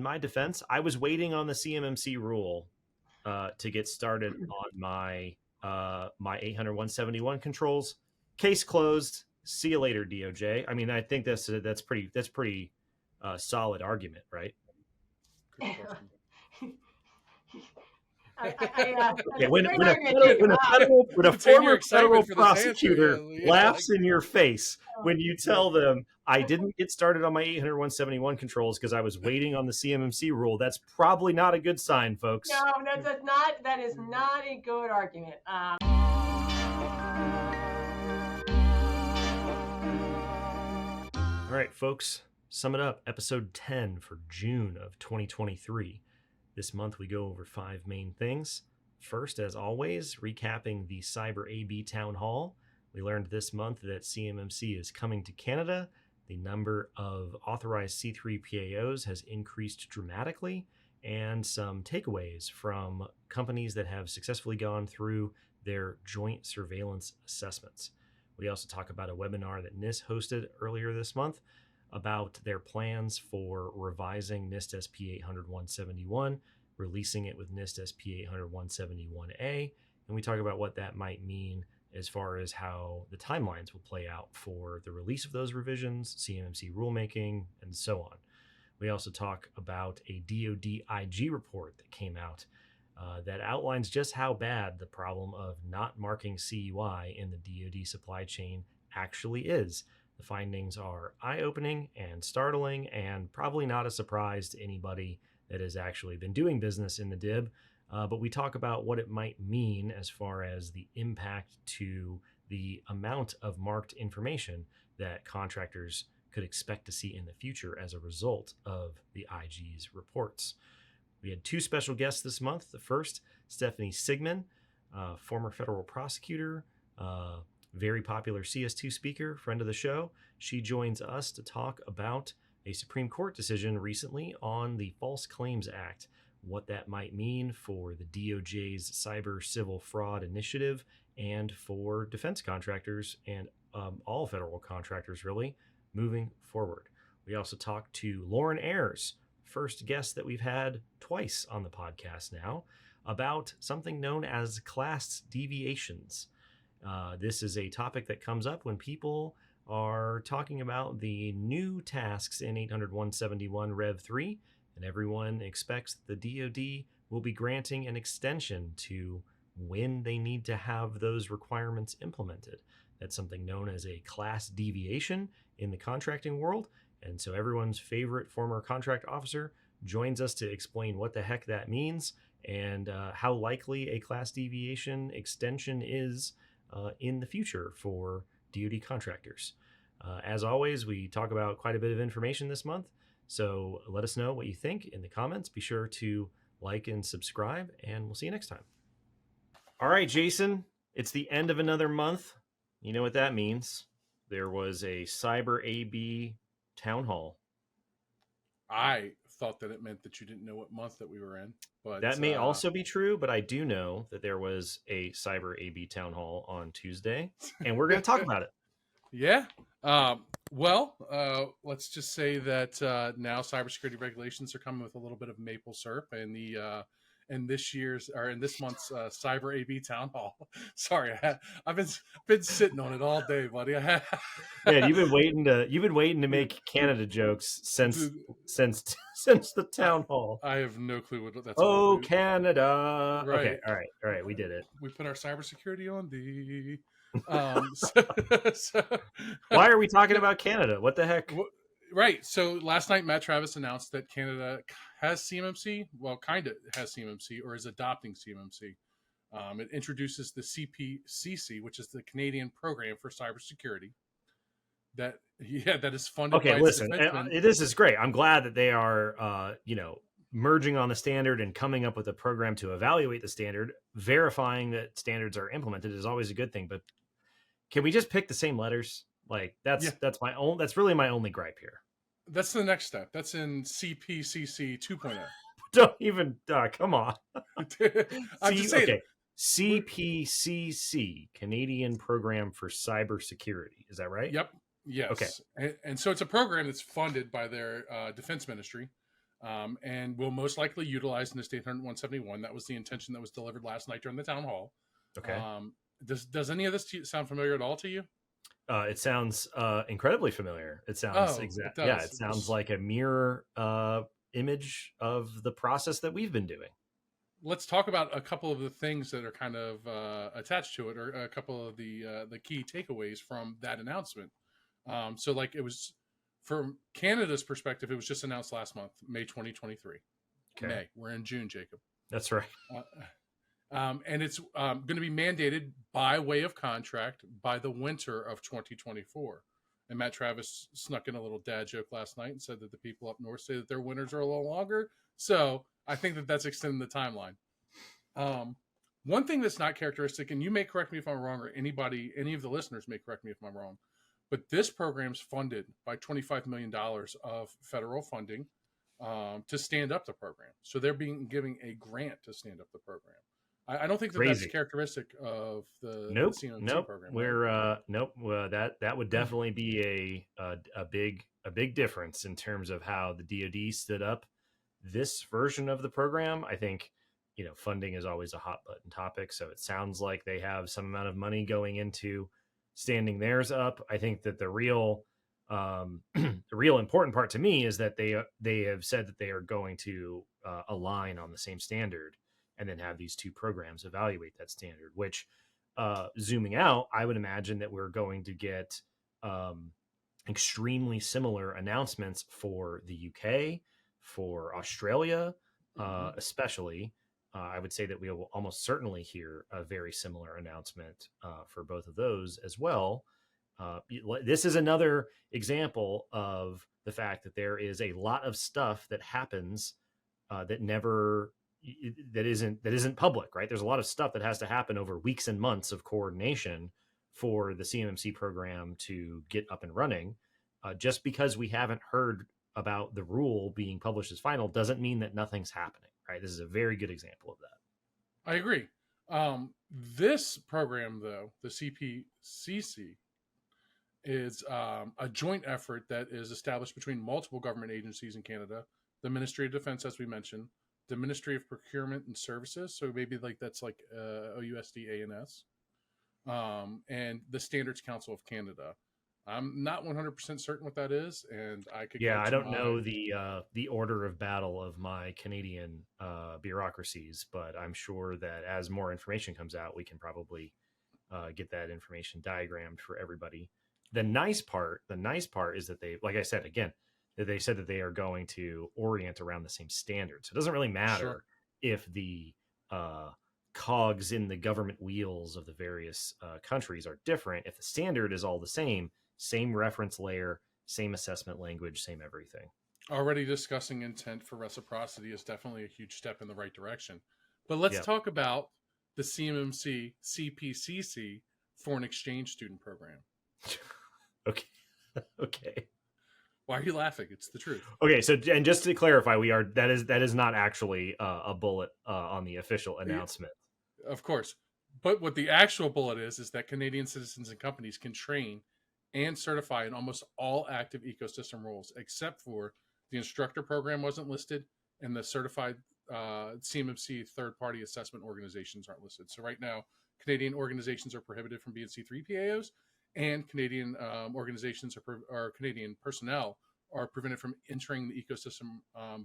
in my defense, I was waiting on the CMMC rule to get started on my my 800/171 controls. Case closed. See you later, DOJ. I mean, I think that's pretty solid argument, right? Good question. When a former federal prosecutor laughs in your face when you tell them I didn't get started on my 800/171 controls because I was waiting on the CMMC rule, that's probably not a good sign, folks. No, that's not. That is not a good argument. All right, folks, sum it up. Episode 10 for June of 2023. This month we go over 5 main things. First, as always, recapping the Cyber AB Town Hall. We learned this month that CMMC is coming to Canada. The number of authorized C3PAOs has increased dramatically, and some takeaways from companies that have successfully gone through their joint surveillance assessments. We also talk about a webinar that NIST hosted earlier this month about their plans for revising NIST SP 800/171, releasing it with NIST SP 800/171A, and we talk about what that might mean as far as how the timelines will play out for the release of those revisions, CMMC rulemaking, and so on. We also talk about a DoD IG report that came out that outlines just how bad the problem of not marking CUI in the DoD supply chain actually is. The findings are eye-opening and startling, and probably not a surprise to anybody that has actually been doing business in the DIB. But we talk about what it might mean as far as the impact to the amount of marked information that contractors could expect to see in the future as a result of the IG's reports. We had 2 special guests this month. The first, B.Stephanie SIegmann, former federal prosecutor, very popular CS2 speaker, friend of the show. She joins us to talk about a Supreme Court decision recently on the False Claims Act, what that might mean for the DOJ's cyber civil fraud initiative and for defense contractors and all federal contractors really moving forward. We also talked to Lauren Ayers, first guest that we've had twice on the podcast now, about something known as class deviations. This is a topic that comes up when people are talking about the new tasks in 800/171 Rev 3, and everyone expects the DoD will be granting an extension to when they need to have those requirements implemented. That's something known as a class deviation in the contracting world, and so everyone's favorite former contract officer joins us to explain what the heck that means and how likely a class deviation extension is in the future for DoD contractors. As always, we talk about quite a bit of information this month, so let us know what you think in the comments. Be sure to like and subscribe, and we'll see you next time. All right, Jason, it's the end of another month. You know what that means. There was a Cyber AB Town Hall. I thought that it meant that you didn't know what month that we were in, but that may also be true, but I do know that there was a Cyber AB Town Hall on Tuesday, and we're going to talk about it. Yeah. Let's just say that now cybersecurity regulations are coming with a little bit of maple syrup in the in this month's Cyber AB Town Hall. Sorry, I've been sitting on it all day, buddy. Man, you've been waiting to make Canada jokes since the Town Hall. I have no clue what that's. Oh, Canada! Right. Okay, all right, we did it. We put our cybersecurity on the. Why are we talking about Canada? What the heck? Right. So last night, Matt Travis announced that Canada has CMMC. Well, kind of has CMMC, or is adopting CMMC. It introduces the CPCC, which is the Canadian Program for Cybersecurity. That is funded. Okay, by listen, this is great. I'm glad that they are, merging on the standard and coming up with a program to evaluate the standard. Verifying that standards are implemented is always a good thing. But can we just pick the same letters? Like that's really my only gripe here. That's the next step. That's in CPCC 2.0. Don't even come on. I'm just saying. Okay. CPCC, Canadian Program for Cybersecurity. Is that right? Yep. Yes. Okay. And so it's a program that's funded by their defense ministry. and will most likely utilize NIST 800-171. That was the intention that was delivered last night during the town hall. Okay. Does any of this sound familiar at all to you? It sounds incredibly familiar. It sounds It Yeah, does. it sounds like a mirror image of the process that we've been doing. Let's talk about a couple of the things that are kind of attached to it, or a couple of the key takeaways from that announcement. So, like, it was from Canada's perspective, it was just announced last month, May 2023. Okay. May. We're in June, Jacob. That's right. And it's going to be mandated by way of contract by the winter of 2024. And Matt Travis snuck in a little dad joke last night and said that the people up north say that their winters are a little longer. So I think that that's extending the timeline. One thing that's not characteristic, and you may correct me if I'm wrong, or any of the listeners may correct me if I'm wrong, but this program's funded by $25 million of federal funding to stand up the program. So they're giving a grant to stand up the program. I don't think that that's characteristic of the CMMC program. That would definitely be a big difference in terms of how the DoD stood up this version of the program. I think, funding is always a hot button topic, so it sounds like they have some amount of money going into standing theirs up. I think that the real important part to me is that they have said that they are going to align on the same standard, and then have these two programs evaluate that standard, which zooming out, I would imagine that we're going to get extremely similar announcements for the UK, for Australia, especially. I would say that we will almost certainly hear a very similar announcement for both of those as well. This is another example of the fact that there is a lot of stuff that happens that isn't public, right? There's a lot of stuff that has to happen over weeks and months of coordination for the CMMC program to get up and running. Just because we haven't heard about the rule being published as final doesn't mean that nothing's happening, right? This is a very good example of that. I agree. This program, though, the CPCC, is a joint effort that is established between multiple government agencies in Canada, the Ministry of Defense, as we mentioned, the Ministry of Procurement and Services, so maybe that's like OUSD ANS, and the Standards Council of Canada. I'm not 100% certain what that is, and I could. Yeah, I don't know the order of battle of my Canadian bureaucracies, but I'm sure that as more information comes out, we can probably get that information diagrammed for everybody. The nice part is that they, like I said again, that they said that they are going to orient around the same standards. So it doesn't really matter if the cogs in the government wheels of the various countries are different. If the standard is all the same reference layer, same assessment language, same everything. Already discussing intent for reciprocity is definitely a huge step in the right direction. But let's talk about the CMMC CPCC foreign exchange student program. Okay. Why are you laughing? It's the truth. Okay, so and just to clarify, that is not actually a bullet on the official announcement. Of course. But what the actual bullet is that Canadian citizens and companies can train and certify in almost all active ecosystem roles, except for the instructor program wasn't listed, and the certified CMMC third-party assessment organizations aren't listed. So right now, Canadian organizations are prohibited from being C3 PAOs, and Canadian organizations or Canadian personnel are prevented from entering the ecosystem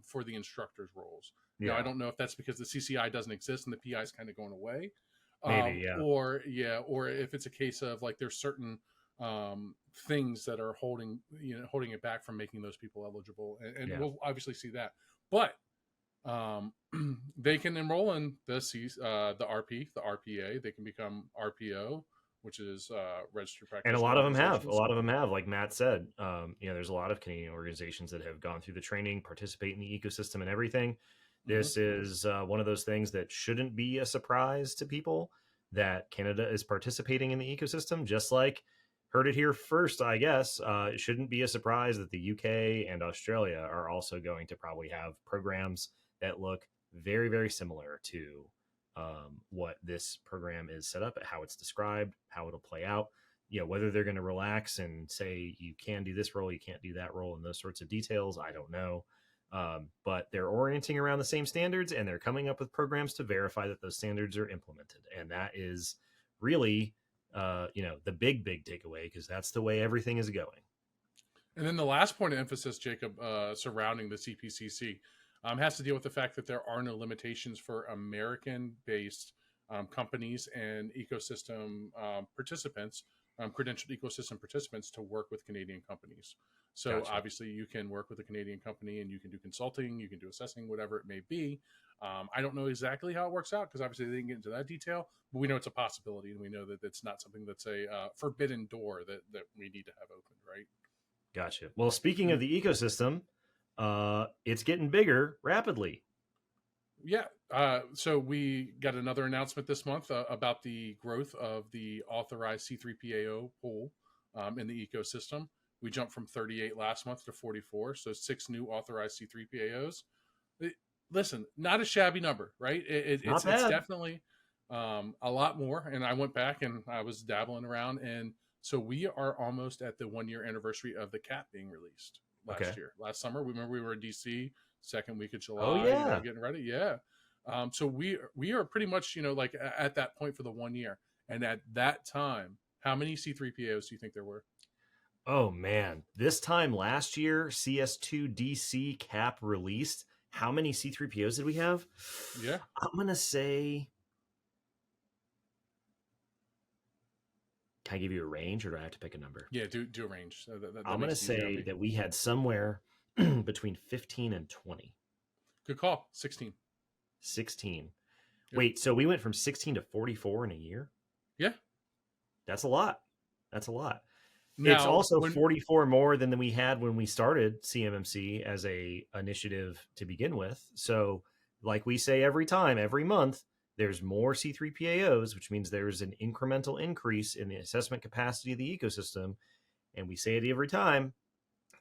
for the instructors' roles. Yeah. Now, I don't know if that's because the CCI doesn't exist and the PI is kind of going away. Maybe, or if it's a case of like there's certain things that are holding it back from making those people eligible, and we'll obviously see that. But they can enroll in the RP, the RPA. They can become RPO, which is registered practitioner. And a lot of them have, like Matt said, there's a lot of Canadian organizations that have gone through the training, participate in the ecosystem and everything. This is one of those things that shouldn't be a surprise to people that Canada is participating in the ecosystem, just like heard it here first, I guess. It shouldn't be a surprise that the UK and Australia are also going to probably have programs that look very, very similar to what this program is set up, how it's described, how it'll play out. Whether they're going to relax and say you can do this role, you can't do that role, and those sorts of details, I don't know. But they're orienting around the same standards, and they're coming up with programs to verify that those standards are implemented. And that is really, the big takeaway, because that's the way everything is going. And then the last point of emphasis, Jacob, surrounding the CPCC has to deal with the fact that there are no limitations for American-based companies and ecosystem participants, credentialed ecosystem participants, to work with Canadian companies. So Gotcha. Obviously you can work with a Canadian company and you can do consulting, you can do assessing, whatever it may be. I don't know exactly how it works out because obviously they didn't get into that detail, but we know it's a possibility, and we know that it's not something that's a forbidden door that we need to have opened, right? Gotcha. Well, speaking of the ecosystem, it's getting bigger rapidly. Yeah. So we got another announcement this month about the growth of the authorized C3PAO pool in the ecosystem. We jumped from 38 last month to 44. So 6 new authorized C3PAOs. Listen, not a shabby number, right? It's definitely a lot more. And I went back and I was dabbling around. And so we are almost at the 1-year anniversary of the CAP being released last summer. Remember we were in DC, second week of July. Oh, yeah. Getting ready. Yeah. So we are pretty much, like at that point for the 1 year. And at that time, how many C3PAOs do you think there were? Oh, man. This time last year, CS2 DC CAP released. How many C3POs did we have? Yeah. I'm going to say... Can I give you a range, or do I have to pick a number? Yeah, do a range. I'm going to say that we had somewhere between 15 and 20. Good call. 16. 16. Yep. Wait, so we went from 16 to 44 in a year? Yeah. That's a lot. That's a lot. Now, it's also 44 more than we had when we started CMMC as a initiative to begin with. So like we say every month, there's more C3PAOs, which means there's an incremental increase in the assessment capacity of the ecosystem. And we say it every time,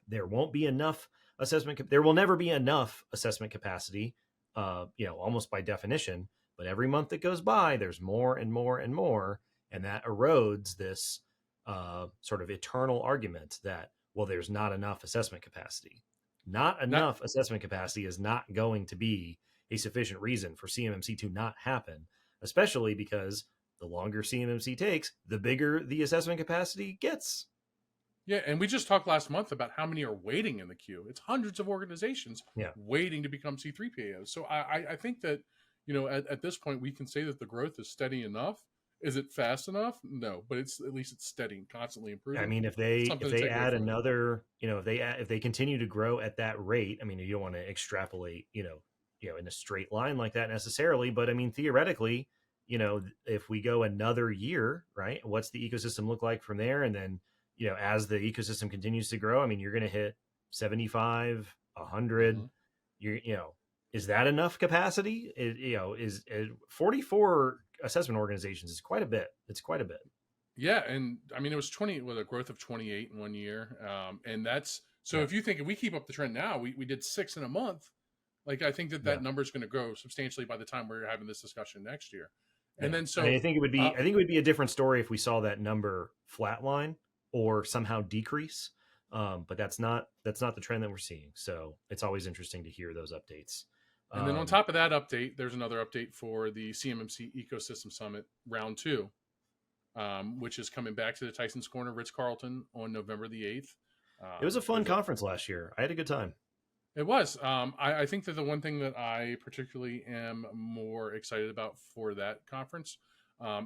there won't be enough assessment. There will never be enough assessment capacity, almost by definition. But every month that goes by, there's more and more and more. And that erodes this sort of eternal argument that, well, there's not enough assessment capacity. Not enough assessment capacity is not going to be a sufficient reason for CMMC to not happen, especially because the longer CMMC takes, the bigger the assessment capacity gets. Yeah, and we just talked last month about how many are waiting in the queue. It's hundreds of organizations waiting to become C3PAOs. So I think that, at this point, we can say that the growth is steady enough. Is it fast enough? No, but at least it's steady and constantly improving. I mean, if they add another, if they continue to grow at that rate, I mean, you don't want to extrapolate, in a straight line like that necessarily, but I mean, theoretically, if we go another year, right, what's the ecosystem look like from there? And then, as the ecosystem continues to grow, I mean, you're going to hit 75, 100, is that enough capacity? Is 44 assessment organizations is quite a bit. It's quite a bit. Yeah. And I mean, it was with a growth of 28 in 1 year. And that's, so if you think if we keep up the trend now, we did 6 in a month. Like, I think that number is going to grow substantially by the time we're having this discussion next year. And then, so I think it would be a different story if we saw that number flatline or somehow decrease. But that's not the trend that we're seeing. So it's always interesting to hear those updates. And then on top of that update, there's another update for the CMMC Ecosystem Summit Round 2, which is coming back to the Tyson's Corner, Ritz-Carlton on November the 8th. It was a fun conference last year. I had a good time. It was. I think that the one thing that I particularly am more excited about for that conference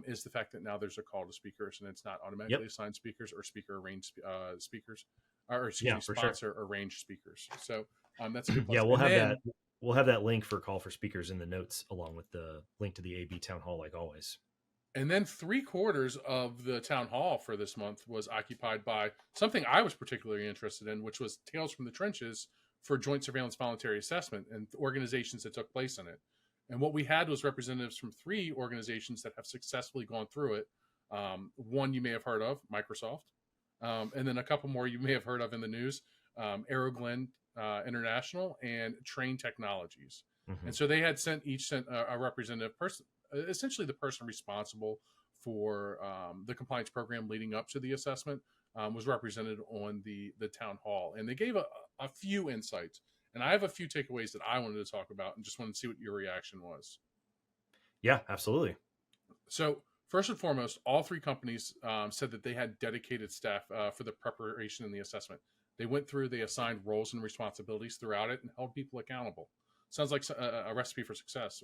is the fact that now there's a call to speakers, and it's not automatically assigned speakers or speaker-arranged speakers, or sponsor-arranged speakers. So that's a good plus. Yeah, we'll have that link for call for speakers in the notes, along with the link to the AB Town Hall, like always. And then 3/4 of the town hall for this month was occupied by something I was particularly interested in, which was Tales from the Trenches for Joint Surveillance Voluntary Assessment and organizations that took place in it. And what we had was representatives from 3 organizations that have successfully gone through it. One you may have heard of, Microsoft. And then a couple more you may have heard of in the news, Aeroglen International and Train Technologies. Mm-hmm. And so they had each sent a representative person, essentially the person responsible for the compliance program leading up to the assessment was represented on the town hall. And they gave a few insights. And I have a few takeaways that I wanted to talk about, and just wanted to see what your reaction was. Yeah, absolutely. So first and foremost, all three companies said that they had dedicated staff for the preparation and the assessment. They went through, they assigned roles and responsibilities throughout it, and held people accountable. Sounds like a recipe for success.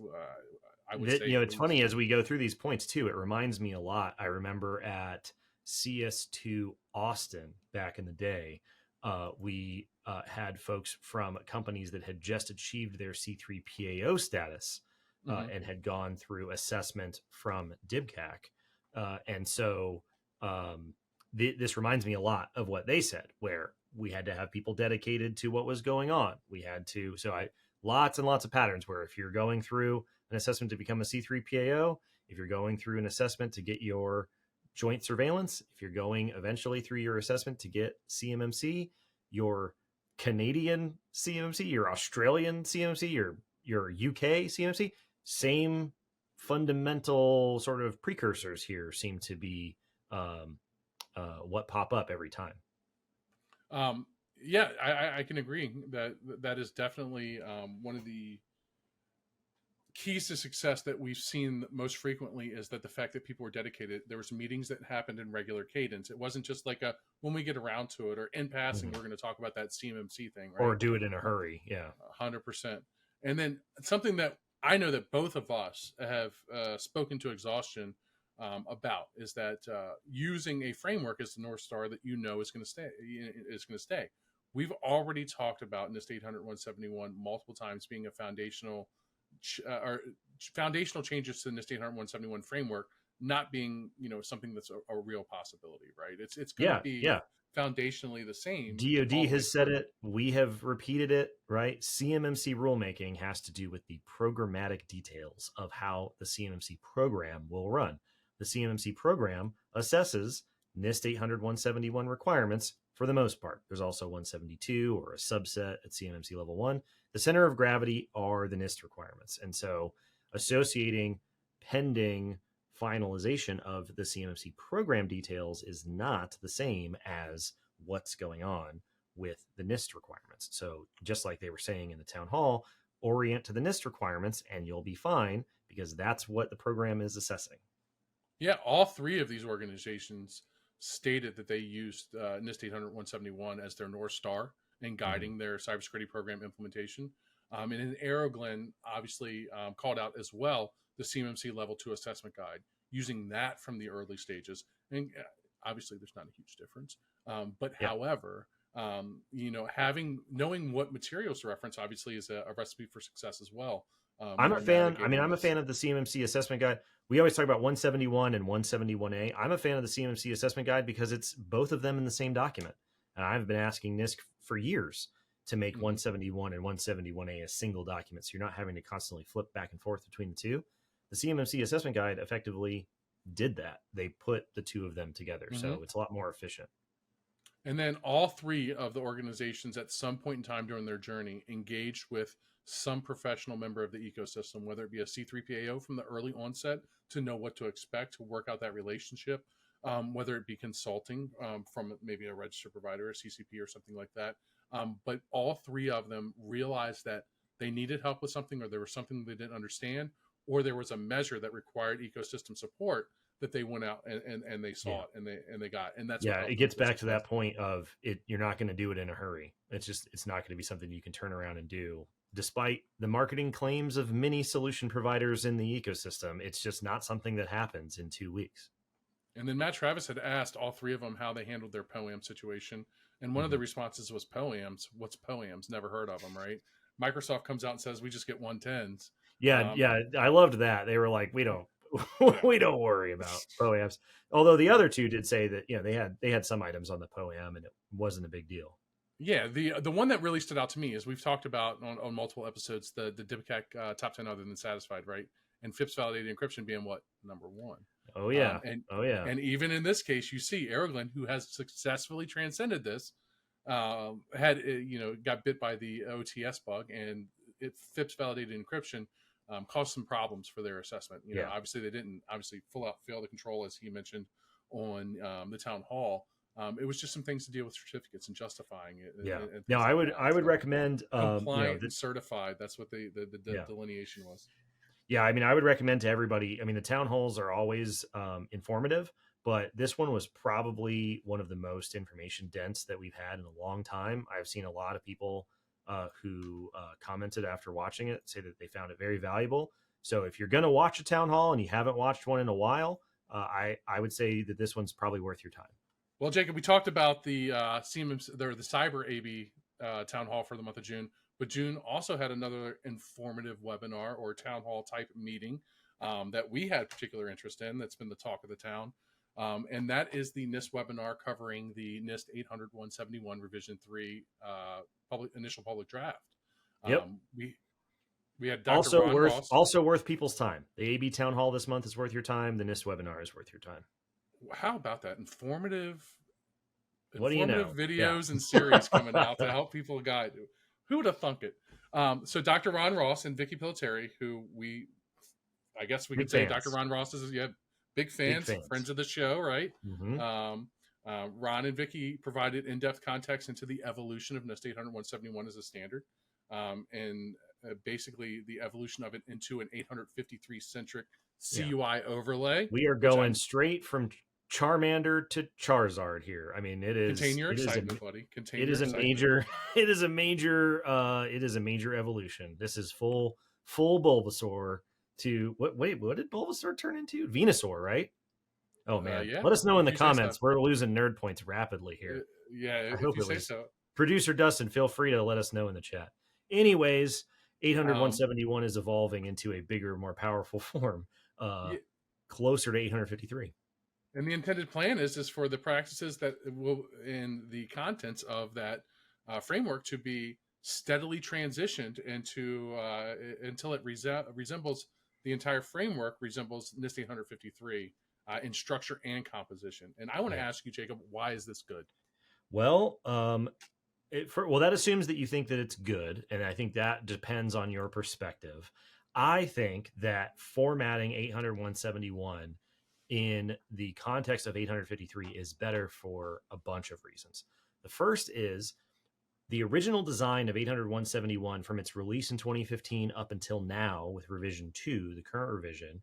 I would say. It's funny as we go through these points too. It reminds me a lot. I remember at CS2 Austin back in the day, we had folks from companies that had just achieved their C3PAO status and had gone through assessment from DIBCAC. And so this reminds me a lot of what they said, where we had to have people dedicated to what was going on. We had to, lots and lots of patterns where if you're going through an assessment to become a C3PAO, if you're going through an assessment to get your joint surveillance, if you're going eventually through your assessment to get CMMC, your Canadian CMMC, your Australian CMMC, your UK CMMC, same fundamental sort of precursors here seem to be what pop up every time. Yeah, I can agree that is definitely one of the keys to success that we've seen most frequently, is that the fact that people were dedicated. There was meetings that happened in regular cadence. It wasn't just like when we get around to it, or in passing, we're going to talk about that CMMC thing, right? Or do it in a hurry. Yeah. 100%. And then something that I know that both of us have spoken to exhaustion about is that using a framework as the North Star that is going to stay. We've already talked about NIST 800-171 multiple times being a foundational changes to the NIST 800-171 framework not being something that's a real possibility, right? It's going to be foundationally the same. DoD has said it. We have repeated it, right? CMMC rulemaking has to do with the programmatic details of how the CMMC program will run. The CMMC program assesses NIST 800-171 requirements for the most part. There's also 172 or a subset at CMMC level 1. The center of gravity are the NIST requirements. And so associating pending finalization of the CMMC program details is not the same as what's going on with the NIST requirements. So just like they were saying in the town hall, orient to the NIST requirements and you'll be fine, because that's what the program is assessing. Yeah, all three of these organizations stated that they used NIST 800-171 as their North Star in guiding their cybersecurity program implementation. And in Aeroglen, obviously called out as well the CMMC Level 2 assessment guide, using that from the early stages. And obviously there's not a huge difference. However, knowing what materials to reference obviously is a recipe for success as well. I'm a fan. I'm a fan of the CMMC assessment guide. We always talk about 171 and 171A. I'm a fan of the CMMC assessment guide because it's both of them in the same document. And I've been asking NIST for years to make 171 and 171A a single document, so you're not having to constantly flip back and forth between the two. The CMMC assessment guide effectively did that. They put the two of them together, so it's a lot more efficient. And then all three of the organizations at some point in time during their journey engaged with some professional member of the ecosystem, whether it be a C3PAO from the early onset to know what to expect, to work out that relationship, whether it be consulting from maybe a registered provider, a CCP or something like that. But all three of them realized that they needed help with something, or there was something they didn't understand, or there was a measure that required ecosystem support that they went out and they saw it and they got. And that's it gets back to that point of it. You're not going to do it in a hurry. It's not going to be something you can turn around and do. Despite the marketing claims of many solution providers in the ecosystem, it's just not something that happens in 2 weeks. And then Matt Travis had asked all three of them how they handled their POAM situation. And one of the responses was POAMs. What's POAMs? Never heard of them, right? Microsoft comes out and says, we just get 110s. Yeah. I loved that. They were like, we don't worry about POAMs. Although the other two did say that, they had some items on the POAM and it wasn't a big deal. Yeah, the one that really stood out to me is we've talked about on multiple episodes the DIBCAC top 10 other than satisfied, right? And FIPS validated encryption being what? Number one. Oh yeah. And even in this case, you see Aeroglen, who has successfully transcended this, got bit by the OTS bug, and FIPS validated encryption caused some problems for their assessment. Obviously they didn't full out fail the control, as he mentioned on the town hall. It was just some things to deal with certificates and justifying it. Yeah. And No, I would So recommend compliant and certified. That's what the Yeah. delineation was. Yeah, I mean, I would recommend to everybody. I mean, the town halls are always informative, but this one was probably one of the most information dense that we've had in a long time. I've seen a lot of people who commented after watching it say that they found it very valuable. So if you're going to watch a town hall and you haven't watched one in a while, I would say that this one's probably worth your time. Well, Jacob, we talked about the CMMC, the Cyber AB town hall for the month of June, but June also had another informative webinar or town hall type meeting that we had particular interest in. That's been the talk of the town. And that is the NIST webinar covering the NIST 800-171 Revision 3 initial public draft. Yep. We had Dr. Also Ron Ross. Also worth people's time. The AB town hall this month is worth your time. The NIST webinar is worth your time. How about that? Informative What do you know? videos and series coming out to help people guide. Who would have thunk it? So Dr. Ron Ross and Vicky Piliteri, who I guess we could say Dr. Ron Ross is big fans, friends of the show, right? Mm-hmm. Ron and Vicky provided in-depth context into the evolution of NIST 800-171 as a standard, and basically the evolution of it into an 853-centric CUI overlay. We are going straight from Charmander to Charizard here. I mean, it is. Contain your excitement, buddy. It is a major evolution. This is full Bulbasaur to what? Wait, what did Bulbasaur turn into? Venusaur, right? Oh man, yeah. Let us know in the comments. We're losing nerd points rapidly here. I hope you say so. Producer Dustin, feel free to let us know in the chat. Anyways, 800-171 is evolving into a bigger, more powerful form, closer to 853. And the intended plan is for the practices that will in the contents of that framework to be steadily transitioned into until it resembles the entire framework resembles NIST 853 in structure and composition. And I want to ask you, Jacob, why is this good? Well, that assumes that you think that it's good, and I think that depends on your perspective. I think that formatting 800-171 in the context of 853 is better for a bunch of reasons. The first is the original design of 800-171 from its release in 2015 up until now with revision 2, the current revision,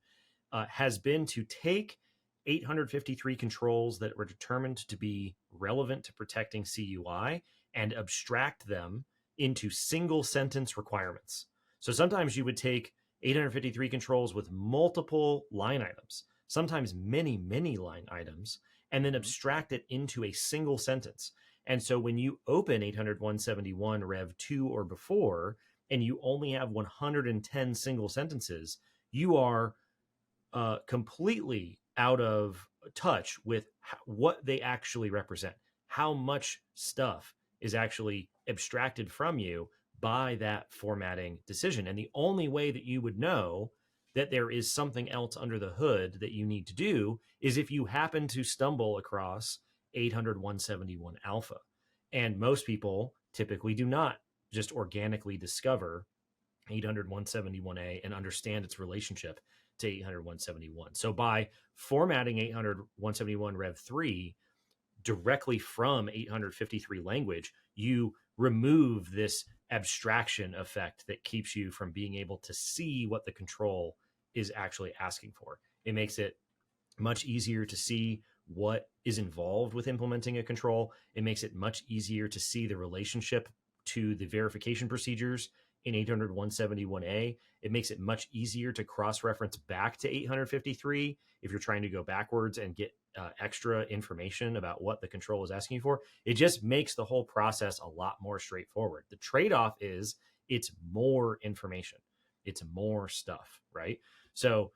has been to take 853 controls that were determined to be relevant to protecting CUI and abstract them into single sentence requirements. So sometimes you would take 853 controls with multiple line items, sometimes many line items, and then abstract it into a single sentence. And so when you open 800-171 Rev 2 or before, and you only have 110 single sentences, you are completely out of touch with what they actually represent, how much stuff is actually abstracted from you by that formatting decision. And the only way that you would know that there is something else under the hood that you need to do is if you happen to stumble across 800-171 alpha. And most people typically do not just organically discover 800-171A and understand its relationship to 800-171. So by formatting 800-171 Rev 3 directly from 853 language, you remove this abstraction effect that keeps you from being able to see what the control is actually asking for. It makes it much easier to see what is involved with implementing a control. It makes it much easier to see the relationship to the verification procedures in 800-171A. It makes it much easier to cross-reference back to 853 if you're trying to go backwards and get extra information about what the control is asking you for. It just makes the whole process a lot more straightforward. The trade-off is it's more information. It's more stuff, right? So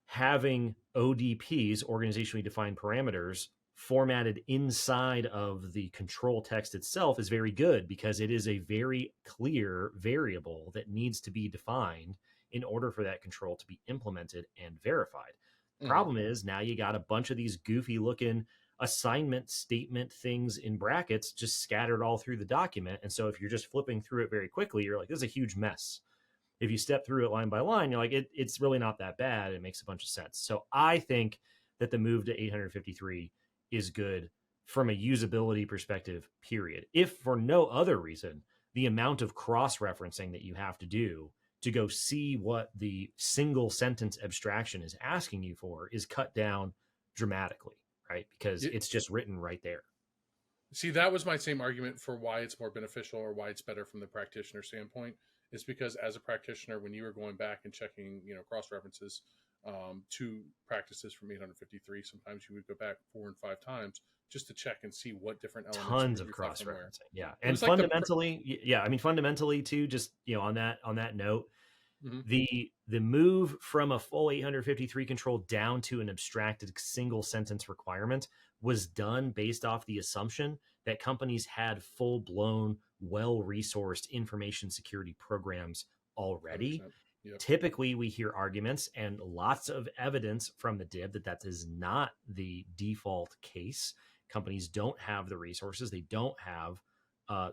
having ODPs, organizationally defined parameters, formatted inside of the control text itself is very good because it is a very clear variable that needs to be defined in order for that control to be implemented and verified. The problem is now you got a bunch of these goofy looking assignment statement things in brackets just scattered all through the document. And so if you're just flipping through it very quickly, you're like, this is a huge mess. If you step through it line by line, you're like, it's really not that bad. It makes a bunch of sense. So I think that the move to 853 is good from a usability perspective, period. If for no other reason, the amount of cross-referencing that you have to do to go see what the single sentence abstraction is asking you for is cut down dramatically, right? Because it's just written right there. See, that was my same argument for why it's more beneficial or why it's better from the practitioner standpoint. Is because as a practitioner, when you were going back and checking, cross references to practices from 853, sometimes you would go back 4 and 5 times just to check and see what different elements. Tons of cross referencing, yeah, and fundamentally, I mean, fundamentally too. Just on that note, the move from a full 853 control down to an abstracted single sentence requirement was done based off the assumption that companies had full-blown, well-resourced information security programs already. Yep. Typically, we hear arguments and lots of evidence from the DIB that is not the default case. Companies don't have the resources. They don't have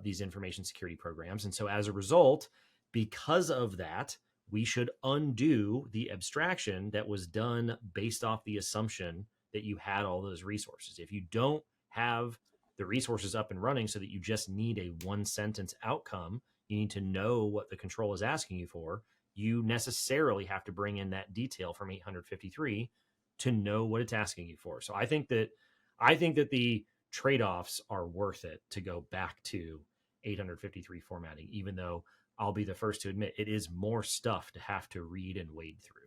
these information security programs. And so as a result, because of that, we should undo the abstraction that was done based off the assumption that you had all those resources. If you don't have the resources up and running so that you just need a one sentence outcome, you need to know what the control is asking you for, you necessarily have to bring in that detail from 853 to know what it's asking you for. So I think that the trade-offs are worth it to go back to 853 formatting, even though I'll be the first to admit it is more stuff to have to read and wade through.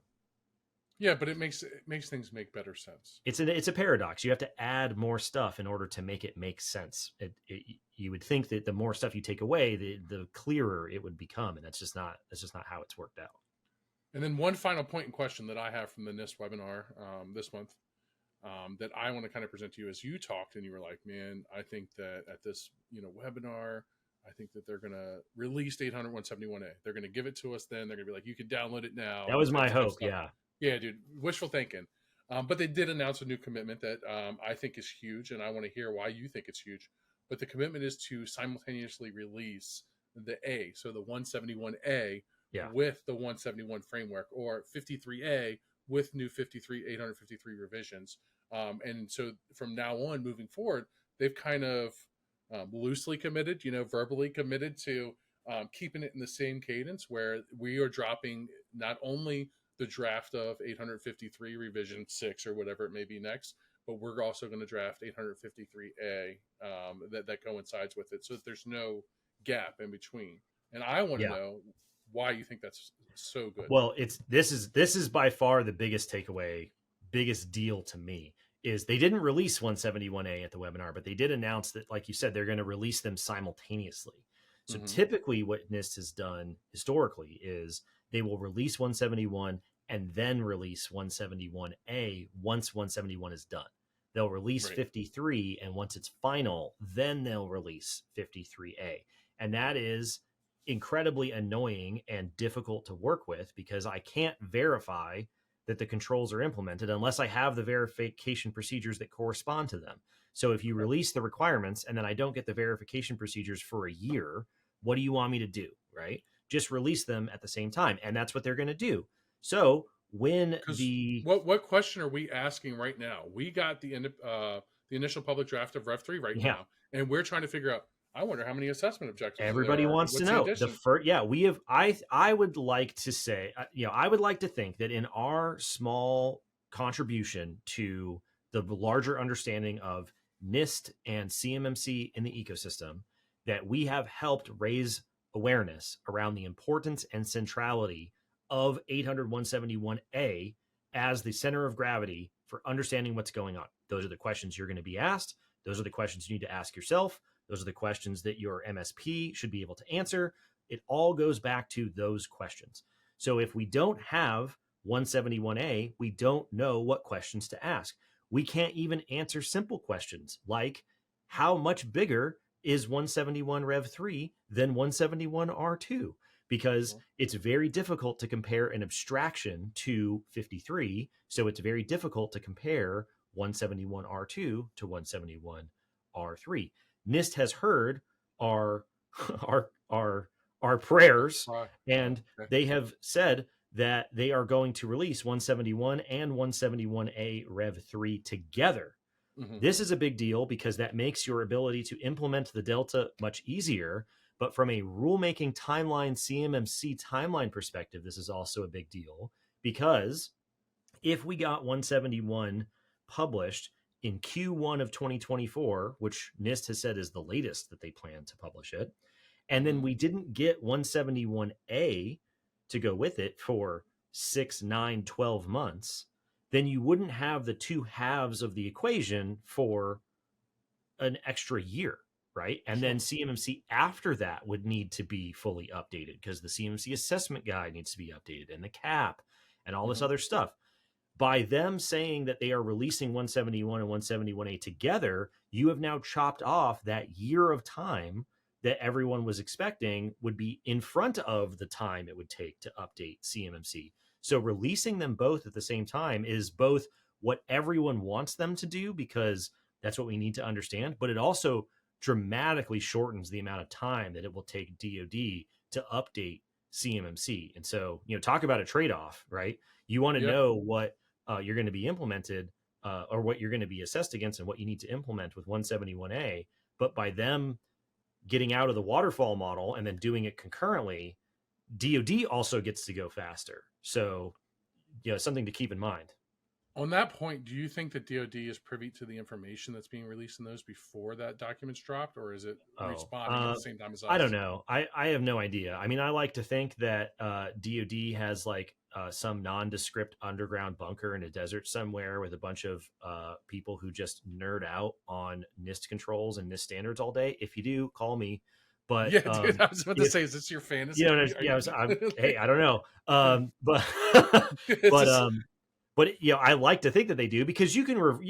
Yeah, but it makes things make better sense. It's a paradox. You have to add more stuff in order to make it make sense. You would think that the more stuff you take away, the clearer it would become, and that's just not how it's worked out. And then one final point in question that I have from the NIST webinar this month that I want to kind of present to you as you talked, and you were like, "Man, I think that at this webinar, I think that they're going to release 800.171a. They're going to give it to us. Then they're going to be like, you can download it now." That was my hope. Yeah. Yeah, dude, wishful thinking. But they did announce a new commitment that I think is huge, and I want to hear why you think it's huge. But the commitment is to simultaneously release the A, so the 171A with the 171 framework, or 53A with new 853 revisions. And so from now on, moving forward, they've kind of loosely committed, verbally committed to keeping it in the same cadence where we are dropping not only the draft of 853 revision 6 or whatever it may be next, but we're also going to draft 853A that coincides with it, so that there's no gap in between. And I want to know why you think that's so good. Well, this is by far the biggest takeaway, biggest deal to me, is they didn't release 171A at the webinar, but they did announce that, like you said, they're going to release them simultaneously. So typically what NIST has done historically is they will release 171 and then release 171A once 171 is done. They'll release 53, and once it's final, then they'll release 53A. And that is incredibly annoying and difficult to work with, because I can't verify that the controls are implemented unless I have the verification procedures that correspond to them. So if you release the requirements and then I don't get the verification procedures for a year, what do you want me to do, right? Just release them at the same time. And that's what they're going to do. So when what question are we asking right now? We got the initial public draft of Rev 3 now, and we're trying to figure out, I wonder how many assessment objectives everybody wants to know. We have. I would like to say, I would like to think that in our small contribution to the larger understanding of NIST and CMMC in the ecosystem, that we have helped raise awareness around the importance and centrality of 800.171A as the center of gravity for understanding what's going on. Those are the questions you're going to be asked. Those are the questions you need to ask yourself. Those are the questions that your MSP should be able to answer. It all goes back to those questions. So if we don't have 171A, we don't know what questions to ask. We can't even answer simple questions like, how much bigger is 171 Rev 3 than 171 R2? Because it's very difficult to compare an abstraction to 53. So it's very difficult to compare 171 R2 to 171 R3. NIST has heard our prayers, and they have said that they are going to release 171 and 171A Rev 3 together. Mhm. This is a big deal because that makes your ability to implement the Delta much easier. But from a rulemaking timeline, CMMC timeline perspective, this is also a big deal because if we got 171 published in Q1 of 2024, which NIST has said is the latest that they plan to publish it, and then we didn't get 171A to go with it for 6, 9, 12 months, then you wouldn't have the two halves of the equation for an extra year, right? And then CMMC after that would need to be fully updated because the CMMC assessment guide needs to be updated and the cap and all this other stuff. By them saying that they are releasing 171 and 171A together, you have now chopped off that year of time that everyone was expecting would be in front of the time it would take to update CMMC. So releasing them both at the same time is both what everyone wants them to do because that's what we need to understand, but it also dramatically shortens the amount of time that it will take DoD to update CMMC. And so, talk about a trade-off, right? You want to know what you're going to be implemented or what you're going to be assessed against and what you need to implement with 171A. But by them getting out of the waterfall model and then doing it concurrently, DoD also gets to go faster. So, something to keep in mind. On that point, do you think that DoD is privy to the information that's being released in those before that document's dropped, or is it responding at the same time as us? I don't know. I have no idea. I mean, I like to think that DoD has like some nondescript underground bunker in a desert somewhere with a bunch of people who just nerd out on NIST controls and NIST standards all day. If you do, call me. But yeah, dude, I was about to say, is this your fantasy? Hey, I don't know. But I like to think that they do because you can let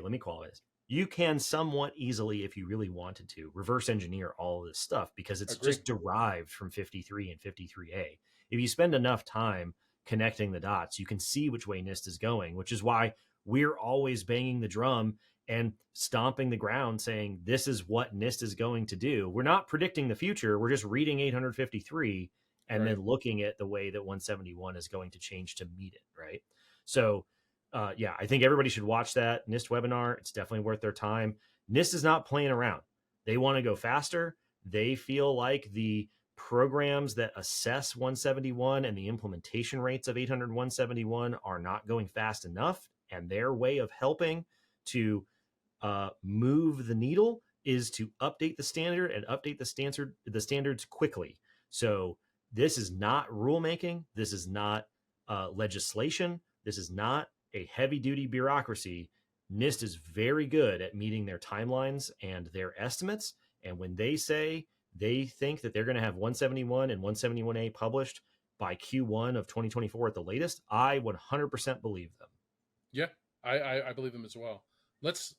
me qualify this. You can somewhat easily, if you really wanted to, reverse engineer all of this stuff because it's just derived from 53 and 53A. If you spend enough time connecting the dots, you can see which way NIST is going, which is why we're always banging the drum and stomping the ground saying this is what NIST is going to do. We're not predicting the future. We're just reading 853 and then looking at the way that 171 is going to change to meet it, right? So, I think everybody should watch that NIST webinar. It's definitely worth their time. NIST is not playing around. They want to go faster. They feel like the programs that assess 171 and the implementation rates of 800 171 are not going fast enough, and their way of helping to move the needle is to update the standard and update the standards quickly. So this is not rulemaking. This is not legislation. This is not a heavy-duty bureaucracy. NIST is very good at meeting their timelines and their estimates. And when they say they think that they're going to have 171 and 171A published by Q1 of 2024 at the latest, I 100% believe them. Yeah, I believe them as well. Let's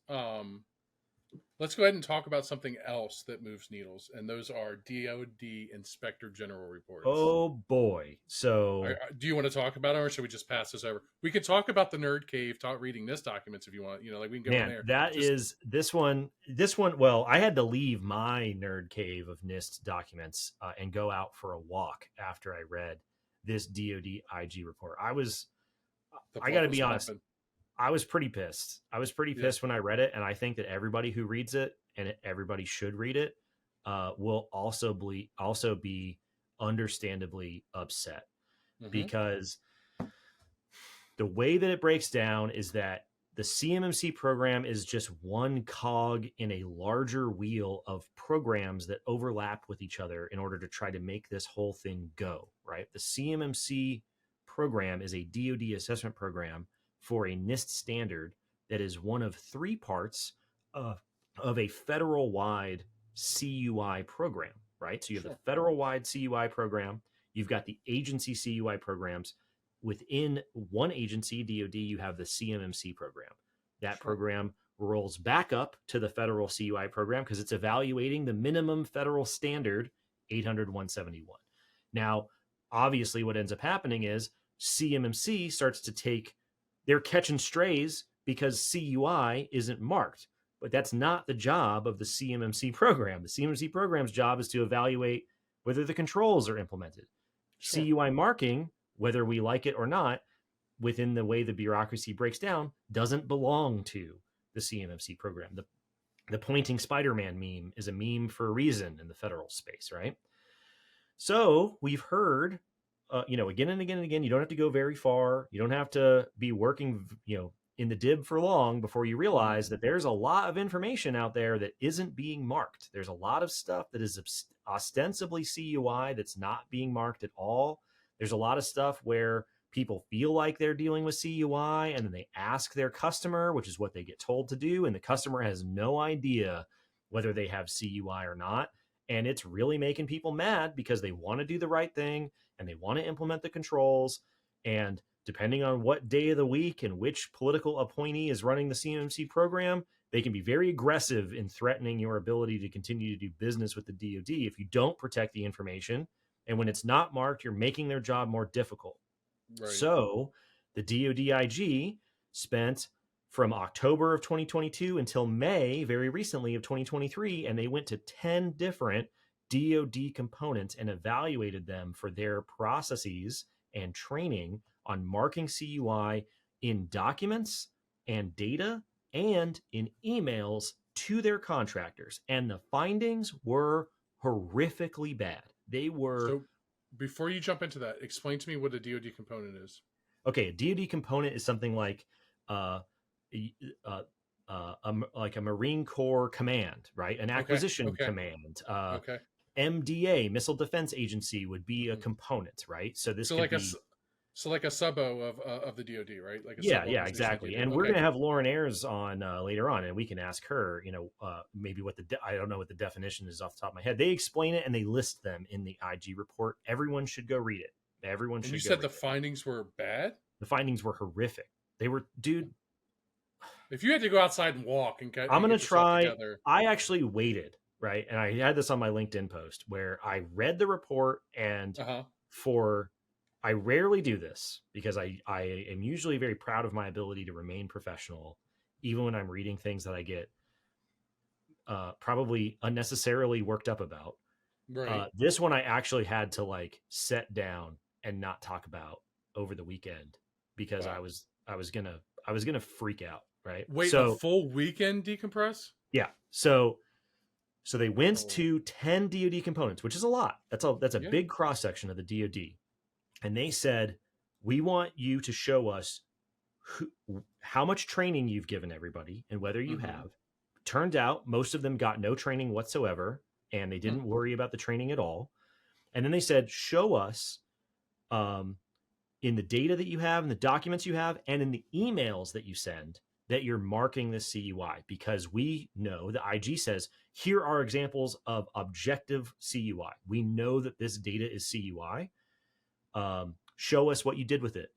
go ahead and talk about something else that moves needles, and those are DOD Inspector General reports. Oh boy! So, do you want to talk about it, or should we just pass this over? We could talk about the Nerd Cave, reading NIST documents if you want. Like we can go in there. This one. Well, I had to leave my Nerd Cave of NIST documents and go out for a walk after I read this DoD IG report. I got to be honest. I was pretty pissed. I was pretty pissed when I read it, and I think that everybody who reads it, and everybody should read it, will also be understandably upset because the way that it breaks down is that the CMMC program is just one cog in a larger wheel of programs that overlap with each other in order to try to make this whole thing go, right? The CMMC program is a DoD assessment program for a NIST standard that is one of three parts of a federal-wide CUI program, right? So you have the federal-wide CUI program, you've got the agency CUI programs. Within one agency, DoD, you have the CMMC program. That program rolls back up to the federal CUI program because it's evaluating the minimum federal standard, 800-171. Now, obviously, what ends up happening is CMMC starts to take they're catching strays because CUI isn't marked, but that's not the job of the CMMC program. The CMMC program's job is to evaluate whether the controls are implemented. CUI marking, whether we like it or not, within the way the bureaucracy breaks down, doesn't belong to the CMMC program. The pointing Spider-Man meme is a meme for a reason in the federal space, right? So we've heard, again and again and again, you don't have to go very far. You don't have to be working, in the DIB for long before you realize that there's a lot of information out there that isn't being marked. There's a lot of stuff that is ostensibly CUI that's not being marked at all. There's a lot of stuff where people feel like they're dealing with CUI and then they ask their customer, which is what they get told to do. And the customer has no idea whether they have CUI or not. And it's really making people mad because they want to do the right thing and they want to implement the controls. And depending on what day of the week and which political appointee is running the CMMC program, they can be very aggressive in threatening your ability to continue to do business with the DoD if you don't protect the information. And when it's not marked, you're making their job more difficult. Right. So the DoD IG spent from October of 2022 until May, very recently, of 2023, and they went to 10 different DoD components and evaluated them for their processes and training on marking CUI in documents and data and in emails to their contractors. And the findings were horrifically bad. They were... So before you jump into that, explain to me what a DoD component is. Okay, a DoD component is something like like a Marine Corps command, right? An acquisition command. MDA, Missile Defense Agency, would be a component, right? So this could be... like a subo of the DoD, right? Like exactly. And we're going to have Lauren Ayers on later on, and we can ask her, maybe what I don't know what the definition is off the top of my head. They explain it and they list them in the IG report. Everyone should go read it. Everyone should. And you said the findings were bad? The findings were horrific. They were, dude. If you had to go outside and walk and I'm going to try. Together. I actually waited, right? And I had this on my LinkedIn post where I read the report and I rarely do this because I am usually very proud of my ability to remain professional, even when I'm reading things that I get probably unnecessarily worked up about. Right. This one I actually had to set down and not talk about over the weekend because I was gonna freak out. Right. Wait, a full weekend decompress? Yeah. So they went to 10 DoD components, which is a lot. That's a big cross section of the DoD. And they said, we want you to show us how much training you've given everybody and whether you have. Turned out most of them got no training whatsoever, and they didn't worry about the training at all. And then they said, show us in the data that you have, in the documents you have, and in the emails that you send that you're marking the CUI, because we know the IG says, here are examples of objective CUI. We know that this data is CUI. Show us what you did with it.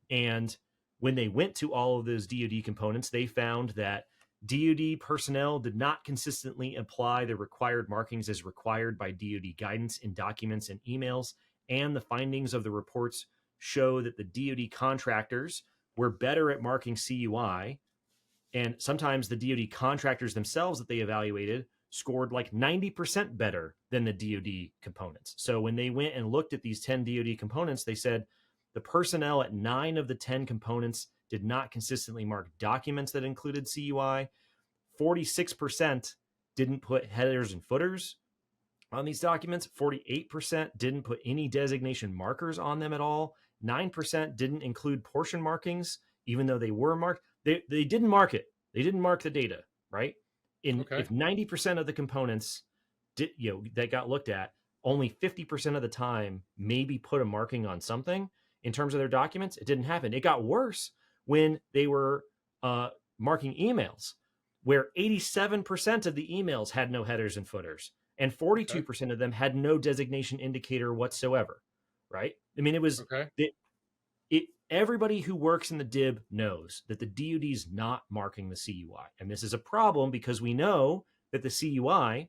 And when they went to all of those DoD components, they found that DoD personnel did not consistently apply the required markings as required by DoD guidance in documents and emails. And the findings of the reports show that the DoD contractors were better at marking CUI. And sometimes the DoD contractors themselves that they evaluated scored 90% better than the DoD components. So when they went and looked at these 10 DoD components, they said the personnel at 9 of the 10 components did not consistently mark documents that included CUI. 46% didn't put headers and footers on these documents. 48% didn't put any designation markers on them at all. 9% didn't include portion markings, even though they were marked. They didn't mark it. They didn't mark the data, right? If 90% of the components that got looked at, only 50% of the time maybe put a marking on something in terms of their documents, it didn't happen. It got worse when they were marking emails, where 87% of the emails had no headers and footers, and 42% of them had no designation indicator whatsoever, right? I mean, it was... Everybody who works in the DIB knows that the DoD is not marking the CUI. And this is a problem because we know that the CUI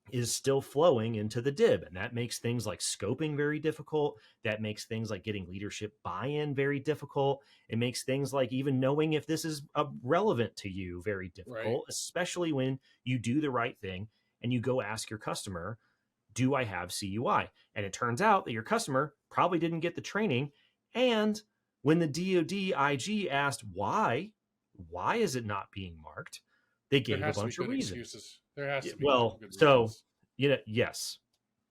is still flowing into the DIB. And that makes things like scoping very difficult. That makes things like getting leadership buy-in very difficult. It makes things like even knowing if this is relevant to you very difficult, especially when you do the right thing and you go ask your customer, do I have CUI? And it turns out that your customer probably didn't get the training, and When the DoD IG asked why is it not being marked, they There gave a has to be bunch of good reasons. excuses. There has to be Well, good so reasons. yes,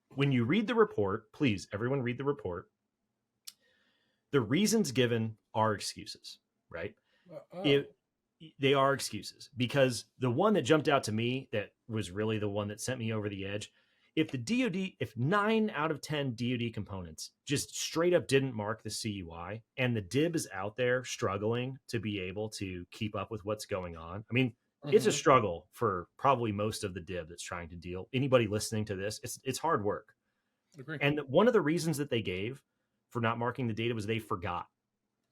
when you read the report, please, everyone read the report. The reasons given are excuses, right? They are excuses, because the one that jumped out to me that was really the one that sent me over the edge, if 9 out of 10 DoD components just straight up didn't mark the CUI, and the DIB is out there struggling to be able to keep up with what's going on. I mean, it's a struggle for probably most of the DIB that's trying to deal. Anybody listening to this, it's hard work. Agree. And one of the reasons that they gave for not marking the data was they forgot.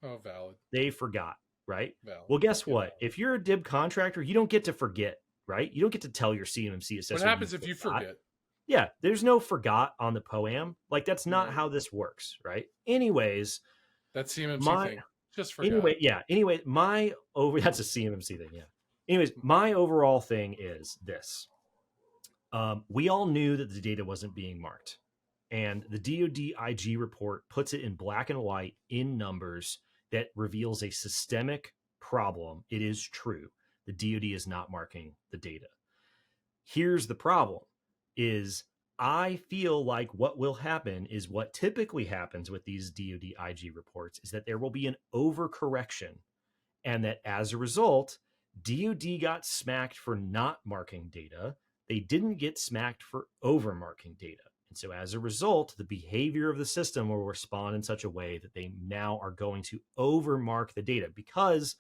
Oh, valid. They forgot, right? Valid. Well, guess what? Valid. If you're a DIB contractor, you don't get to forget, right? You don't get to tell your CMMC assessor. What happens if you forget? Yeah, there's no forgot on the POAM. Like, that's not how this works, right? Anyways, that's CMMC thing. Just forgot. Anyway, that's a CMMC thing. Yeah. Anyways, my overall thing is this. We all knew that the data wasn't being marked, and the DoD IG report puts it in black and white in numbers that reveals a systemic problem. It is true. The DoD is not marking the data. Here's the problem is I feel like what will happen is what typically happens with these DoD IG reports is that there will be an overcorrection, and that as a result, DoD got smacked for not marking data. They didn't get smacked for overmarking data. And so as a result, the behavior of the system will respond in such a way that they now are going to overmark the data, because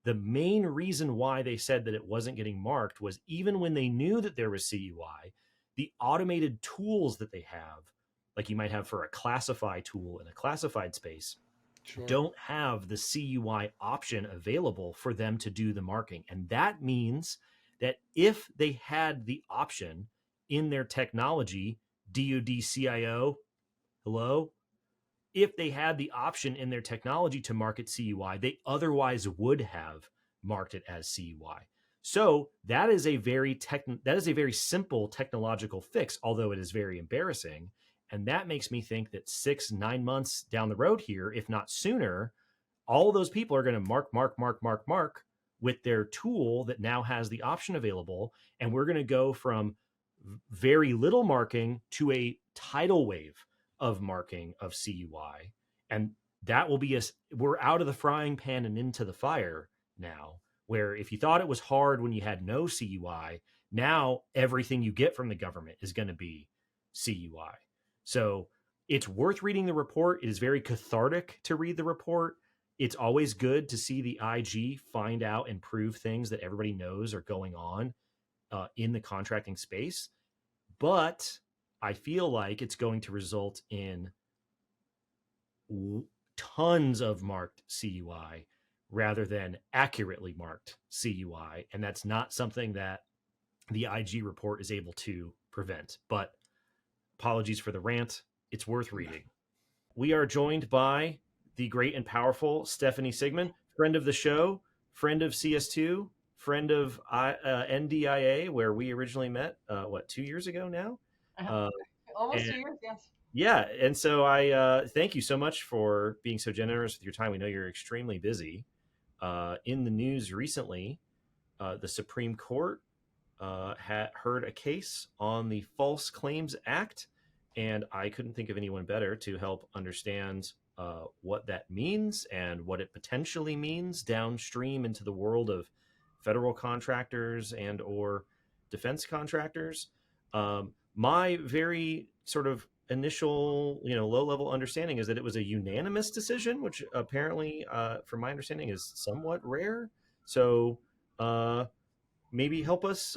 the main reason why they said that it wasn't getting marked was even when they knew that there was CUI, the automated tools that they have, like you might have for a classify tool in a classified space, don't have the CUI option available for them to do the marking. And that means that if they had the option in their technology, DoD CIO, hello? If they had the option in their technology to mark it CUI, they otherwise would have marked it as CUI. So that is a very simple technological fix, although it is very embarrassing. And that makes me think that 6-9 months down the road here, if not sooner, all of those people are going to mark with their tool that now has the option available. And we're going to go from very little marking to a tidal wave of marking of CUI. And that will be we're out of the frying pan and into the fire now, where if you thought it was hard when you had no CUI, now everything you get from the government is going to be CUI. So it's worth reading the report. It is very cathartic to read the report. It's always good to see the IG find out and prove things that everybody knows are going on in the contracting space. But I feel like it's going to result in tons of marked CUI rather than accurately marked CUI. And that's not something that the IG report is able to prevent. But apologies for the rant. It's worth reading. We are joined by the great and powerful B.Stephanie SIegmann, friend of the show, friend of CS2, friend of NDIA, where we originally met, 2 years ago now? Almost 2 years, yes. Yeah, and so I thank you so much for being so generous with your time. We know you're extremely busy. In the news recently, the Supreme Court had heard a case on the False Claims Act, and I couldn't think of anyone better to help understand what that means and what it potentially means downstream into the world of federal contractors and or defense contractors. My very sort of initial, low-level understanding is that it was a unanimous decision, which apparently, from my understanding, is somewhat rare. So maybe help us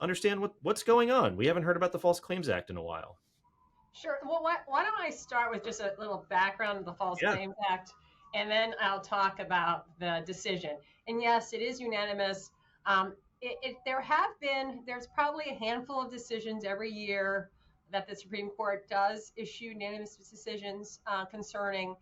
understand what's going on. We haven't heard about the False Claims Act in a while. Sure. Well, why don't I start with just a little background of the False Claims Act, and then I'll talk about the decision. And yes, it is unanimous. There's probably a handful of decisions every year that the Supreme Court does issue unanimous decisions concerning.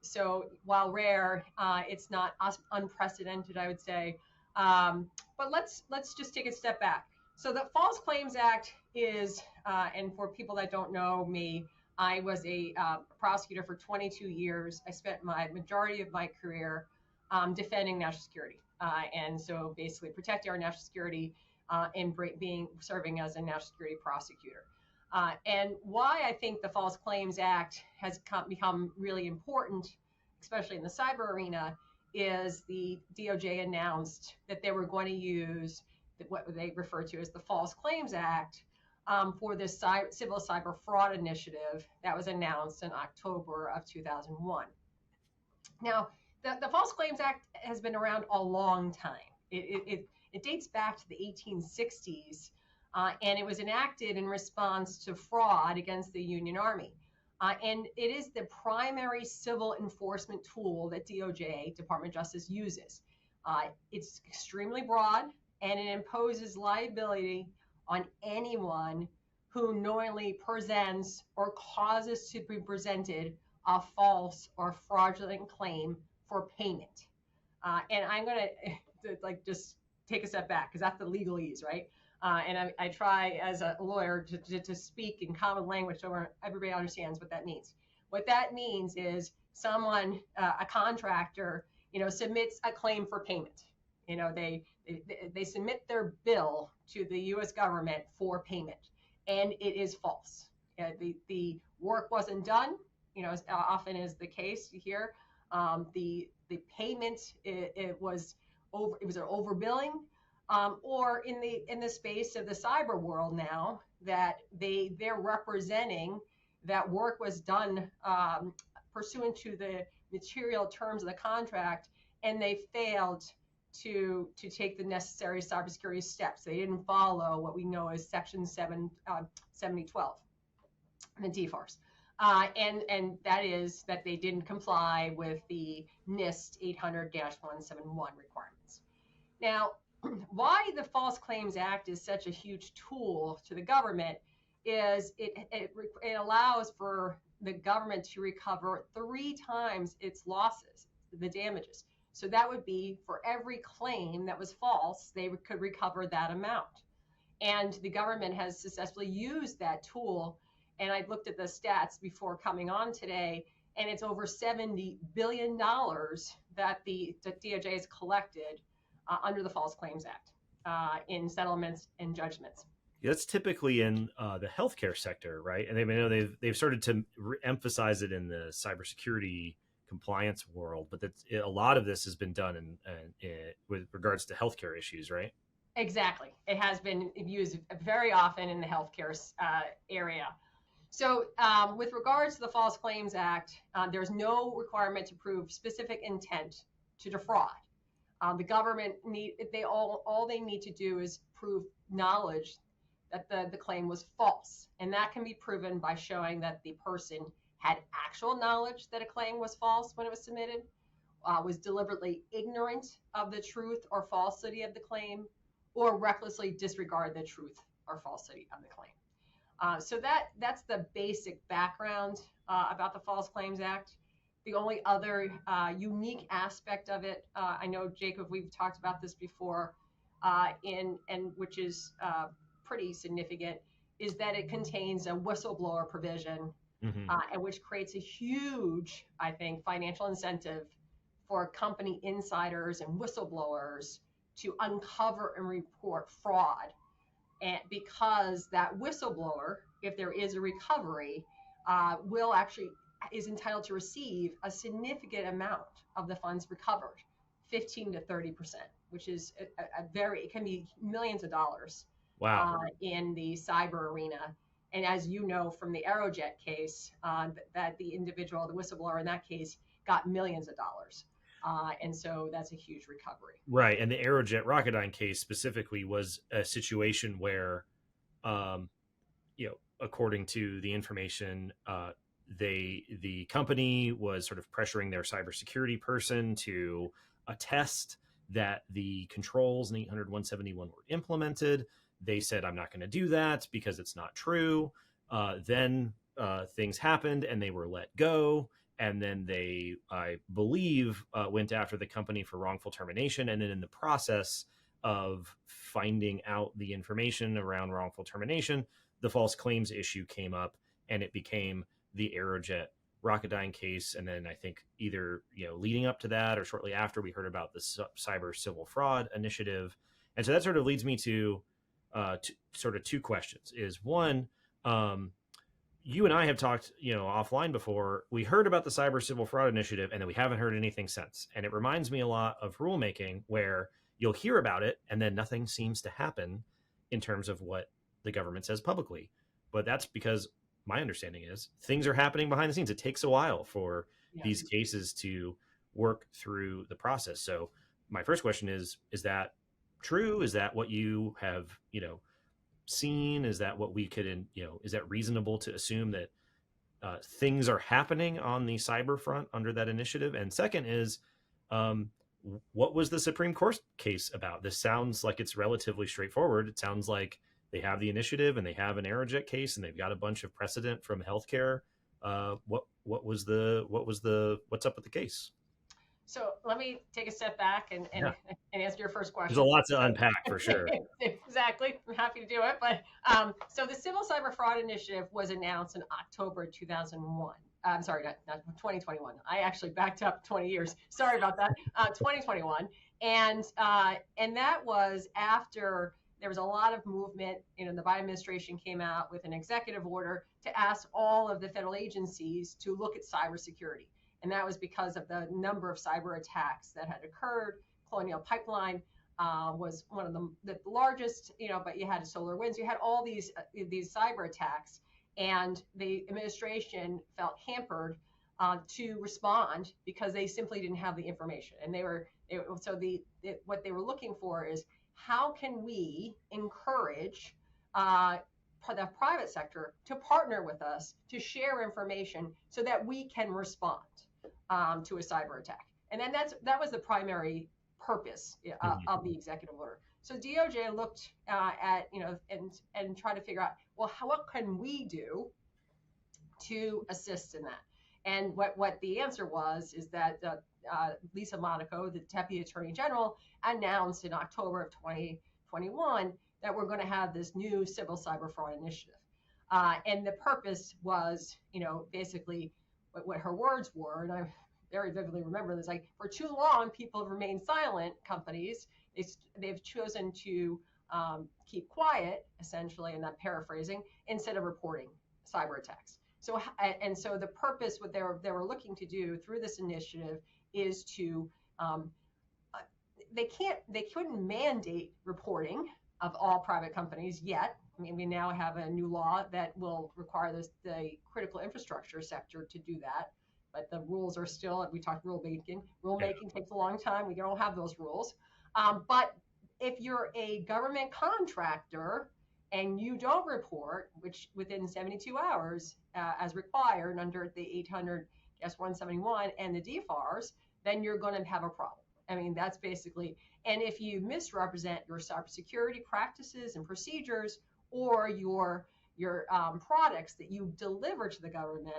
So while rare, it's not unprecedented, I would say. But let's just take a step back. So the False Claims Act is, and for people that don't know me, I was a prosecutor for 22 years. I spent my majority of my career defending national security. And so basically protecting our national security and serving as a national security prosecutor. And why I think the False Claims Act has become really important, especially in the cyber arena, is the DOJ announced that they were going to use what they refer to as the False Claims Act for this civil cyber fraud initiative that was announced in October of 2001. Now, the False Claims Act has been around a long time. It dates back to the 1860s, and it was enacted in response to fraud against the Union Army. And it is the primary civil enforcement tool that DOJ, Department of Justice, uses. It's extremely broad, and it imposes liability on anyone who knowingly presents or causes to be presented a false or fraudulent claim for payment. And I'm going to just take a step back because that's the legalese, right? And I try as a lawyer to speak in common language so everybody understands what that means. What that means is someone, a contractor, submits a claim for payment. They submit their bill to the U.S. government for payment, and it is false. The work wasn't done, as often is the case here. The payment it was an overbilling. Or in the space of the cyber world now, that they're representing that work was done pursuant to the material terms of the contract, and they failed to take the necessary cybersecurity steps. They didn't follow what we know as Section 7012, the DFARS. And that is that they didn't comply with the NIST 800-171 requirements. Now, why the False Claims Act is such a huge tool to the government is it allows for the government to recover 3 times its losses, the damages. So that would be for every claim that was false, they could recover that amount. And the government has successfully used that tool. And I looked at the stats before coming on today, and it's over $70 billion that the DOJ has collected under the False Claims Act in settlements and judgments. That's typically in the healthcare sector, right? And I know they've started to emphasize it in the cybersecurity compliance world, but a lot of this has been done with regards to healthcare issues, right? Exactly. It has been used very often in the healthcare area. So with regards to the False Claims Act, there's no requirement to prove specific intent to defraud. The government all they need to do is prove knowledge that the claim was false, and that can be proven by showing that the person had actual knowledge that a claim was false when it was submitted, was deliberately ignorant of the truth or falsity of the claim, or recklessly disregard the truth or falsity of the claim. So that's the basic background about the False Claims Act. The only other unique aspect of it, I know, Jacob, we've talked about this before, and which is pretty significant, is that it contains a whistleblower provision, and which creates a huge, I think, financial incentive for company insiders and whistleblowers to uncover and report fraud. And because that whistleblower, if there is a recovery, is entitled to receive a significant amount of the funds recovered, 15 to 30%, which is it can be millions of dollars. Wow. In the cyber arena. And as you know from the Aerojet case, that the individual, the whistleblower in that case, got millions of dollars. And so that's a huge recovery. Right. And the Aerojet Rocketdyne case specifically was a situation where, according to the information, the company was sort of pressuring their cybersecurity person to attest that the controls in 800-171 were implemented. They said, I'm not going to do that because it's not true. Then things happened and they were let go. And then they, I believe, went after the company for wrongful termination. And then in the process of finding out the information around wrongful termination, the false claims issue came up, and it became the Aerojet Rocketdyne case, and then I think either leading up to that or shortly after, we heard about the cyber civil fraud initiative. And so that sort of leads me to sort of two questions. Is one, you and I have talked offline before. We heard about the cyber civil fraud initiative, and then we haven't heard anything since. And it reminds me a lot of rulemaking, where you'll hear about it and then nothing seems to happen in terms of what the government says publicly. But that's because my understanding is things are happening behind the scenes. It takes a while for these cases to work through the process. So my first question is that true? Is that what you have, seen? Is that what we could, is that reasonable to assume that things are happening on the cyber front under that initiative? And second is, what was the Supreme Court case about? This sounds like it's relatively straightforward. It sounds like they have the initiative and they have an Aerojet case and they've got a bunch of precedent from healthcare. What's up with the case? So let me take a step back and answer your first question. There's a lot to unpack for sure. Exactly. I'm happy to do it. But so the Civil Cyber Fraud Initiative was announced in October 2001. I'm sorry, not 2021. I actually backed up 20 years. Sorry about that. 2021. And that was after there was a lot of movement. The Biden administration came out with an executive order to ask all of the federal agencies to look at cybersecurity. And that was because of the number of cyber attacks that had occurred. Colonial Pipeline was one of the largest, but you had SolarWinds, you had all these cyber attacks, and the administration felt hampered to respond because they simply didn't have the information. And what they were looking for is, how can we encourage the private sector to partner with us to share information so that we can respond to a cyber attack? And then that was the primary purpose of the executive order. So DOJ looked at and tried to figure out, well, what can we do to assist in that? And what the answer was is that Lisa Monaco, the Deputy Attorney General, announced in October of 2021 that we're going to have this new civil cyber fraud initiative. And the purpose was, basically what her words were, and I very vividly remember this, like, for too long, people have remained silent, companies. They've chosen to keep quiet, essentially, and not paraphrasing, instead of reporting cyber attacks. So the purpose, what they were looking to do through this initiative is to, they couldn't mandate reporting of all private companies yet. I mean, we now have a new law that will require the critical infrastructure sector to do that. But the rules are still, we talked rulemaking. Rulemaking takes a long time. We don't have those rules. But if you're a government contractor and you don't report, which within 72 hours, as required under the 800-171 and the DFARS, then you're going to have a problem. I mean, that's basically, and if you misrepresent your cybersecurity practices and procedures, or your products that you deliver to the government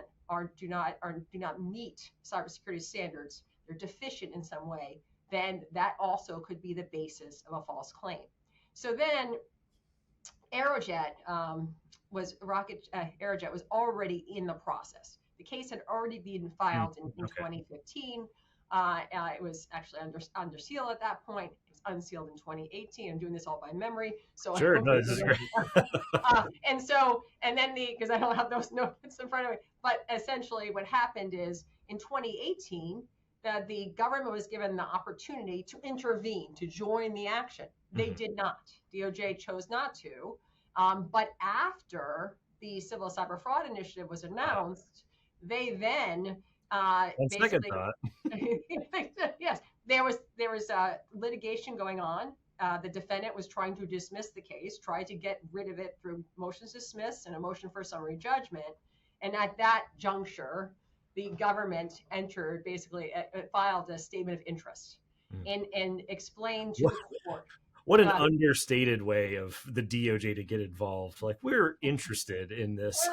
do not meet cybersecurity standards, they're deficient in some way, then that also could be the basis of a false claim. So then Aerojet was already in the process. The case had already been filed in 2015. It was actually under seal at that point. It was unsealed in 2018. I'm doing this all by memory. So sure, no, this is great. Because I don't have those notes in front of me, but essentially what happened is in 2018, that the government was given the opportunity to intervene, to join the action. They did not. DOJ chose not to. But after the Civil Cyber Fraud Initiative was announced, they then second thought. Yes, there was litigation going on. The defendant was trying to dismiss the case, tried to get rid of it through motions to dismiss and a motion for summary judgment. And at that juncture, the government filed a statement of interest and explained to the court. What an understated way of the DOJ to get involved. Like, we're interested in this.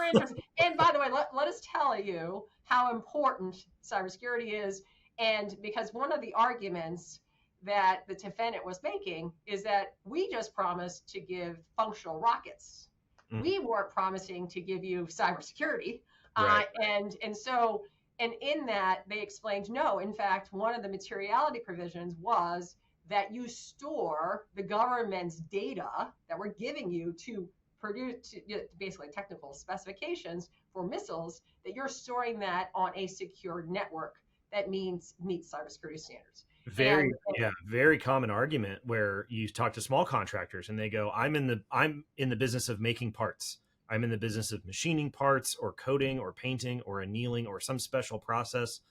And by the way, let us tell you how important cybersecurity is. And because one of the arguments that the defendant was making is that we just promised to give functional rockets. We weren't promising to give you cybersecurity. Right. And in that they explained, no, in fact, one of the materiality provisions was that you store the government's data that we're giving you to produce basically technical specifications for missiles, that you're storing that on a secure network that meets cybersecurity standards. Very common argument where you talk to small contractors and they go, I'm in the business of making parts. I'm in the business of machining parts or coating or painting or annealing or some special process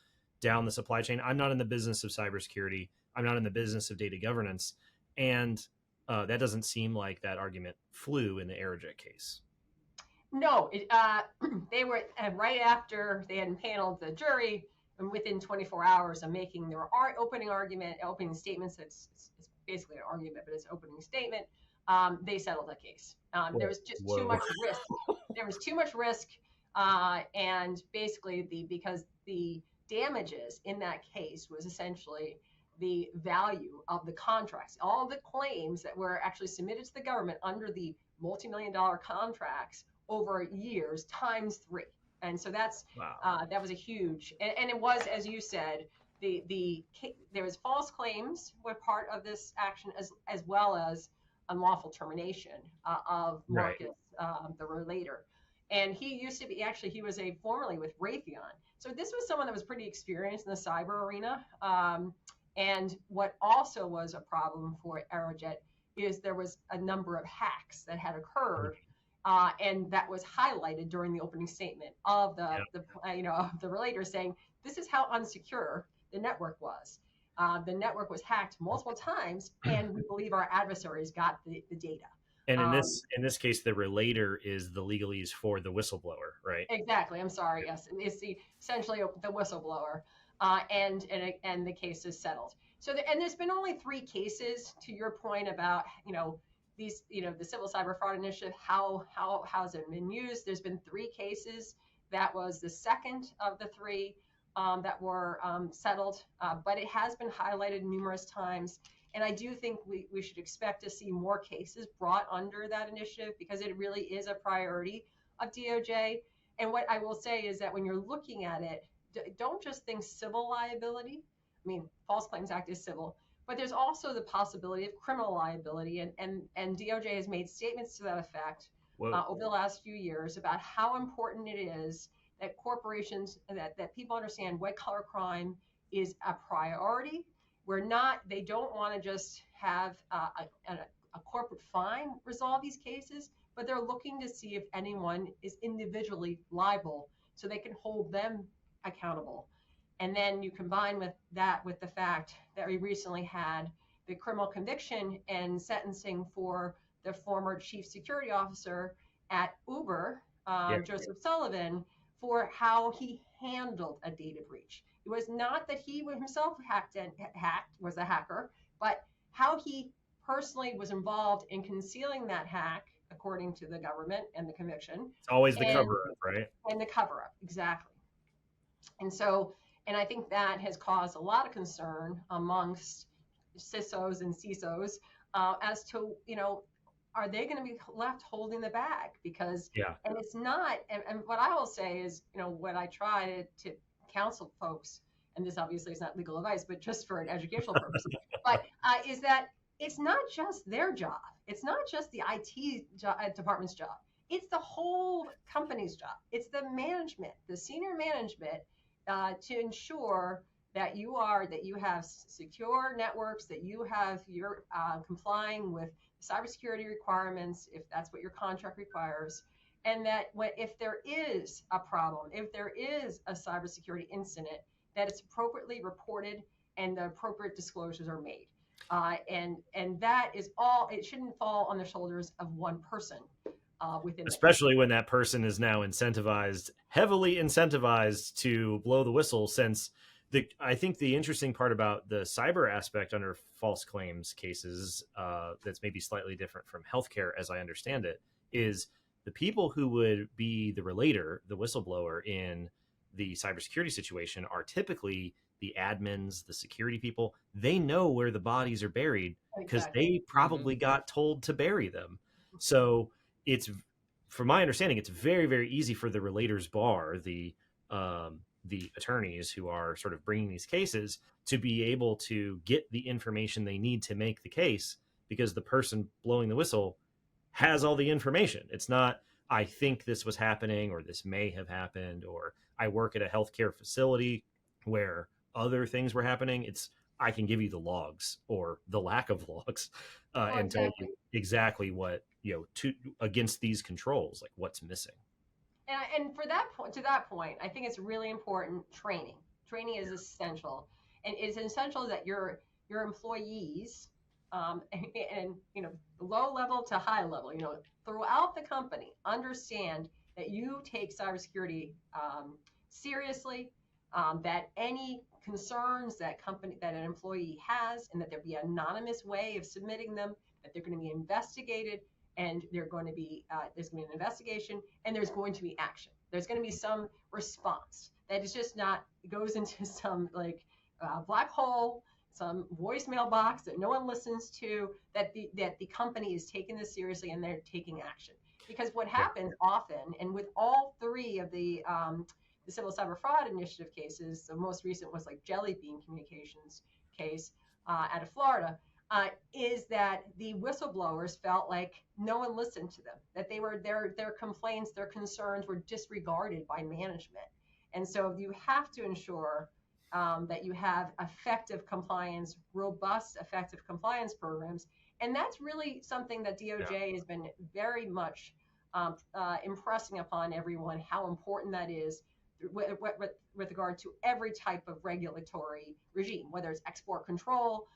down the supply chain. I'm not in the business of cybersecurity. I'm not in the business of data governance. And that doesn't seem like that argument flew in the Aerojet case. No, they were right after they had impaneled the jury, and within 24 hours of making their opening statements. It's basically an argument, but it's an opening statement. They settled the case. There was just too much risk. There was too much risk, and basically because the damages in that case was essentially the value of the contracts, all the claims that were actually submitted to the government under the multi-million-dollar contracts over years times 3. And so that was a huge, and it was, as you said, there was false claims were part of this action, as well as unlawful termination of Marcus, the relator. And he used to be, actually, he was formerly with Raytheon. So this was someone that was pretty experienced in the cyber arena. And what also was a problem for Aerojet is there was a number of hacks that had occurred. And that was highlighted during the opening statement of the relator, saying this is how unsecure the network was. The network was hacked multiple times, and we believe our adversaries got the data. And in this case, the relator is the legalese for the whistleblower, right? Exactly. I'm sorry. Yes, it's essentially the whistleblower, and the case is settled. So and there's been only 3 cases, to your point about these, the Civil Cyber Fraud Initiative, how has it been used? There's been 3 cases. That was the second of the 3 that were settled, but it has been highlighted numerous times. And I do think we should expect to see more cases brought under that initiative, because it really is a priority of DOJ. And what I will say is that when you're looking at it, don't just think civil liability. I mean, False Claims Act is civil, but there's also the possibility of criminal liability. And DOJ has made statements to that effect over the last few years about how important it is that corporations, that people understand white collar crime is a priority. They don't want to just have a corporate fine resolve these cases, but they're looking to see if anyone is individually liable so they can hold them accountable. And then you combine with the fact that we recently had the criminal conviction and sentencing for the former chief security officer at Uber, Joseph Sullivan, for how he handled a data breach. It was not that he himself was a hacker, but how he personally was involved in concealing that hack, according to the government and the conviction. It's always the cover-up, right? And the cover-up, exactly. And I think that has caused a lot of concern amongst CISOs and CISOs as to, are they going to be left holding the bag? Because, and it's not, and what I will say is, what I try to counsel folks, and this obviously is not legal advice, but just for an educational purpose, but is that it's not just their job. It's not just the IT department's job. It's the whole company's job. It's the management, the senior management, to ensure that you have secure networks, that you're complying with cybersecurity requirements, if that's what your contract requires, and that if there is a problem, if there is a cybersecurity incident, that it's appropriately reported and the appropriate disclosures are made. And that is all. It shouldn't fall on the shoulders of one person. Especially when that person is now heavily incentivized to blow the whistle, since I think the interesting part about the cyber aspect under false claims cases, that's maybe slightly different from healthcare as I understand it, is the people who would be the relator, the whistleblower in the cybersecurity situation, are typically the admins, the security people. They know where the bodies are buried because they probably got told to bury them. So it's from my understanding, it's very, very easy for the relators bar, the attorneys who are sort of bringing these cases, to be able to get the information they need to make the case, because the person blowing the whistle has all the information. It's not, I think this was happening, or this may have happened, or I work at a healthcare facility where other things were happening. It's, I can give you the logs or the lack of logs, and tell you exactly what, against these controls, like what's missing. And for that point, to that point, I think it's really important. Training is essential, and it's essential that your employees, and low level to high level, throughout the company, understand that you take cybersecurity seriously, that any concerns that an employee has, and that there be an anonymous way of submitting them, that they're going to be investigated, and there's going to be an investigation, and there's going to be action. There's going to be some response that is just not, goes into some black hole, some voicemail box that no one listens to, that the company is taking this seriously and they're taking action. Because what happens often, and with all three of the Civil Cyber Fraud Initiative cases, the most recent was Jelly Bean Communications case out of Florida, is that the whistleblowers felt like no one listened to them, that they were their complaints, their concerns were disregarded by management. And so you have to ensure that you have effective compliance, robust, effective compliance programs. And that's really something that DOJ has been very much impressing upon everyone, how important that is with regard to every type of regulatory regime, whether it's export control,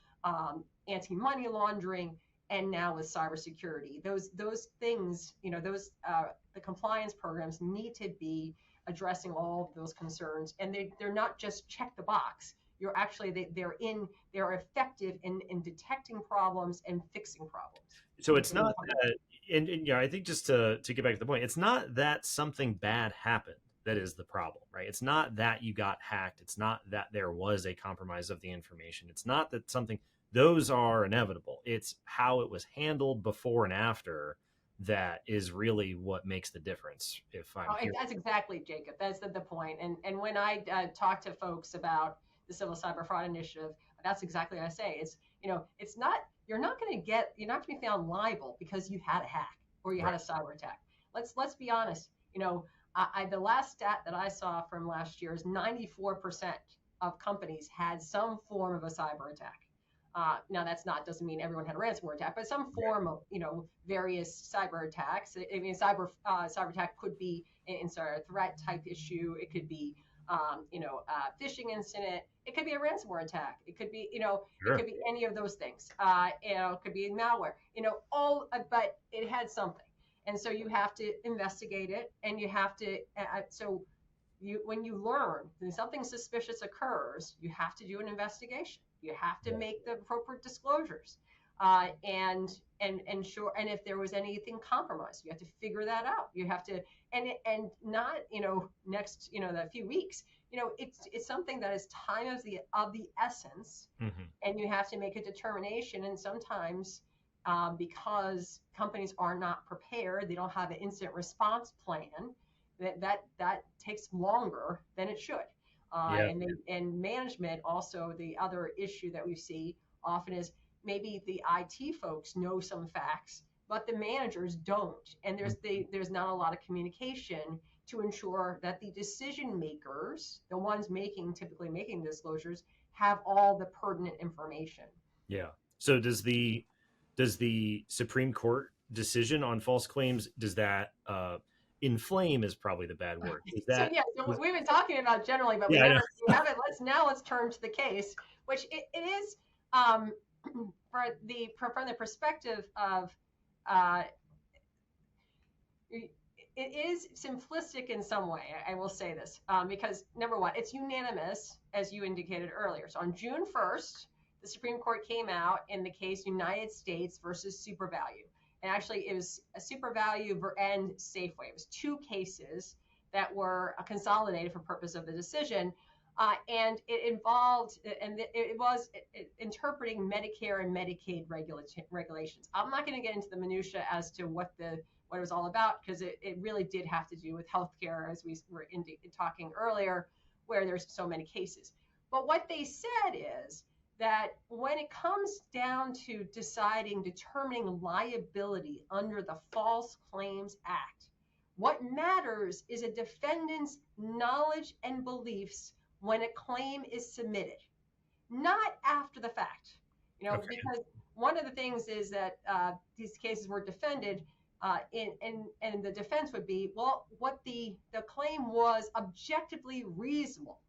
anti-money laundering, and now with cybersecurity. Those things, the compliance programs need to be addressing all of those concerns, and they're not just check the box. You're actually they're effective in detecting problems and fixing problems. So it's not that, and I think just to get back to the point, it's not that something bad happened that is the problem, right? It's not that you got hacked. It's not that there was a compromise of the information. It's not that those are inevitable. It's how it was handled before and after that is really what makes the difference. That's exactly, Jacob. That's the point. And when I talk to folks about the Civil Cyber Fraud Initiative, that's exactly what I say. It's it's not, you're not going to be found liable because you had a hack or you had a cyber attack. Let's be honest. The last stat that I saw from last year is 94% of companies had some form of a cyber attack. Now doesn't mean everyone had a ransomware attack, but some form of, various cyber attacks. I mean, cyber attack could be a threat type issue. It could be, a phishing incident. It could be a ransomware attack. It could be, it could be any of those things. It could be malware, but it had something. And so you have to investigate it, and you have to, when you learn that something suspicious occurs, you have to do an investigation. You have to make the appropriate disclosures, and if there was anything compromised, you have to figure that out. You have to, and not, next, the few weeks, it's something that is time of the essence, and you have to make a determination. And sometimes, because companies are not prepared, they don't have an incident response plan, that takes longer than it should. And management also, the other issue that we see often is maybe the IT folks know some facts, but the managers don't. And there's not a lot of communication to ensure that the decision makers, the ones typically making disclosures, have all the pertinent information. Yeah. So does the Supreme Court decision on false claims, does that inflame is probably the bad word. So we've been talking about generally, but we haven't. Let's turn to the case, which it is from the perspective of it is simplistic in some way. I will say this because number one, it's unanimous, as you indicated earlier. So on June 1st, the Supreme Court came out in the case United States versus SuperValue. And actually, it was a SuperValue and Safeway. It was two cases that were consolidated for purpose of the decision. And it involved, and it was interpreting Medicare and Medicaid regulations. I'm not going to get into the minutia as to what the what it was all about, because it really did have to do with healthcare, as we were talking earlier, where there's so many cases. But what they said is that when it comes down to determining liability under the False Claims Act, what matters is a defendant's knowledge and beliefs when a claim is submitted, not after the fact. Okay. Because one of the things is that these cases were defended, and the defense would be, well, what the claim was objectively reasonable.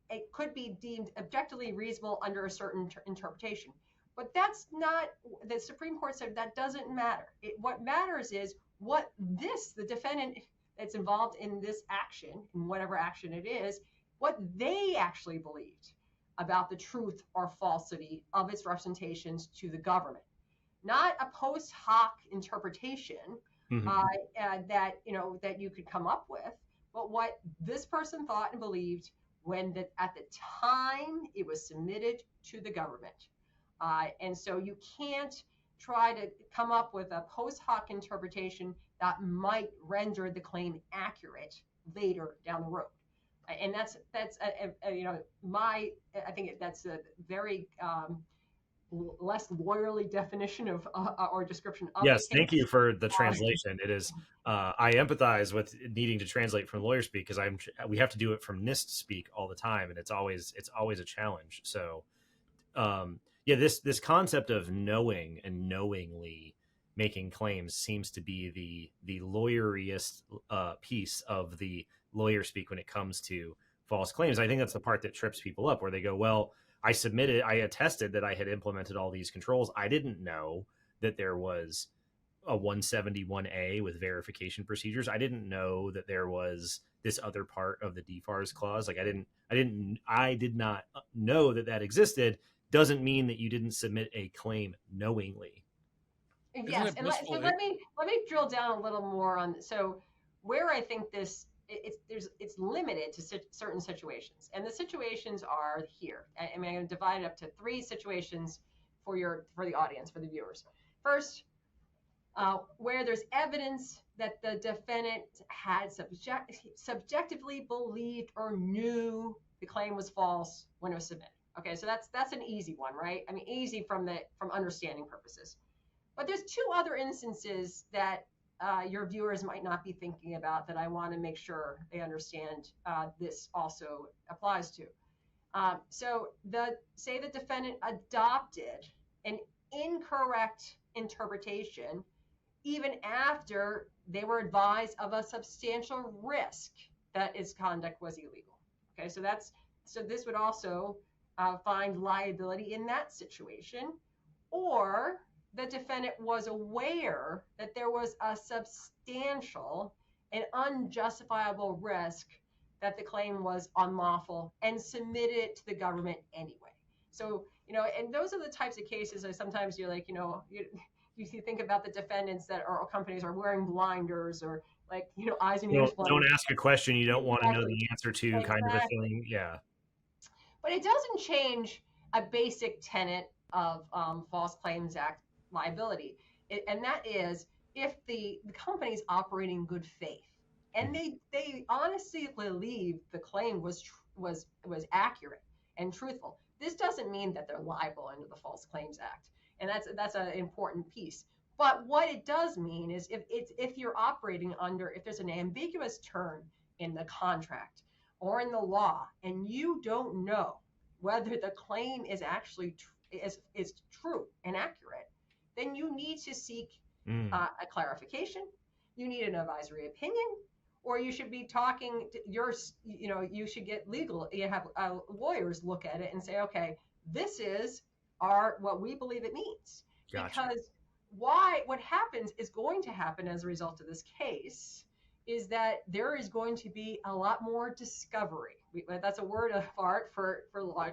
It could be deemed objectively reasonable under a certain interpretation. But that's not, the Supreme Court said that doesn't matter. What matters is what the defendant that's involved in this action, in whatever action it is, what they actually believed about the truth or falsity of its representations to the government. Not a post hoc interpretation that you could come up with, but what this person thought and believed at the time it was submitted to the government. And so you can't try to come up with a post hoc interpretation that might render the claim accurate later down the road. And that's I think that's a very less lawyerly definition of or description of. Yes, thank you for the translation. It is I empathize with needing to translate from lawyer speak, because we have to do it from NIST speak all the time, and it's always a challenge. So this concept of knowing and knowingly making claims seems to be the lawyeriest piece of the lawyer speak when it comes to false claims. I think that's the part that trips people up, where they go, well, I attested that I had implemented all these controls. I didn't know that there was a 171A with verification procedures. I didn't know that there was this other part of the DFARS clause. Like I did not know that existed. Doesn't mean that you didn't submit a claim knowingly. Yes, and let me drill down a little more on. So where I think it's limited to certain situations, and the situations are here. I'm going to divide it up to 3 situations for the audience, for the viewers. First, where there's evidence that the defendant had subjectively believed or knew the claim was false when it was submitted. Okay, so that's an easy one, right? I mean, easy from understanding purposes. But there's 2 other instances that your viewers might not be thinking about that I want to make sure they understand this also applies to. So say the defendant adopted an incorrect interpretation even after they were advised of a substantial risk that its conduct was illegal. Okay, so this would also find liability in that situation. Or the defendant was aware that there was a substantial and unjustifiable risk that the claim was unlawful and submitted it to the government anyway. So, and those are the types of cases that sometimes you're like, you think about the defendants that are companies are wearing blinders or eyes and ears. Don't ask a question you don't want to know the answer to, kind of a thing. Yeah. But it doesn't change a basic tenet of False Claims Act liability, and that is if the company is operating in good faith and they honestly believe the claim was accurate and truthful. This doesn't mean that they're liable under the False Claims Act, and that's an important piece. But what it does mean is if you're operating if there's an ambiguous term in the contract or in the law, and you don't know whether the claim is actually is true and accurate, then you need to seek a clarification. You need an advisory opinion, or you should be talking to you should get legal. You have lawyers look at it and say, okay, this is what we believe it means. Gotcha. Because what happens is going to happen as a result of this case is that there is going to be a lot more discovery. That's a word of art for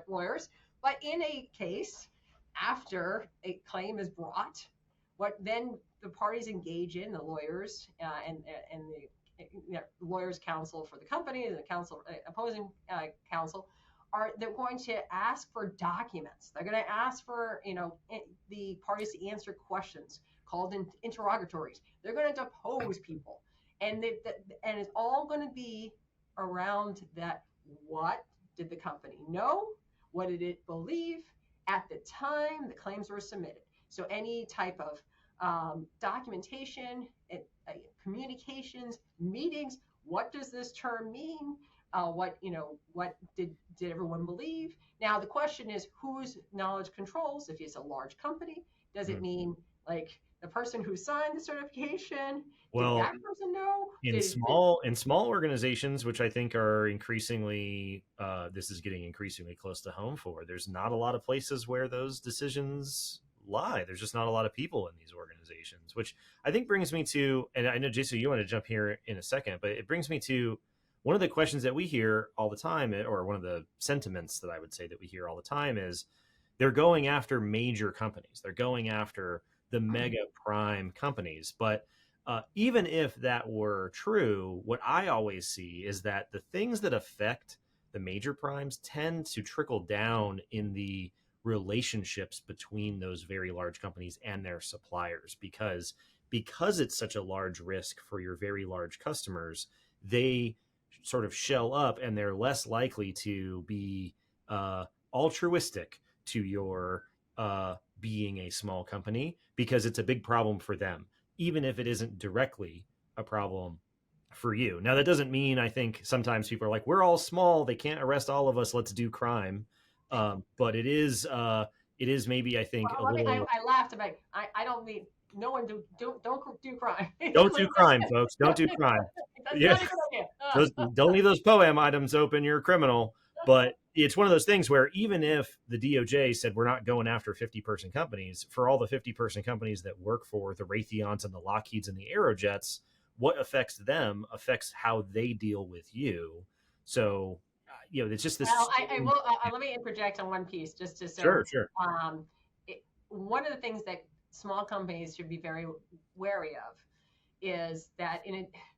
lawyers. But in a case, after a claim is brought, what then the parties engage in, the lawyers and the lawyers counsel for the company and the opposing counsel they're going to ask for documents. They're going to ask for, the parties to answer questions called interrogatories. They're going to depose people, and it's all going to be around that. What did the company know? What did it believe at the time the claims were submitted? So any type of documentation, communications, meetings. What does this term mean? What did everyone believe? Now the question is, whose knowledge controls? If it's a large company, does it mean like the person who signed the certification? Well, did that person know? In small organizations, which I think are increasingly, this is getting increasingly close to home for, there's not a lot of places where those decisions lie. There's just not a lot of people in these organizations, which I think brings me to, and I know, Jason, you want to jump here in a second, but it brings me to one of the questions that we hear all the time, or one of the sentiments that I would say that we hear all the time is they're going after major companies. They're going after the mega prime companies. But even if that were true, what I always see is that the things that affect the major primes tend to trickle down in the relationships between those very large companies and their suppliers, because it's such a large risk for your very large customers. They sort of shell up, and they're less likely to be altruistic to your being a small company, because it's a big problem for them, even if it isn't directly a problem for you. Now, that doesn't mean, I think sometimes people are like, we're all small, they can't arrest all of us, let's do crime. But it is maybe, I think, well, I laughed about it. I don't mean no one don't do crime. Don't do crime, folks. Don't do crime. That's not a good idea. Don't leave those POAM items open. You're a criminal. But it's one of those things where even if the DOJ said we're not going after 50-person companies, for all the 50-person companies that work for the Raytheons and the Lockheeds and the Aerojets, what affects them affects how they deal with you. So, it's just this. Well, I will. Let me interject on one piece, just to say. Sure. One of the things that small companies should be very wary of is that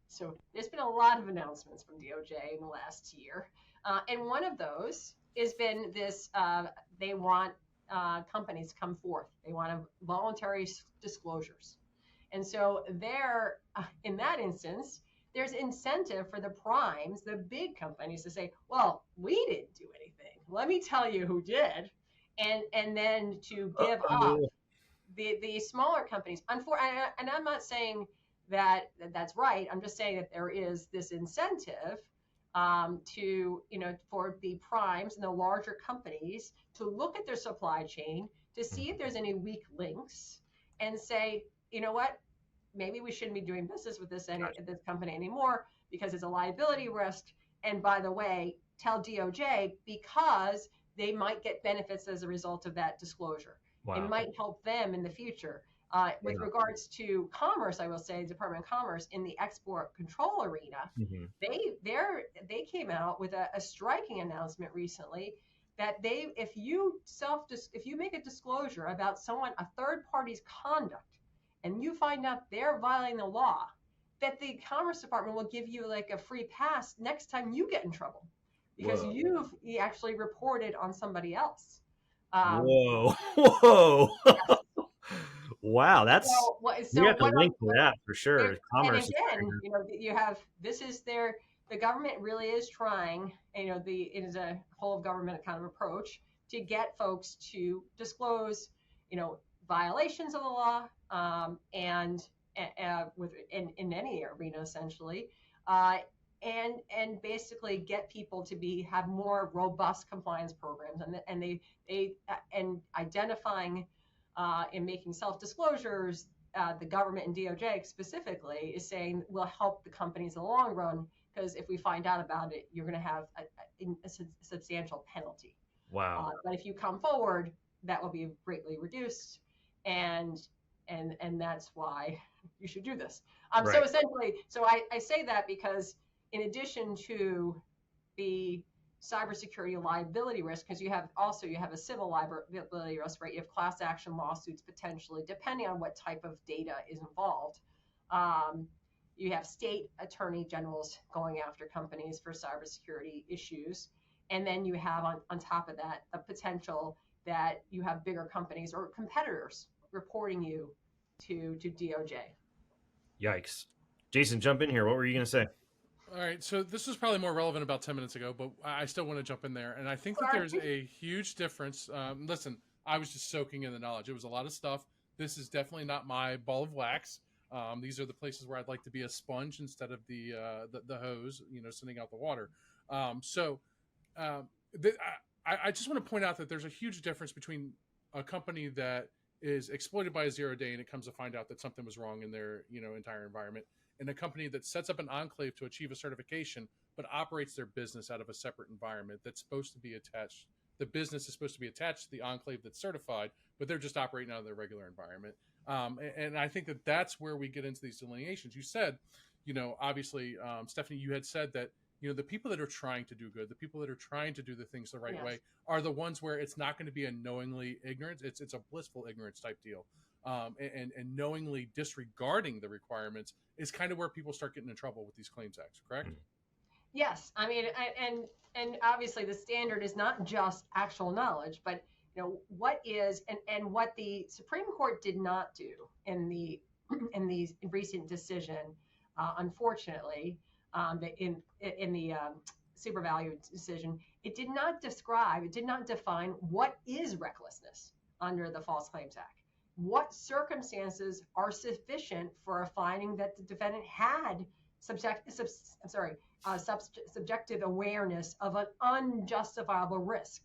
so there's been a lot of announcements from DOJ in the last year, and one of those has been this: they want companies to come forth. They want voluntary disclosures, and so there, in that instance, there's incentive for the primes, the big companies, to say, well, we didn't do anything. Let me tell you who did. And then to give up the smaller companies. And I'm not saying that that's right. I'm just saying that there is this incentive to, for the primes and the larger companies to look at their supply chain to see if there's any weak links and say, you know what? Maybe we shouldn't be doing business with this company anymore because it's a liability risk. And by the way, tell DOJ because they might get benefits as a result of that disclosure. Wow. It might help them in the future. With regards to commerce, I will say Department of Commerce in the export control arena, they came out with a striking announcement recently that if you make a disclosure about a third party's conduct, and you find out they're violating the law, that the Commerce Department will give you like a free pass next time you get in trouble because you've actually reported on somebody else. Whoa. Wow, that's we have to link to that for sure. Commerce. And again, the government really is trying, it is a whole of government kind of approach to get folks to disclose, violations of the law, and in any arena essentially, and basically get people to have more robust compliance programs, and identifying in making self-disclosures, the government and DOJ specifically is saying will help the companies in the long run, because if we find out about it, you're going to have a substantial penalty. Wow. But if you come forward, that will be greatly reduced. And that's why you should do this. Right. So essentially, I say that because in addition to the cybersecurity liability risk, because you have a civil liability risk, right? You have class action lawsuits potentially, depending on what type of data is involved. You have state attorney generals going after companies for cybersecurity issues. And then you have on top of that the potential that you have bigger companies or competitors reporting you to DOJ. Yikes. Jason, jump in here. What were you going to say? All right, so this was probably more relevant about 10 minutes ago, but I still want to jump in there. And I think that there's a huge difference. Listen, I was just soaking in the knowledge. It was a lot of stuff. This is definitely not my ball of wax. These are the places where I'd like to be a sponge instead of the hose, sending out the water. I just want to point out that there's a huge difference between a company that is exploited by a 0-day and it comes to find out that something was wrong in their entire environment, and a company that sets up an enclave to achieve a certification but operates their business out of a separate environment that's supposed to be attached. The business is supposed to be attached to the enclave that's certified, but they're just operating out of their regular environment. And I think that that's where we get into these delineations. You said, obviously, Stephanie, you had said that, the people that are trying to do good, the people that are trying to do the things the right way are the ones where it's not going to be a knowingly ignorance. It's a blissful ignorance type deal. And knowingly disregarding the requirements is kind of where people start getting in trouble with these claims acts, correct? Yes. I mean, and obviously the standard is not just actual knowledge, but what is, and what the Supreme Court did not do in the recent decision, unfortunately, in the super value decision, it did not define what is recklessness under the False Claims Act. What circumstances are sufficient for a finding that the defendant had subjective awareness of an unjustifiable risk?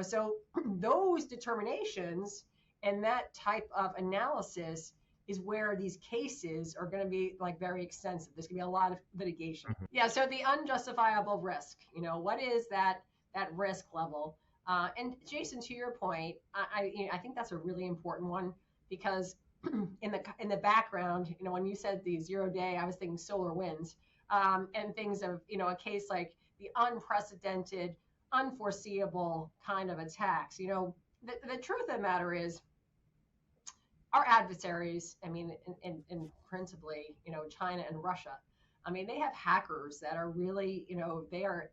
So those determinations and that type of analysis is where these cases are going to be very extensive. There's going to be a lot of litigation. Mm-hmm. Yeah. So the unjustifiable risk, what is that risk level? And Jason, to your point, I think that's a really important one, because in the background, when you said the 0-day, I was thinking solar winds, and things of, a case like the unprecedented, unforeseeable kind of attacks. The truth of the matter is, our adversaries, in principally, China and Russia, they have hackers that are really, they are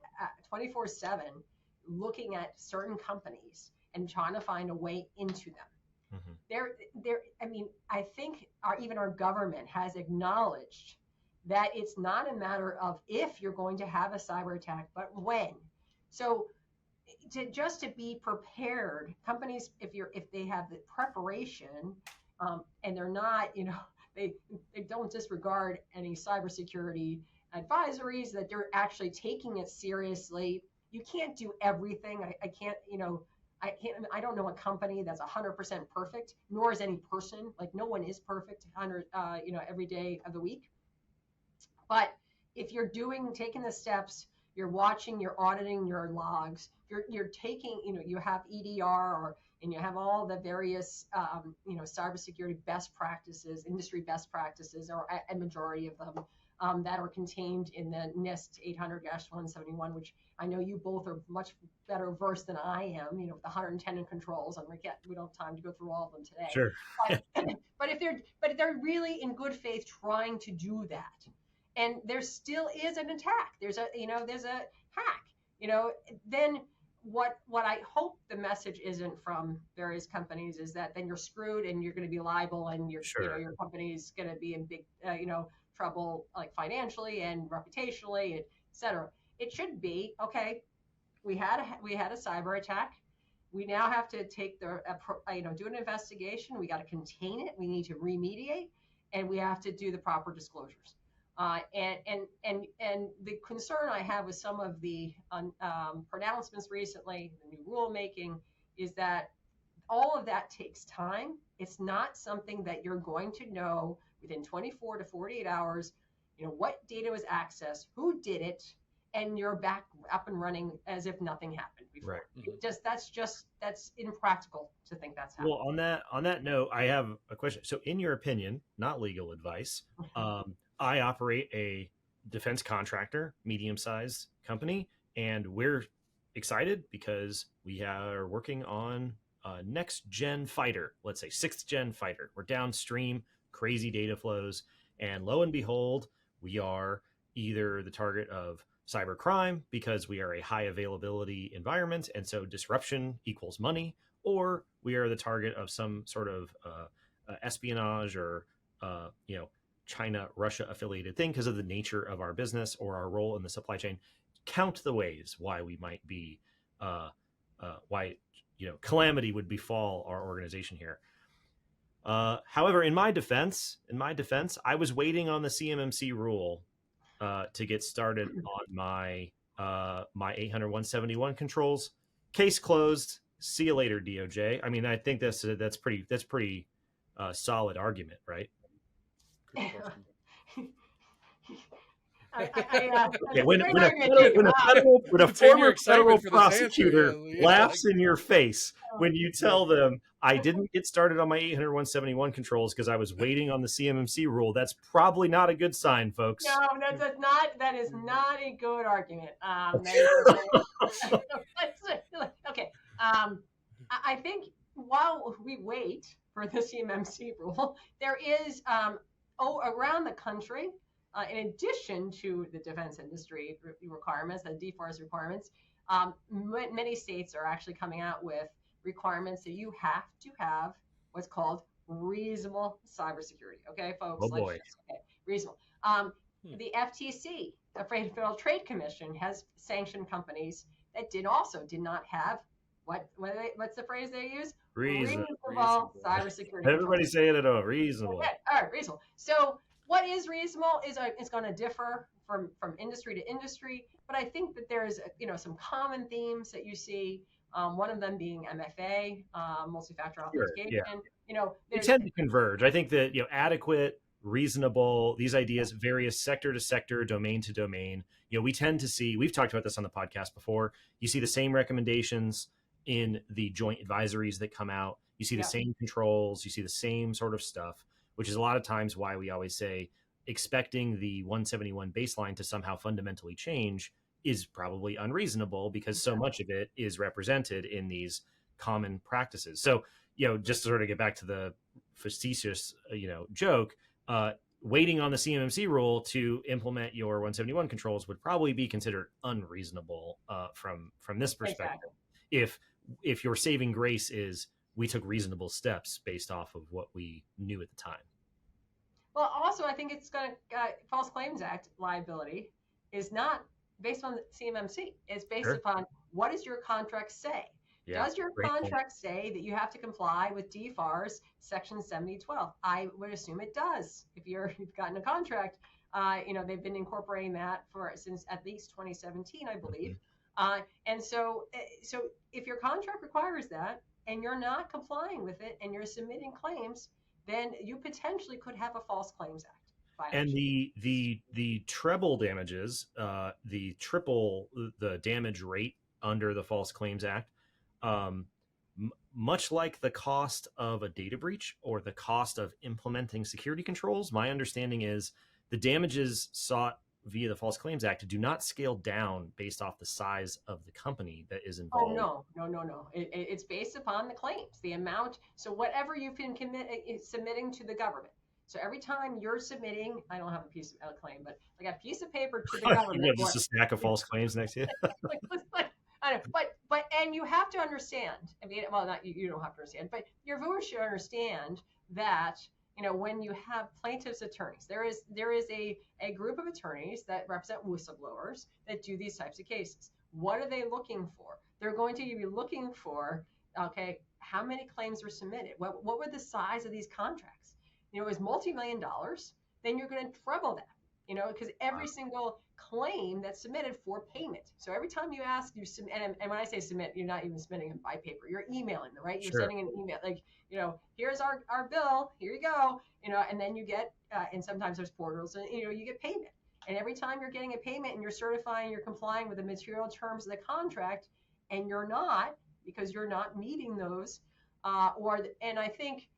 24/7 looking at certain companies and trying to find a way into them. Mm-hmm. I think even our government has acknowledged that it's not a matter of if you're going to have a cyber attack, but when. So to be prepared, companies, if they have the preparation, and they're not, they don't disregard any cybersecurity advisories, that they're actually taking it seriously. You can't do everything. I don't know a company that's 100% perfect, nor is any person. No one is perfect every day of the week. But if you're taking the steps, you're watching, you're auditing your logs, you're taking, you have EDR, and you have all the various, cybersecurity best practices, industry best practices, or a majority of them that are contained in the NIST 800-171, which I know you both are much better versed than I am, with the 110 controls, and we don't have time to go through all of them today. Sure. But if they're really in good faith trying to do that, and there still is an attack, there's a hack, then what I hope the message isn't from various companies is that then you're screwed and you're going to be liable, and your company's going to be in big trouble, financially and reputationally, et cetera. It should be, okay, we had a cyber attack. We now have to take do an investigation. We got to contain it. We need to remediate, and we have to do the proper disclosures. And the concern I have with some of the pronouncements recently, the new rulemaking, is that all of that takes time. It's not something that you're going to know within 24 to 48 hours, what data was accessed, who did it, and you're back up and running as if nothing happened before. Right. Mm-hmm. That's impractical to think that's happening. Well, on that note, I have a question. So in your opinion, not legal advice, I operate a defense contractor, medium-sized company, and we're excited because we are working on a next-gen fighter, let's say 6th-gen fighter. We're downstream, crazy data flows, and lo and behold, we are either the target of cybercrime because we are a high availability environment, and so disruption equals money, or we are the target of some sort of espionage or China Russia affiliated thing because of the nature of our business or our role in the supply chain. Count the ways why we might be why calamity would befall our organization here. However, in my defense, I was waiting on the CMMC rule to get started on my 800-171 controls. Case closed. See you later, DOJ. I mean, I think that's pretty solid argument, right? When a former federal prosecutor laughs in your face when you tell them, I didn't get started on my 800-171 controls because I was waiting on the CMMC rule, that's probably not a good sign, folks. No, that is not a good argument. Okay. I think while we wait for the CMMC rule, there is around the country, in addition to the defense industry requirements, the DFARS requirements, many states are actually coming out with requirements that you have to have what's called reasonable cybersecurity. Okay, folks? Oh boy. Okay, reasonable. The FTC, the Federal Trade Commission, has sanctioned companies that did not have what's the phrase they use? Reasonable cybersecurity. Everybody say it at all. Reasonable. Okay. All right, reasonable. So what is reasonable is going to differ from industry to industry, but I think that there's some common themes that you see. One of them being MFA, multi-factor authentication. Sure, yeah. They tend to converge. I think that adequate, reasonable, these ideas various sector to sector, domain to domain. We tend to see, we've talked about this on the podcast before, you see the same recommendations in the joint advisories that come out. You see the same controls, you see the same sort of stuff, which is a lot of times why we always say expecting the 171 baseline to somehow fundamentally change is probably unreasonable because so much of it is represented in these common practices. So, just to sort of get back to the facetious, joke, waiting on the CMMC rule to implement your 171 controls would probably be considered unreasonable from this perspective. Exactly. If your saving grace is we took reasonable steps based off of what we knew at the time. Well, also, I think it's going to False Claims Act liability is not based on the CMMC. It's based upon what does your contract say? Yeah, does your contract say that you have to comply with DFARS Section 7012? I would assume it does. If you've gotten a contract, they've been incorporating that since at least 2017, I believe. And so if your contract requires that and you're not complying with it and you're submitting claims, then you potentially could have a False Claims Act violation. And the treble damages, the damage rate under the False Claims Act, much like the cost of a data breach or the cost of implementing security controls, my understanding is the damages sought via the False Claims Act do not scale down based off the size of the company that is involved. Oh, no. It's based upon the claims, the amount. So whatever you've been submitting to the government. So every time you're submitting, I don't have a piece of claim, but like a piece of paper to the government. Yeah, just a stack of false claims next to you. I know, but and you have to understand. I mean, well, not you don't have to understand, but your viewers should understand that when you have plaintiffs' attorneys, there is a group of attorneys that represent whistleblowers that do these types of cases. What are they looking for? They're going to be looking for, how many claims were submitted? What were the size of these contracts? It was multi-million dollars. Then you're going to treble that, because every single claim that's submitted for payment. So every time you ask, you submit, and when I say submit, you're not even submitting it by paper. You're emailing them, right? You're sending an email like, here's our bill, here you go, and then you get, and sometimes there's portals, and you get payment. And every time you're getting a payment and you're certifying you're complying with the material terms of the contract, and you're not because you're not meeting those, and I think,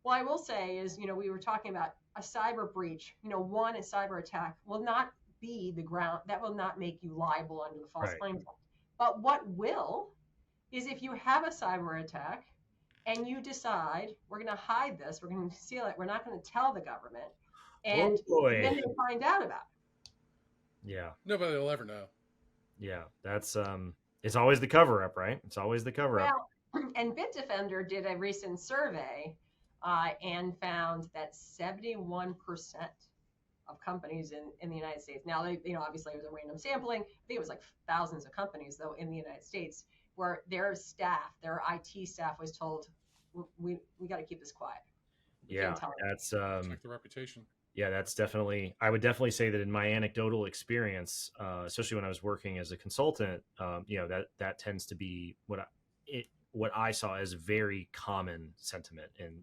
what I will say is, we were talking about a cyber breach, a cyber attack will not be the ground that will not make you liable under the False Claims Act. But what will is if you have a cyber attack and you decide we're going to hide this, we're going to conceal it, we're not going to tell the government, and then they find out about it. Yeah, nobody will ever know. Yeah, that's it's always the cover up, right? It's always the cover up. Well, and Bitdefender did a recent survey and found that 71% of companies in the United States. Now, they, obviously it was a random sampling. I think it was like thousands of companies, though, in the United States, where their staff, their IT staff, was told, we got to keep this quiet. Yeah, that's protect the reputation. Yeah, that's definitely. I would definitely say that in my anecdotal experience, especially when I was working as a consultant, that tends to be what I saw as very common sentiment, and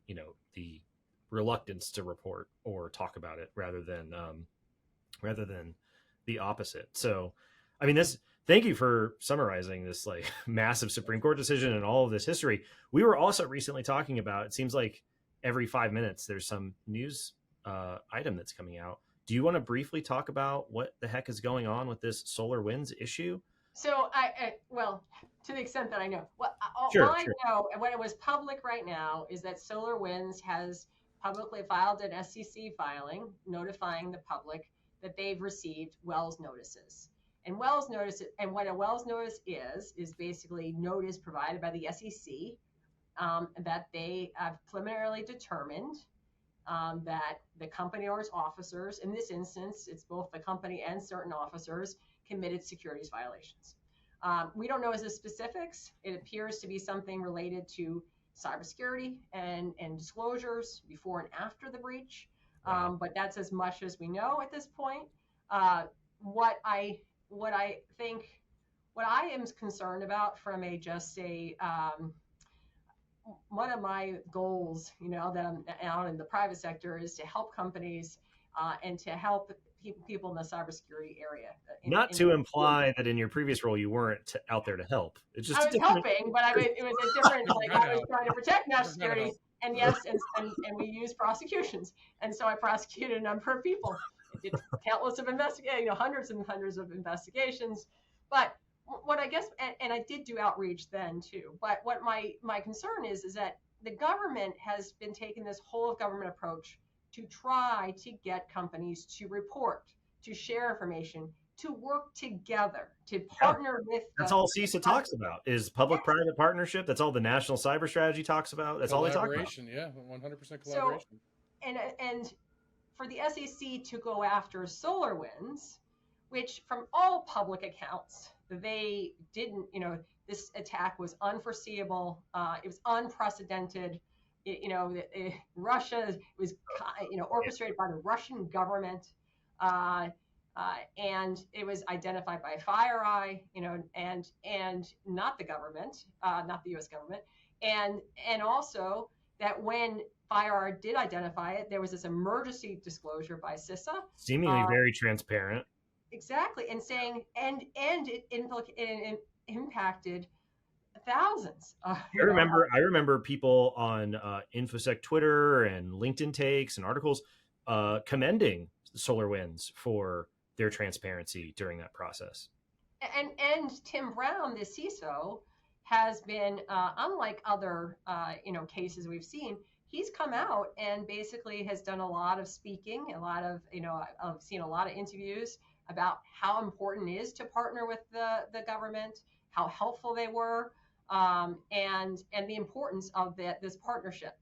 the reluctance to report or talk about it rather than the opposite. So, I mean, thank you for summarizing this like massive Supreme Court decision and all of this history. We were also recently talking about, it seems like every 5 minutes there's some news item that's coming out. Do you want to briefly talk about what the heck is going on with this SolarWinds issue? So well, to the extent that I know, Sure. I know, and what it was public right now is that SolarWinds has publicly filed an SEC filing notifying the public that they've received Wells notices. And Wells notice, and what a Wells notice is basically notice provided by the SEC that they have preliminarily determined that the company or its officers, in this instance, it's both the company and certain officers, committed securities violations. We don't know the specifics. It appears to be something related to cybersecurity and disclosures before and after the breach. But that's as much as we know at this point. What I am concerned about from one of my goals, that I'm out in the private sector, is to help companies and to help people in the cybersecurity area. Not to imply that in your previous role you weren't out there to help. It's just I was helping, but it was a different. Like I was trying to protect national security, and yes, and we use prosecutions, and so I prosecuted a number of people. I did countless of hundreds and hundreds of investigations, but what I guess, and I did do outreach then too, but what my concern is that the government has been taking this whole of government approach to try to get companies to report, to share information, to work together, to partner with. That's all CISA talks about is public-private partnership. That's all the National Cyber Strategy talks about. That's all they talk about. Yeah, 100% collaboration. So, and for the SEC to go after SolarWinds, which from all public accounts, they didn't, this attack was unforeseeable. It was unprecedented. Russia was, orchestrated by the Russian government. And it was identified by FireEye, and not the government, not the U.S. government. And also that when FireEye did identify it, there was this emergency disclosure by CISA. Seemingly very transparent. Exactly. And saying, and it impacted thousands. I remember people on InfoSec Twitter and LinkedIn takes and articles commending SolarWinds for their transparency during that process. And Tim Brown, the CISO, has been unlike other cases we've seen. He's come out and basically has done a lot of speaking, I've seen a lot of interviews about how important it is to partner with the government, how helpful they were, and the importance of this partnership,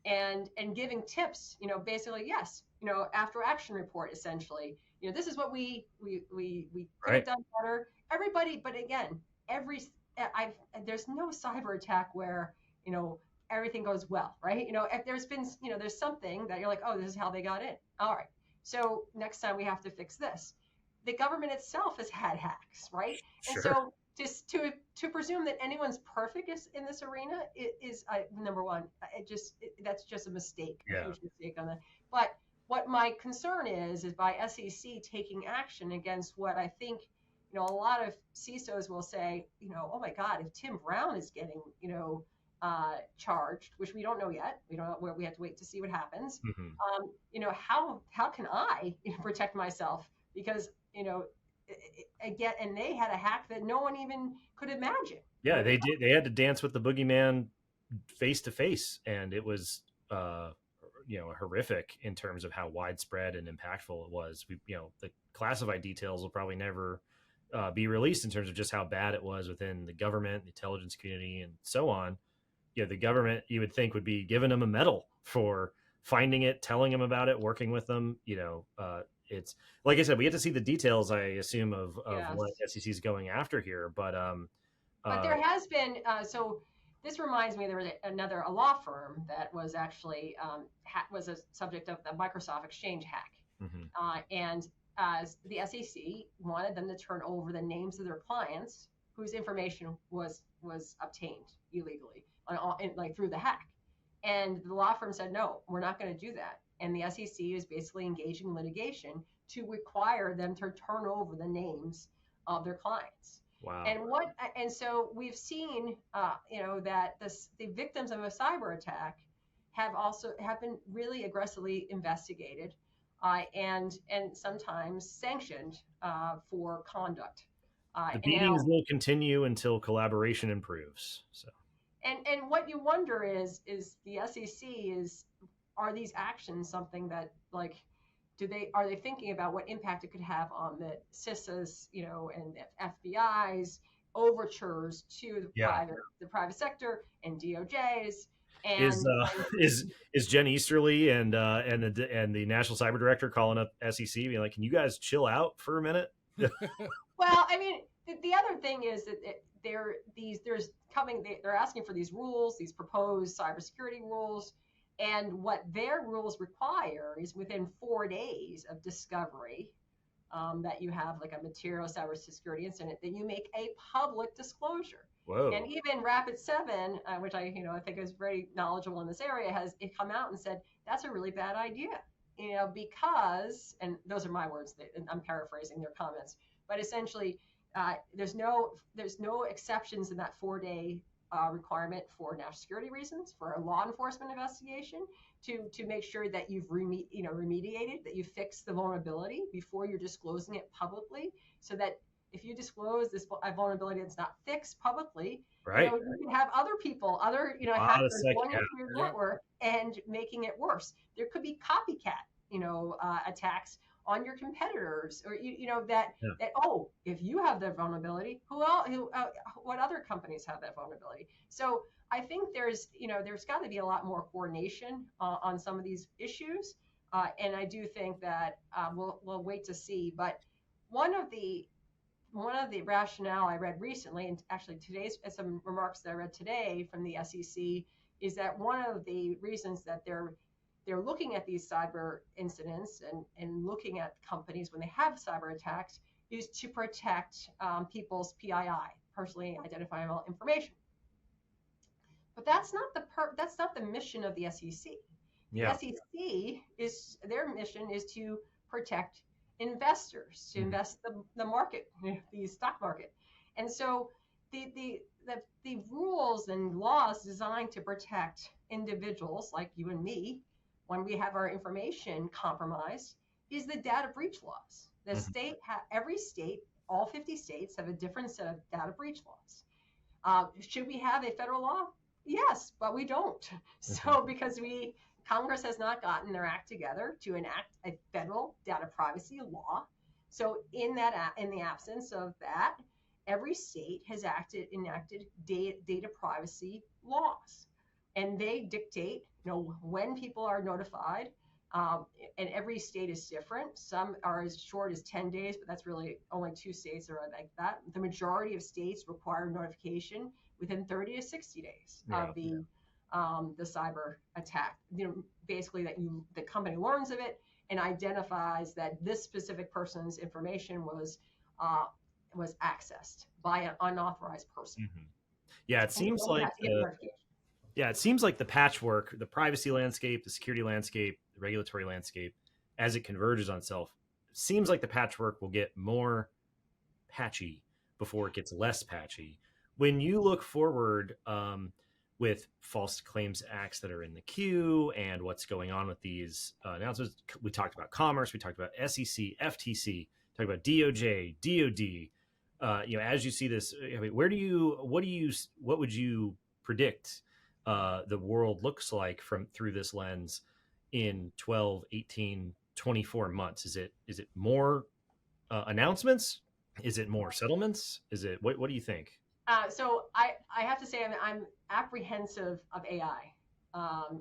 and giving tips. Basically, yes, after action report, essentially. This is what we could have done better. Everybody, but again, there's no cyber attack where everything goes well, right? If there's been there's something that you're like, oh, this is how they got in. All right, so next time we have to fix this. The government itself has had hacks, right? Sure. And so just to presume that anyone's perfect in this arena is number one. That's just a mistake, a huge mistake on that. But what my concern is by SEC taking action against what I think, a lot of CISOs will say, oh my God, if Tim Brown is getting, charged, which we don't know yet, we have to wait to see what happens. Mm-hmm. How can I protect myself? Because again, and they had a hack that no one even could imagine. Yeah, they did. They had to dance with the boogeyman face to face, and it was, horrific in terms of how widespread and impactful it was. The classified details will probably never be released in terms of just how bad it was within the government, the intelligence community, and so on. The government, you would think, would be giving them a medal for finding it, telling them about it, working with them. It's like I said, we get to see the details, I assume, of Yes. what SEC is going after here. But there has been, so this reminds me, there was a law firm that was actually was a subject of the Microsoft Exchange hack. And the SEC wanted them to turn over the names of their clients whose information was obtained illegally, through the hack. And the law firm said, no, we're not going to do that. And the SEC is basically engaging in litigation to require them to turn over the names of their clients. Wow. And so we've seen, that the victims of a cyber attack have been really aggressively investigated, and sometimes sanctioned for conduct. The beatings will continue until collaboration improves. So. And what you wonder is the SEC are these actions something that, like, are they thinking about what impact it could have on the CISA's, and the FBI's overtures to the private sector and DOJ's? And is Jen Easterly and the National Cyber Director calling up SEC, being like, "Can you guys chill out for a minute?" Well, I mean, the other thing is that they're asking for these rules, these proposed cybersecurity rules. And what their rules require is within 4 days of discovery, that you have like a material cybersecurity incident, that you make a public disclosure. Whoa. And even Rapid7, which I think is very knowledgeable in this area, has come out and said that's a really bad idea. Because, and those are my words, I'm paraphrasing their comments, but essentially, there's no exceptions in that 4-day requirement for national security reasons, for a law enforcement investigation, to make sure that you've remediated, that you fixed the vulnerability before you're disclosing it publicly, so that if you disclose this vulnerability that's not fixed publicly, right, you can have other people, hackers going into your network and making it worse. There could be copycat, attacks on your competitors, or that if you have that vulnerability, what other companies have that vulnerability? So I think there's got to be a lot more coordination on some of these issues, and I do think that we'll wait to see. But one of the rationale I read recently, and actually today's some remarks that I read today from the SEC, is that one of the reasons that they're looking at these cyber incidents and looking at companies when they have cyber attacks is to protect people's PII, personally identifiable information. But that's not the mission of the SEC. Yeah. The SEC their mission is to protect investors, to invest the market, the stock market. And so the rules and laws designed to protect individuals like you and me when we have our information compromised is the data breach laws. The every state, all 50 states, have a different set of data breach laws. Should we have a federal law? Yes, but we don't. So because Congress has not gotten their act together to enact a federal data privacy law. So in the absence of that, every state has enacted data privacy laws, and they dictate when people are notified, and every state is different. Some are as short as 10 days, but that's really only 2 states are like that. The majority of states require notification within 30 to 60 days of the cyber attack. Basically that the company learns of it and identifies that this specific person's information was accessed by an unauthorized person. Yeah, it seems like it seems like the patchwork, the privacy landscape, the security landscape, the regulatory landscape, as it converges on itself, seems like the patchwork will get more patchy before it gets less patchy. When you look forward with false claims acts that are in the queue and what's going on with these announcements, we talked about Commerce, we talked about SEC, FTC, talked about DOJ, DOD. As you see this, I mean, what would you predict the world looks like through this lens in 12, 18, 24 months? Is it more announcements, Is it more settlements? Is it what do you think? So I have to say I'm apprehensive of AI.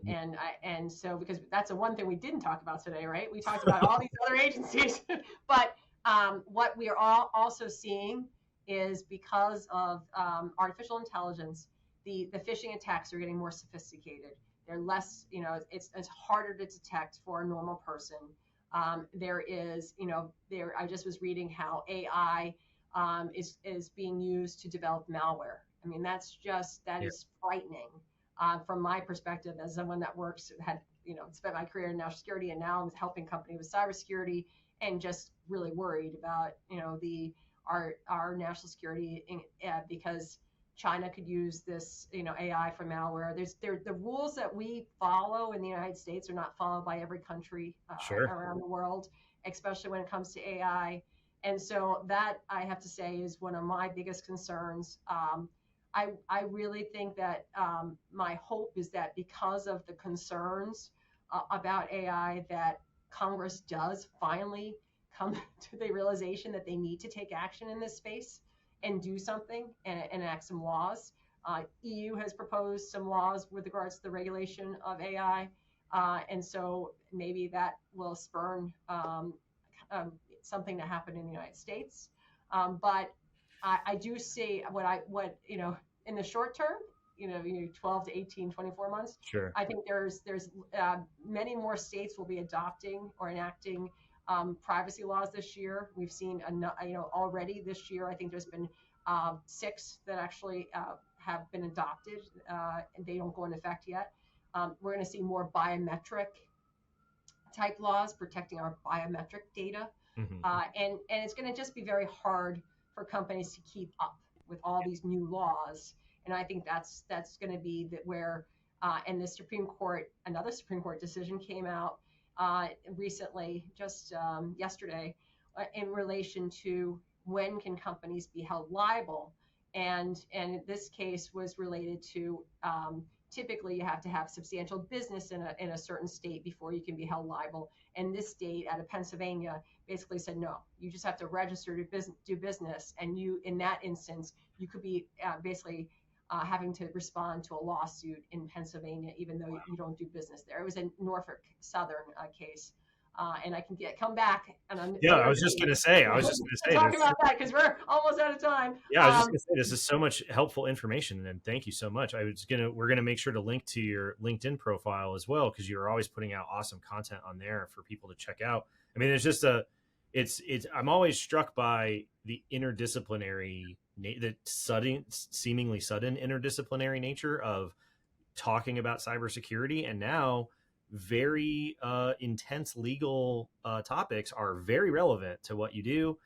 And so because that's the one thing we didn't talk about today, right? We talked about all these other agencies, but what we are all also seeing is because of artificial intelligence, the phishing attacks are getting more sophisticated. They're less, it's harder to detect for a normal person. There is, I just was reading how AI is being used to develop malware. I mean, that is frightening from my perspective as someone that had spent my career in national security, and now I'm helping companies with cybersecurity, and just really worried about our national security because China could use this AI for malware. The rules that we follow in the United States are not followed by every country around the world, especially when it comes to AI. And so that, I have to say, is one of my biggest concerns. I really think that my hope is that because of the concerns about AI, that Congress does finally come to the realization that they need to take action in this space and do something and enact some laws. EU has proposed some laws with regards to the regulation of AI. And so maybe that will spurn something to happen in the United States. But I do see what in the short term, 12 to 18, 24 months. Sure. I think there's many more states will be adopting or enacting privacy laws this year. We've seen already this year. I think there's been 6 that actually have been adopted, and they don't go into effect yet. We're going to see more biometric type laws protecting our biometric data. Mm-hmm. And it's going to just be very hard for companies to keep up with all these new laws. And I think that's going to be where, and the Supreme Court, another Supreme Court decision came out recently, just yesterday, in relation to when can companies be held liable. And this case was related to typically you have to have substantial business in a certain state before you can be held liable. And this state out of Pennsylvania basically said, no, you just have to register to do business. And in that instance, you could be basically having to respond to a lawsuit in Pennsylvania, even though you don't do business there. It was a Norfolk Southern case. And I can come back. And I was just going to say, talk about that because we're almost out of time. Yeah, I was just going to say, this is so much helpful information, and thank you so much. We're going to make sure to link to your LinkedIn profile as well, because you're always putting out awesome content on there for people to check out. I mean, I'm always struck by the interdisciplinary, the seemingly sudden interdisciplinary nature of talking about cybersecurity, and now very intense legal topics are very relevant to what you do.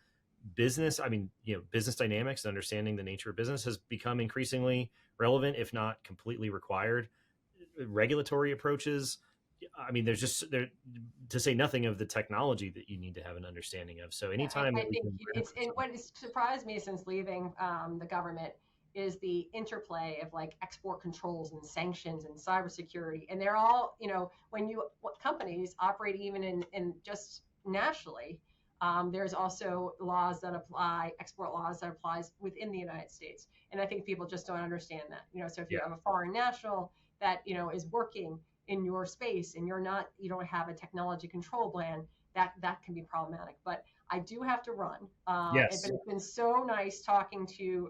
Business dynamics, understanding the nature of business has become increasingly relevant, if not completely required. Regulatory approaches, I mean, there's just there, to say nothing of the technology that you need to have an understanding of. So anytime I think and what has surprised me since leaving the government is the interplay of like export controls and sanctions and cybersecurity. And they're all, when companies operate even in just nationally, there's also laws that apply, export laws that applies within the United States. And I think people just don't understand that, so if you have a foreign national that, is working in your space and you don't have a technology control plan, that can be problematic. But I do have to run. Yes. But it's been so nice talking to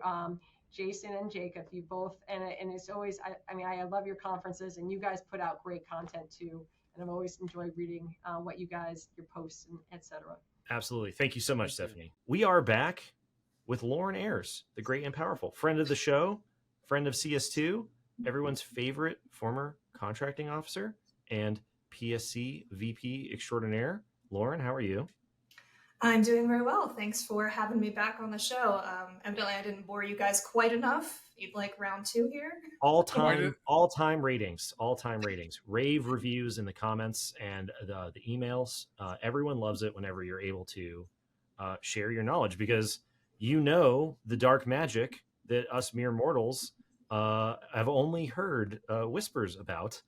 Jason and Jacob, you both, and it's always, I love your conferences, and you guys put out great content too, and I've always enjoyed reading what your posts, and etc. Absolutely. Thank you so much, Stephanie. We are back with Lauren Ayers, the great and powerful friend of the show, friend of CS2, everyone's favorite former contracting officer, and PSC VP extraordinaire. Lauren, how are you? I'm doing very well. Thanks for having me back on the show. Evidently, I didn't bore you guys quite enough. You'd like round 2 here? All time ratings, rave reviews in the comments and the emails. Everyone loves it whenever you're able to share your knowledge, because the dark magic that us mere mortals have only heard whispers about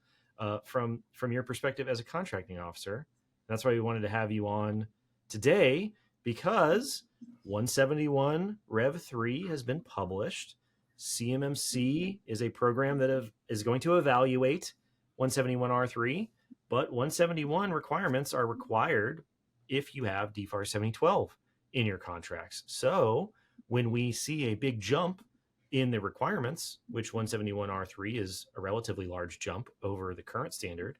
from your perspective as a contracting officer. That's why we wanted to have you on today, because 171 Rev 3 has been published. CMMC is a program that is going to evaluate 171R3, but 171 requirements are required if you have DFARS 7012 in your contracts. So when we see a big jump in the requirements, which 171R3 is a relatively large jump over the current standard,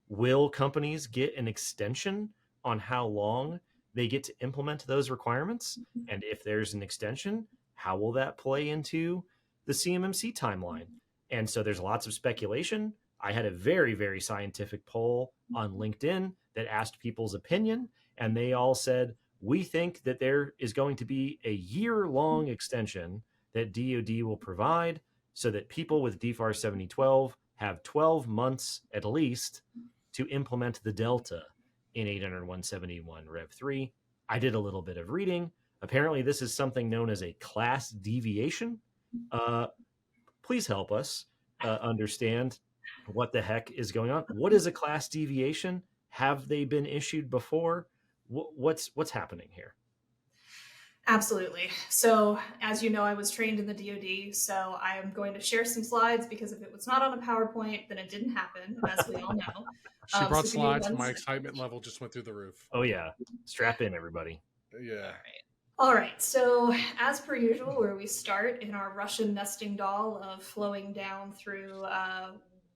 will companies get an extension on how long they get to implement those requirements? And if there's an extension, how will that play into the CMMC timeline? And so there's lots of speculation. I had a very, very scientific poll on LinkedIn that asked people's opinion, and they all said, we think that there is going to be a year-long extension that DoD will provide so that people with DFARS 7012 have 12 months at least to implement the Delta in 80171 Rev 3. I did a little bit of reading. Apparently, this is something known as a class deviation. Please help us understand what the heck is going on. What is a class deviation? Have they been issued before? What's happening here? Absolutely. So as you know, I was trained in the DoD, so I am going to share some slides because if it was not on a PowerPoint, then it didn't happen, as we all know. She brought slides. My excitement level just went through the roof. Oh yeah. Strap in, everybody. Yeah. All right. So as per usual, where we start in our Russian nesting doll of flowing down through,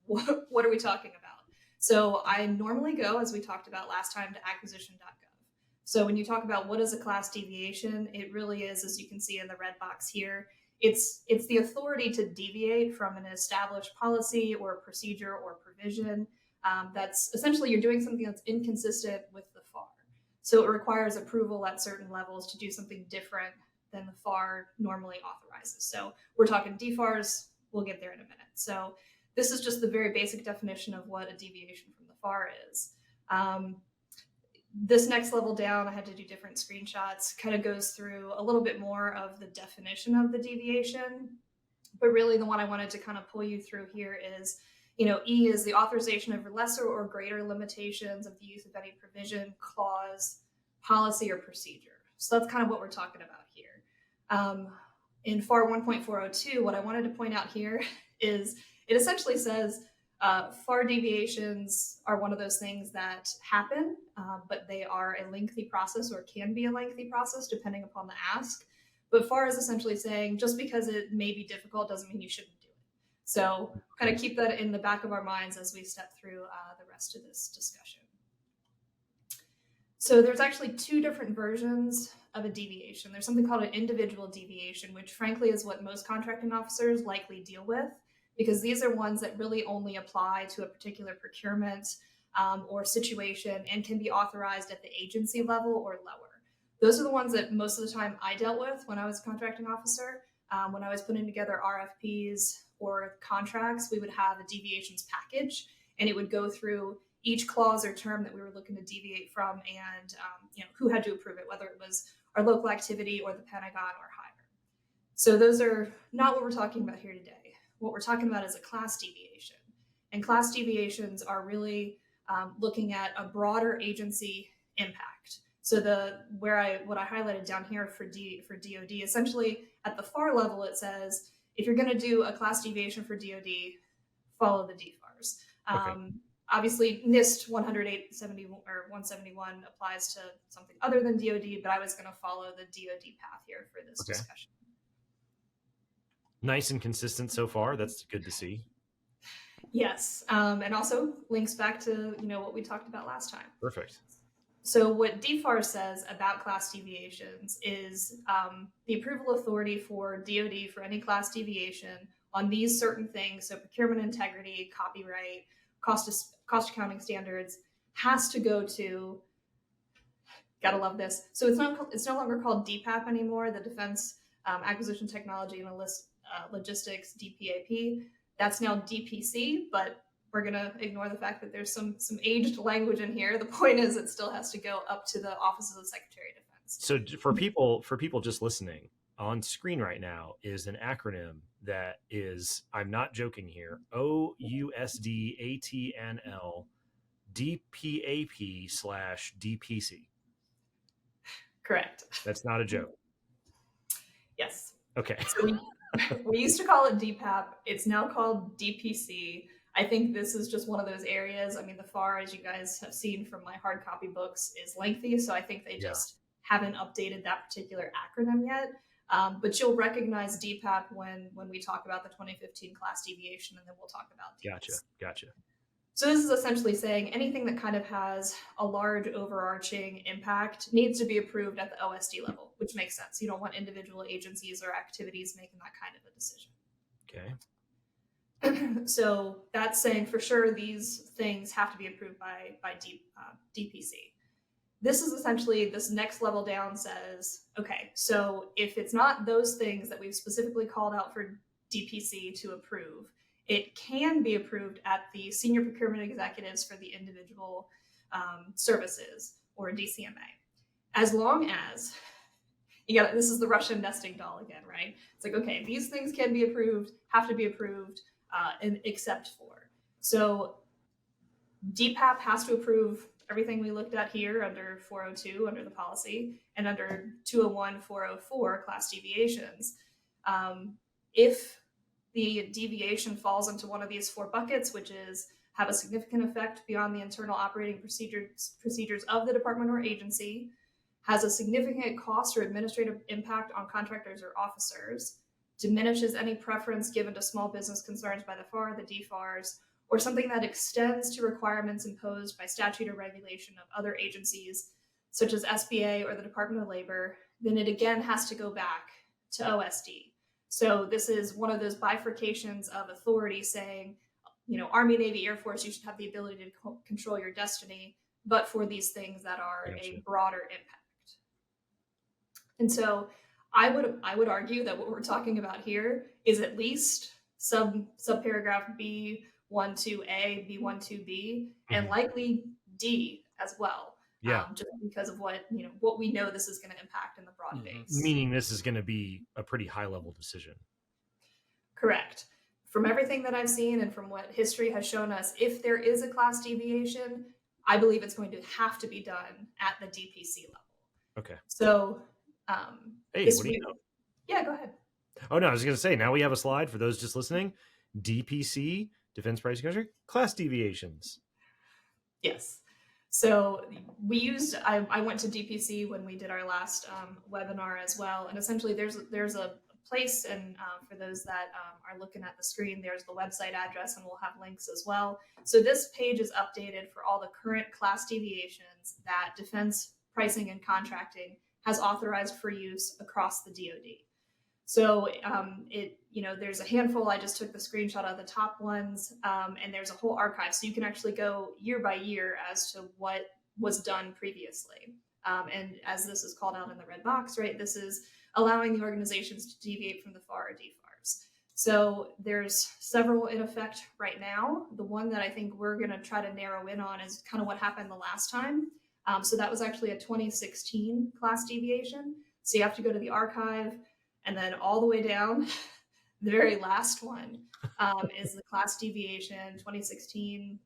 what are we talking about? So I normally go, as we talked about last time, to acquisition.gov. So when you talk about what is a class deviation, it really is, as you can see in the red box here, it's the authority to deviate from an established policy or procedure or provision. That's essentially you're doing something that's inconsistent with the FAR. So it requires approval at certain levels to do something different than the FAR normally authorizes. So we're talking DFARS, we'll get there in a minute. So this is just the very basic definition of what a deviation from the FAR is. This next level down, I had to do different screenshots, kind of goes through a little bit more of the definition of the deviation. But really the one I wanted to kind of pull you through here is, E is the authorization of lesser or greater limitations of the use of any provision, clause, policy, or procedure. So that's kind of what we're talking about here. In FAR 1.402, what I wanted to point out here is it essentially says FAR deviations are one of those things that happen, but they are a lengthy process or can be a lengthy process depending upon the ask. But FAR is essentially saying just because it may be difficult doesn't mean you shouldn't do it. So kind of keep that in the back of our minds as we step through the rest of this discussion. So there's actually two different versions of a deviation. There's something called an individual deviation, which frankly is what most contracting officers likely deal with, because these are ones that really only apply to a particular procurement or situation and can be authorized at the agency level or lower. Those are the ones that most of the time I dealt with when I was a contracting officer. When I was putting together RFPs or contracts, we would have a deviations package, and it would go through each clause or term that we were looking to deviate from and who had to approve it, whether it was our local activity or the Pentagon or higher. So those are not what we're talking about here today. What we're talking about is a class deviation. And class deviations are really looking at a broader agency impact. So what I highlighted down here for DoD, essentially at the FAR level, it says, if you're going to do a class deviation for DoD, follow the DFARS. Okay. Obviously, NIST 171 applies to something other than DoD, but I was going to follow the DoD path here for this discussion. Nice and consistent so far. That's good to see. Yes, and also links back to what we talked about last time. Perfect. So what DFARS says about class deviations is the approval authority for DoD for any class deviation on these certain things, so procurement integrity, copyright, cost accounting standards, has to go to, gotta love this. So it's no longer called DPAP anymore, the Defense Acquisition Technology and Logistics, DPAP. That's now DPC, but we're going to ignore the fact that there's some aged language in here. The point is it still has to go up to the Office of the Secretary of Defense. So for people just listening, on screen right now is an acronym that is, I'm not joking here, OUSDATNL DPAP/DPC. Correct. That's not a joke. Yes. Okay. So we used to call it DPAP. It's now called DPC. I think this is just one of those areas. I mean, the FAR, as you guys have seen from my hard copy books, is lengthy. So I think they just haven't updated that particular acronym yet. But you'll recognize DPAP when we talk about the 2015 class deviation, and then we'll talk about DPC. Gotcha. So this is essentially saying anything that kind of has a large overarching impact needs to be approved at the OSD level, which makes sense. You don't want individual agencies or activities making that kind of a decision. Okay. So that's saying for sure these things have to be approved by DPC. This is essentially, this next level down says, okay, so if it's not those things that we've specifically called out for DPC to approve, it can be approved at the senior procurement executives for the individual services, or DCMA, as long as this is the Russian nesting doll again, right? It's like, okay, these things can be approved, have to be approved, and except for. So DPAP has to approve everything we looked at here under 402 under the policy, and under 201 404 class deviations. If the deviation falls into one of these four buckets, which is have a significant effect beyond the internal operating procedures of the department or agency, has a significant cost or administrative impact on contractors or officers, diminishes any preference given to small business concerns by the FAR, the DFARS, or something that extends to requirements imposed by statute or regulation of other agencies, such as SBA or the Department of Labor, then it again has to go back to OSD. So this is one of those bifurcations of authority saying, Army, Navy, Air Force, you should have the ability to control your destiny, but for these things that are a broader impact. And so I would argue that what we're talking about here is at least subparagraph B12A, B12B, and likely D as well. Just because of what we know this is going to impact in the broad base. Meaning this is going to be a pretty high level decision. Correct. From everything that I've seen and from what history has shown us, if there is a class deviation, I believe it's going to have to be done at the DPC level. Okay. So, hey, what do you know? Yeah, go ahead. Oh no, I was going to say, now we have a slide for those just listening. DPC, Defense Pricing Country, class deviations. Yes. So I went to DPC when we did our last webinar as well. And essentially there's a place, and for those that are looking at the screen, there's the website address, and we'll have links as well. So this page is updated for all the current class deviations that Defense Pricing and Contracting has authorized for use across the DoD. So there's a handful. I just took the screenshot of the top ones, and there's a whole archive. So you can actually go year by year as to what was done previously. And as this is called out in the red box, right, this is allowing the organizations to deviate from the FAR or DFARS. So there's several in effect right now. The one that I think we're going to try to narrow in on is kind of what happened the last time. So that was actually a 2016 class deviation. So you have to go to the archive, and then all the way down, the very last one is the class deviation 2016-01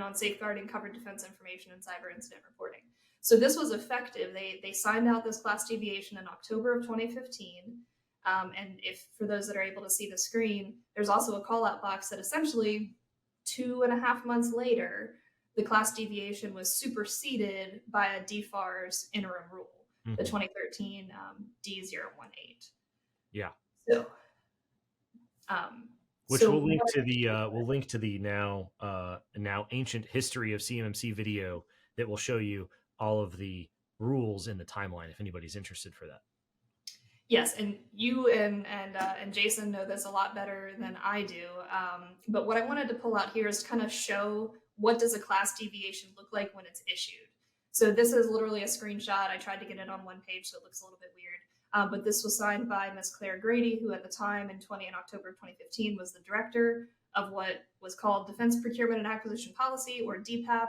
on safeguarding covered defense information and cyber incident reporting. So this was effective. They signed out this class deviation in October of 2015. And if for those that are able to see the screen, there's also a call out box that essentially 2.5 months later, the class deviation was superseded by a DFARS interim rule. The 2013 D018. Yeah. So, which we'll link to the now ancient history of CMMC video that will show you all of the rules in the timeline if anybody's interested for that. Yes, and you and Jason know this a lot better than I do. But what I wanted to pull out here is to kind of show what does a class deviation look like when it's issued. So this is literally a screenshot. I tried to get it on one page, so it looks a little bit weird. But this was signed by Ms. Claire Grady, who at the time in October of 2015 was the director of what was called Defense Procurement and Acquisition Policy, or DPAP,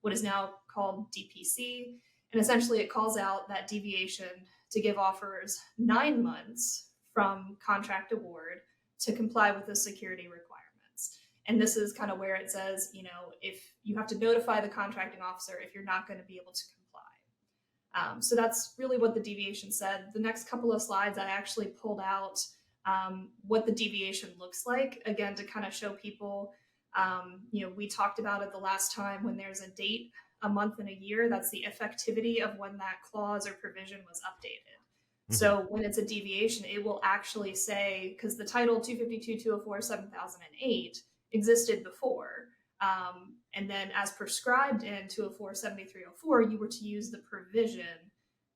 what is now called DPC. And essentially it calls out that deviation to give offerors 9 months from contract award to comply with the security requirements. And this is kind of where it says, if you have to notify the contracting officer if you're not going to be able to So that's really what the deviation said. The next couple of slides, I actually pulled out what the deviation looks like, again, to kind of show people, we talked about it the last time, when there's a date, a month, and a year, that's the effectivity of when that clause or provision was updated. Mm-hmm. So when it's a deviation, it will actually say, because the title 252.204.7008 existed before, and then as prescribed in 204.7304, you were to use the provision,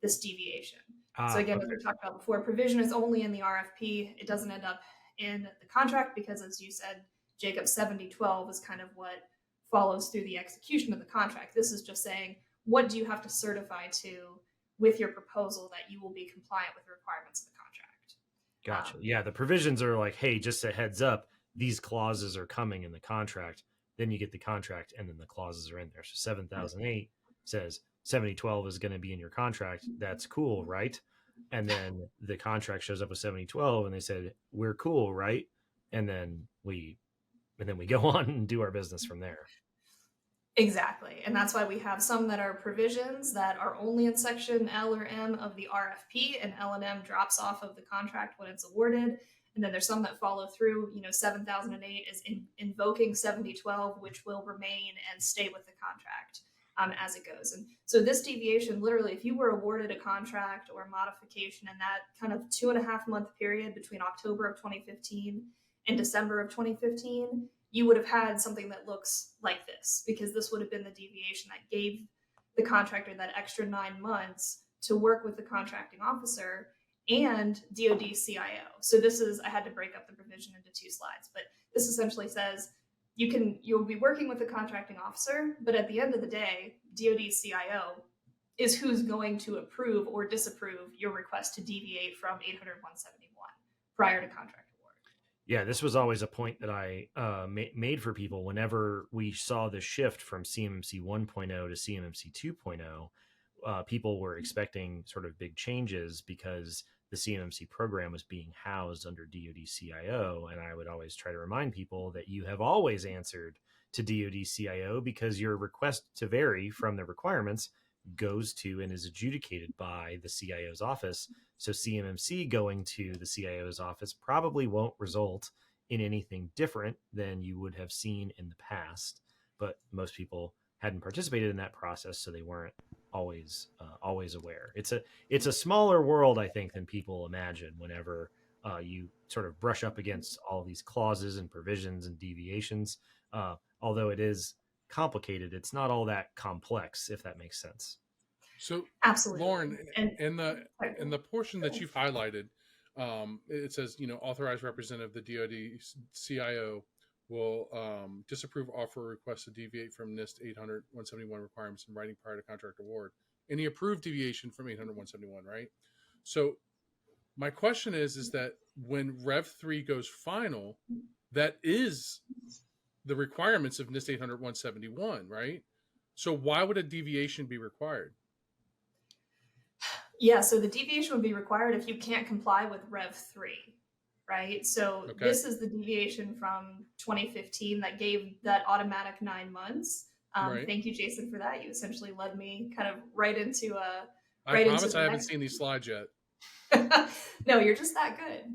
this deviation. So again, as we talked about before, provision is only in the RFP. It doesn't end up in the contract because, as you said, Jacob, 7012 is kind of what follows through the execution of the contract. This is just saying, what do you have to certify to with your proposal that you will be compliant with the requirements of the contract? Gotcha. Yeah, the provisions are like, hey, just a heads up, these clauses are coming in the contract. Then you get the contract, and then the clauses are in there. So 7008 says 7012 is going to be in your contract. That's cool, right? And then the contract shows up with 7012, and they said, we're cool, right? And then we go on and do our business from there. Exactly. And that's why we have some that are provisions that are only in section L or M of the RFP, and L and M drops off of the contract when it's awarded. And then there's some that follow through. 7008 is invoking 7012, which will remain and stay with the contract as it goes. And so this deviation, literally, if you were awarded a contract or a modification in that kind of 2.5 month period between October of 2015 and December of 2015, you would have had something that looks like this, because this would have been the deviation that gave the contractor that extra 9 months to work with the contracting officer and DoD CIO. So this is, I had to break up the provision into 2 slides, but this essentially says you'll be working with the contracting officer, but at the end of the day, DoD CIO is who's going to approve or disapprove your request to deviate from 800.171 prior to contract award. Yeah, this was always a point that I made for people whenever we saw the shift from CMMC 1.0 to CMMC 2.0. People were expecting sort of big changes because the CMMC program was being housed under DoD CIO. And I would always try to remind people that you have always answered to DoD CIO because your request to vary from the requirements goes to and is adjudicated by the CIO's office. So CMMC going to the CIO's office probably won't result in anything different than you would have seen in the past. But most people hadn't participated in that process, so they weren't always aware. It's a smaller world, I think, than people imagine whenever you sort of brush up against all these clauses and provisions and deviations. Although it is complicated, it's not all that complex, if that makes sense. So, absolutely, Lauren, in the portion that you've highlighted, it says, authorized representative of the DoD CIO will disapprove offer requests to deviate from NIST 800.171 requirements in writing prior to contract award. Any approved deviation from 800.171, right? So my question is that when Rev 3 goes final, that is the requirements of NIST 800.171, right? So why would a deviation be required? Yeah, so the deviation would be required if you can't comply with Rev 3. Right. So This is the deviation from 2015 that gave that automatic 9 months. Right. Thank you, Jason, for that. You essentially led me kind of right into I promise I haven't seen these slides yet. No, you're just that good.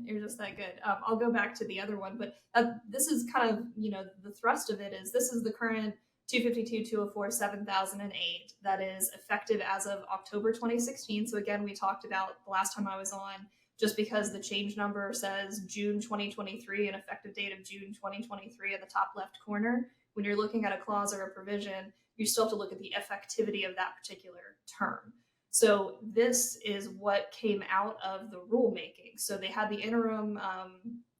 I'll go back to the other one, but this is kind of, the thrust of it is this is the current 252.204.7008 that is effective as of October 2016. So again, we talked about the last time I was on, just because the change number says June 2023, an effective date of June 2023 in the top left corner, when you're looking at a clause or a provision, you still have to look at the effectivity of that particular term. So this is what came out of the rulemaking. So they had the interim,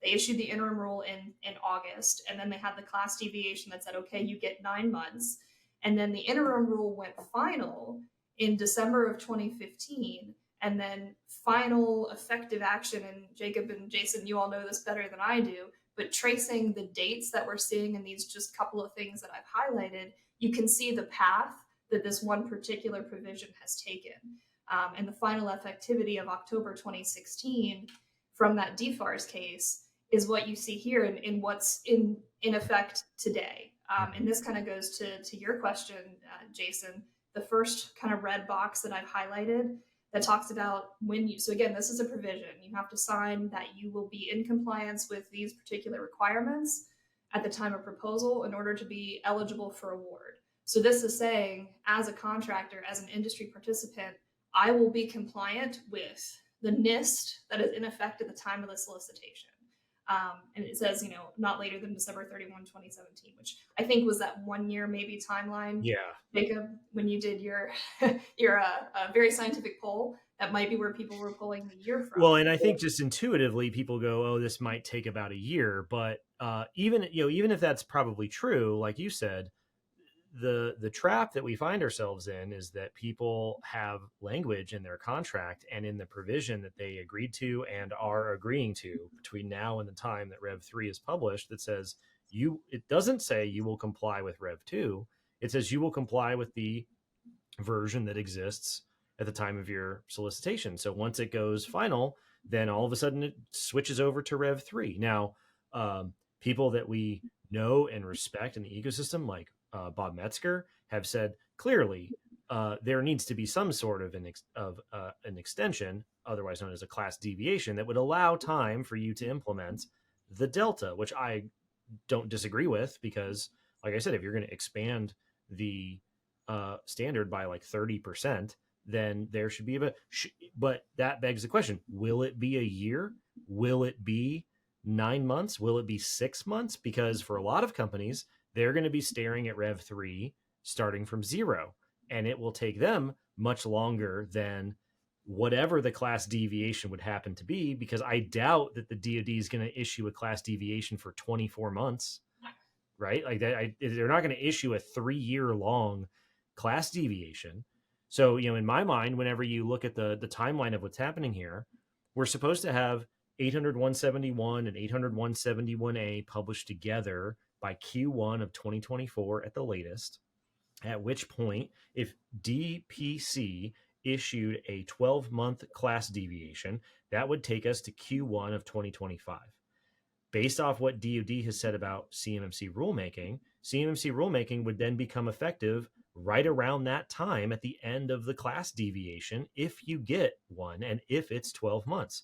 they issued the interim rule in August, and then they had the class deviation that said, okay, you get 9 months. And then the interim rule went final in December of 2015. And then final effective action, and Jacob and Jason, you all know this better than I do, but tracing the dates that we're seeing in these just couple of things that I've highlighted, you can see the path that this one particular provision has taken. And the final effectivity of October 2016 from that DFARS case is what you see here in what's in effect today. And this kind of goes to your question, Jason. the first kind of red box that I've highlighted that talks about when you, so again, this is a provision. You have to sign that you will be in compliance with these particular requirements at the time of proposal in order to be eligible for award. So this is saying, as a contractor, as an industry participant, I will be compliant with the NIST that is in effect at the time of the solicitation. And it says, not later than December 31, 2017, which I think was that 1 year maybe timeline. Yeah. Jacob, when you did your your very scientific poll, that might be where people were pulling the year from. Well, and I think just intuitively people go, oh, this might take about a year. But even if that's probably true, like you said, the trap that we find ourselves in is that people have language in their contract and in the provision that they agreed to and are agreeing to between now and the time that Rev 3 is published that says it doesn't say you will comply with Rev 2. It says you will comply with the version that exists at the time of your solicitation. So once it goes final, then all of a sudden it switches over to Rev 3. Now, people that we know and respect in the ecosystem, like Bob Metzger, have said clearly there needs to be some sort of an extension, otherwise known as a class deviation, that would allow time for you to implement the delta, which I don't disagree with, because, like I said, if you're going to expand the standard by like 30%, then there should be but that begs the question: will it be a year? Will it be 9 months? Will it be 6 months? Because for a lot of companies, they're going to be staring at Rev 3 starting from 0, and it will take them much longer than whatever the class deviation would happen to be, because I doubt that the DoD is going to issue a class deviation for 24 months, right? Like they're not going to issue a 3-year long class deviation. So, in my mind, whenever you look at the timeline of what's happening here, we're supposed to have 800-171 and 800-171A published together by Q1 of 2024 at the latest, at which point, if DPC issued a 12-month class deviation, that would take us to Q1 of 2025. Based off what DoD has said about CMMC rulemaking would then become effective right around that time at the end of the class deviation, if you get one and if it's 12 months.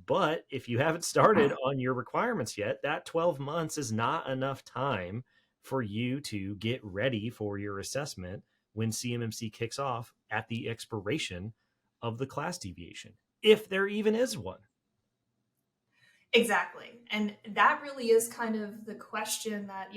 But if you haven't started on your requirements yet, that 12 months is not enough time for you to get ready for your assessment when CMMC kicks off at the expiration of the class deviation, if there even is one. Exactly. And that really is kind of the question that,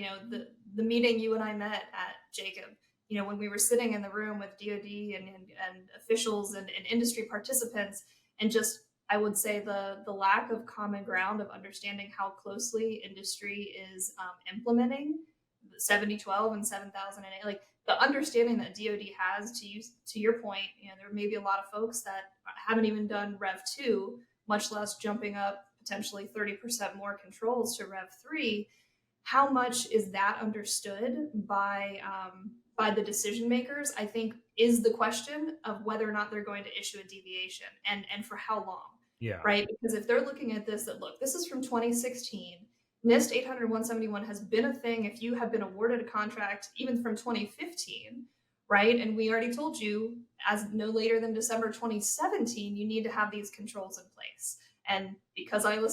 the meeting you and I met at, Jacob, when we were sitting in the room with DoD and officials and industry participants, and just, I would say the lack of common ground of understanding how closely industry is implementing 7012 and 7008, like the understanding that DoD has, to your point, there may be a lot of folks that haven't even done Rev 2, much less jumping up potentially 30% more controls to Rev 3. How much is that understood by the decision makers, I think, is the question of whether or not they're going to issue a deviation and for how long. Yeah. Right. Because if they're looking at this, this is from 2016. NIST 800-171 has been a thing if you have been awarded a contract even from 2015. Right. And we already told you, as no later than December 2017, you need to have these controls in place. And because I'm a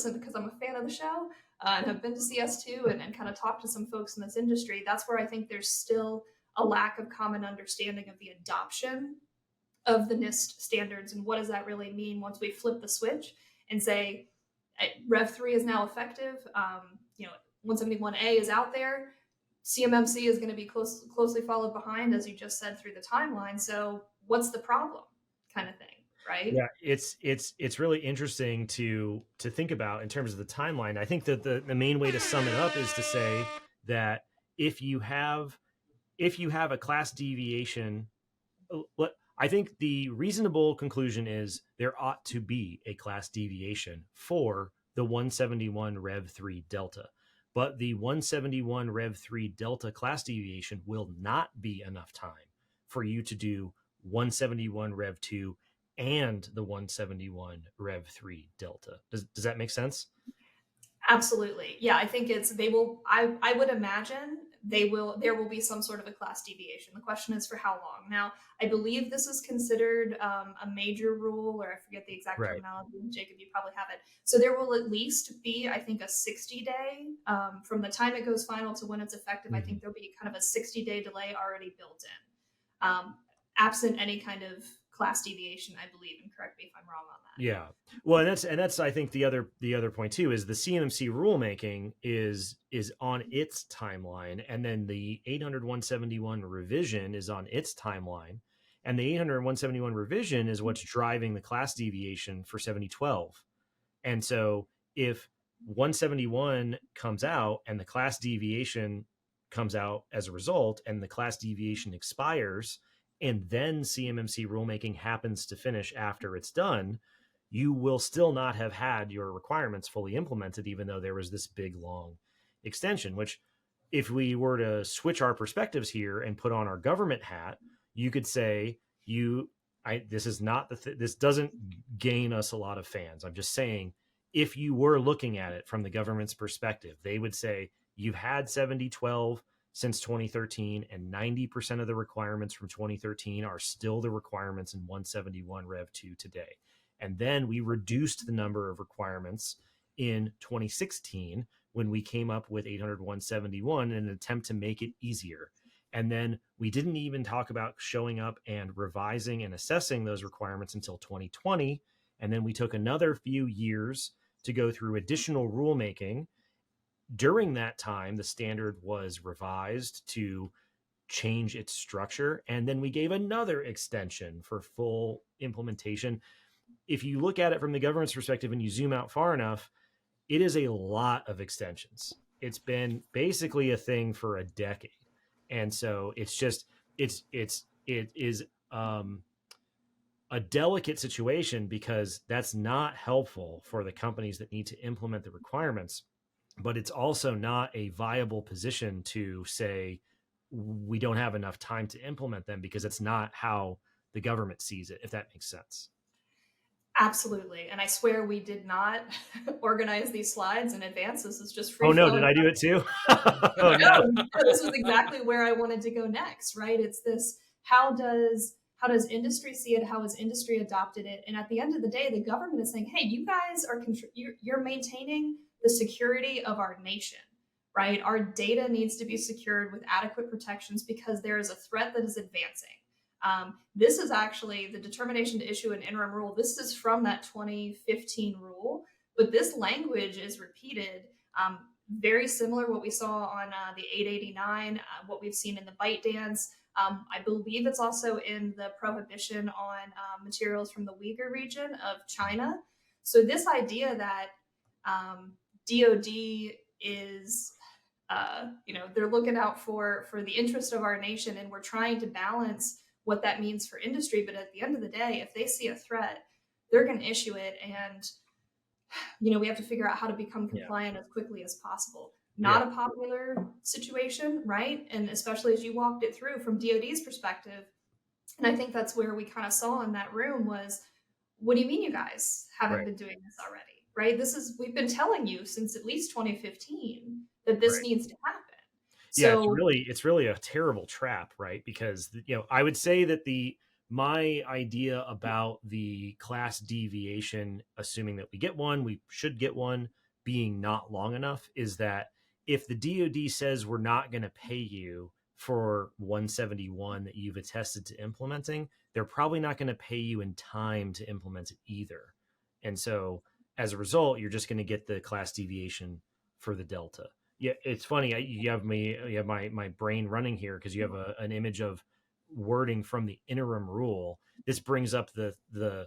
fan of the show and have been to CS2 and kind of talked to some folks in this industry, that's where I think there's still a lack of common understanding of the adoption of the NIST standards and what does that really mean once we flip the switch and say Rev 3 is now effective. 171A is out there. CMMC is going to be closely followed behind, as you just said, through the timeline. So what's the problem, kind of thing, right? Yeah, it's really interesting to think about in terms of the timeline. I think that the main way to sum it up is to say that if you have a class deviation, I think the reasonable conclusion is there ought to be a class deviation for the 171 Rev 3 Delta. But the 171 Rev 3 Delta class deviation will not be enough time for you to do 171 Rev 2 and the 171 Rev 3 Delta. Does that make sense? Absolutely. Yeah, I think I would imagine there will be some sort of a class deviation. The question is for how long. Now, I believe this is considered a major rule, or I forget the exact terminology. Jacob, you probably have it. So there will at least be, I think, a 60-day from the time it goes final to when it's effective. I think there'll be kind of a 60-day delay already built in, absent any kind of class deviation, I believe, and correct me if I'm wrong on that. Yeah. Well, and that's I think the other point too is the CMMC rulemaking is on its timeline, and then the 800-171 revision is on its timeline, and the 800-171 revision is what's driving the class deviation for 7012. And so if 171 comes out and the class deviation comes out as a result, and the class deviation expires, and then CMMC rulemaking happens to finish after it's done, you will still not have had your requirements fully implemented, even though there was this big, long extension, which if we were to switch our perspectives here and put on our government hat, you could say, this doesn't gain us a lot of fans. I'm just saying, if you were looking at it from the government's perspective, they would say, you've had 7012 since 2013, and 90% of the requirements from 2013 are still the requirements in 171 Rev 2 today. And then we reduced the number of requirements in 2016 when we came up with 800-171 in an attempt to make it easier. And then we didn't even talk about showing up and revising and assessing those requirements until 2020. And then we took another few years to go through additional rulemaking. During that time, the standard was revised to change its structure, and then we gave another extension for full implementation. If you look at it from the government's perspective and you zoom out far enough, it is a lot of extensions. It's been basically a thing for a decade. And so it is a delicate situation, because that's not helpful for the companies that need to implement the requirements. But it's also not a viable position to say we don't have enough time to implement them, because it's not how the government sees it, if that makes sense. Absolutely. And I swear we did not organize these slides in advance. This is just free. Oh, no. Did I do it too? Oh, no. This was exactly where I wanted to go next, right? It's this, how does industry see it? How has industry adopted it? And at the end of the day, the government is saying, hey, you guys you're maintaining the security of our nation, right? Our data needs to be secured with adequate protections because there is a threat that is advancing. This is actually the determination to issue an interim rule. This is from that 2015 rule, but this language is repeated. Very similar what we saw on the 889, what we've seen in the ByteDance. I believe it's also in the prohibition on materials from the Uyghur region of China. So this idea that DOD is, they're looking out for the interest of our nation, and we're trying to balance what that means for industry. But at the end of the day, if they see a threat, they're going to issue it. And, we have to figure out how to become compliant as quickly as possible. Not a popular situation, right? And especially as you walked it through from DOD's perspective. And I think that's where we kind of saw in that room was, what do you mean you guys haven't been doing this already, right? We've been telling you since at least 2015 that this needs to happen. So, it's really a terrible trap, right? Because, I would say that my idea about the class deviation, assuming that we should get one, being not long enough, is that if the DoD says we're not going to pay you for 171 that you've attested to implementing, they're probably not going to pay you in time to implement it either. And so as a result, you're just going to get the class deviation for the Delta. Yeah, it's funny. You have my brain running here because you have an image of wording from the interim rule. This brings up the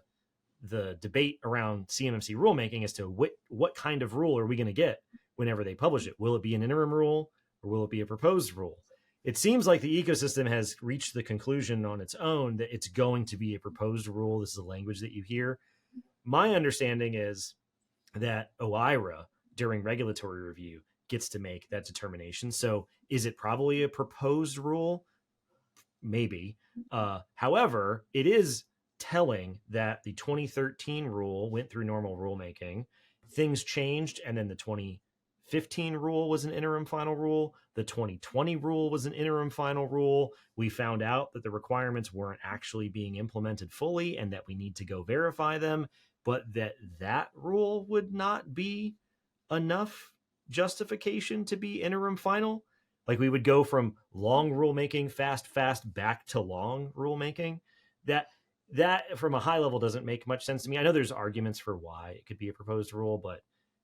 debate around CMMC rulemaking as to what kind of rule are we going to get whenever they publish it. Will it be an interim rule or will it be a proposed rule? It seems like the ecosystem has reached the conclusion on its own that it's going to be a proposed rule. This is the language that you hear. My understanding is that OIRA, during regulatory review, gets to make that determination. So is it probably a proposed rule? Maybe. However, it is telling that the 2013 rule went through normal rulemaking, things changed, and then the 2015 rule was an interim final rule. The 2020 rule was an interim final rule. We found out that the requirements weren't actually being implemented fully and that we need to go verify them, but that rule would not be enough justification to be interim final. Like, we would go from long rulemaking, fast back to long rulemaking. That from a high level doesn't make much sense to me. I know there's arguments for why it could be a proposed rule, but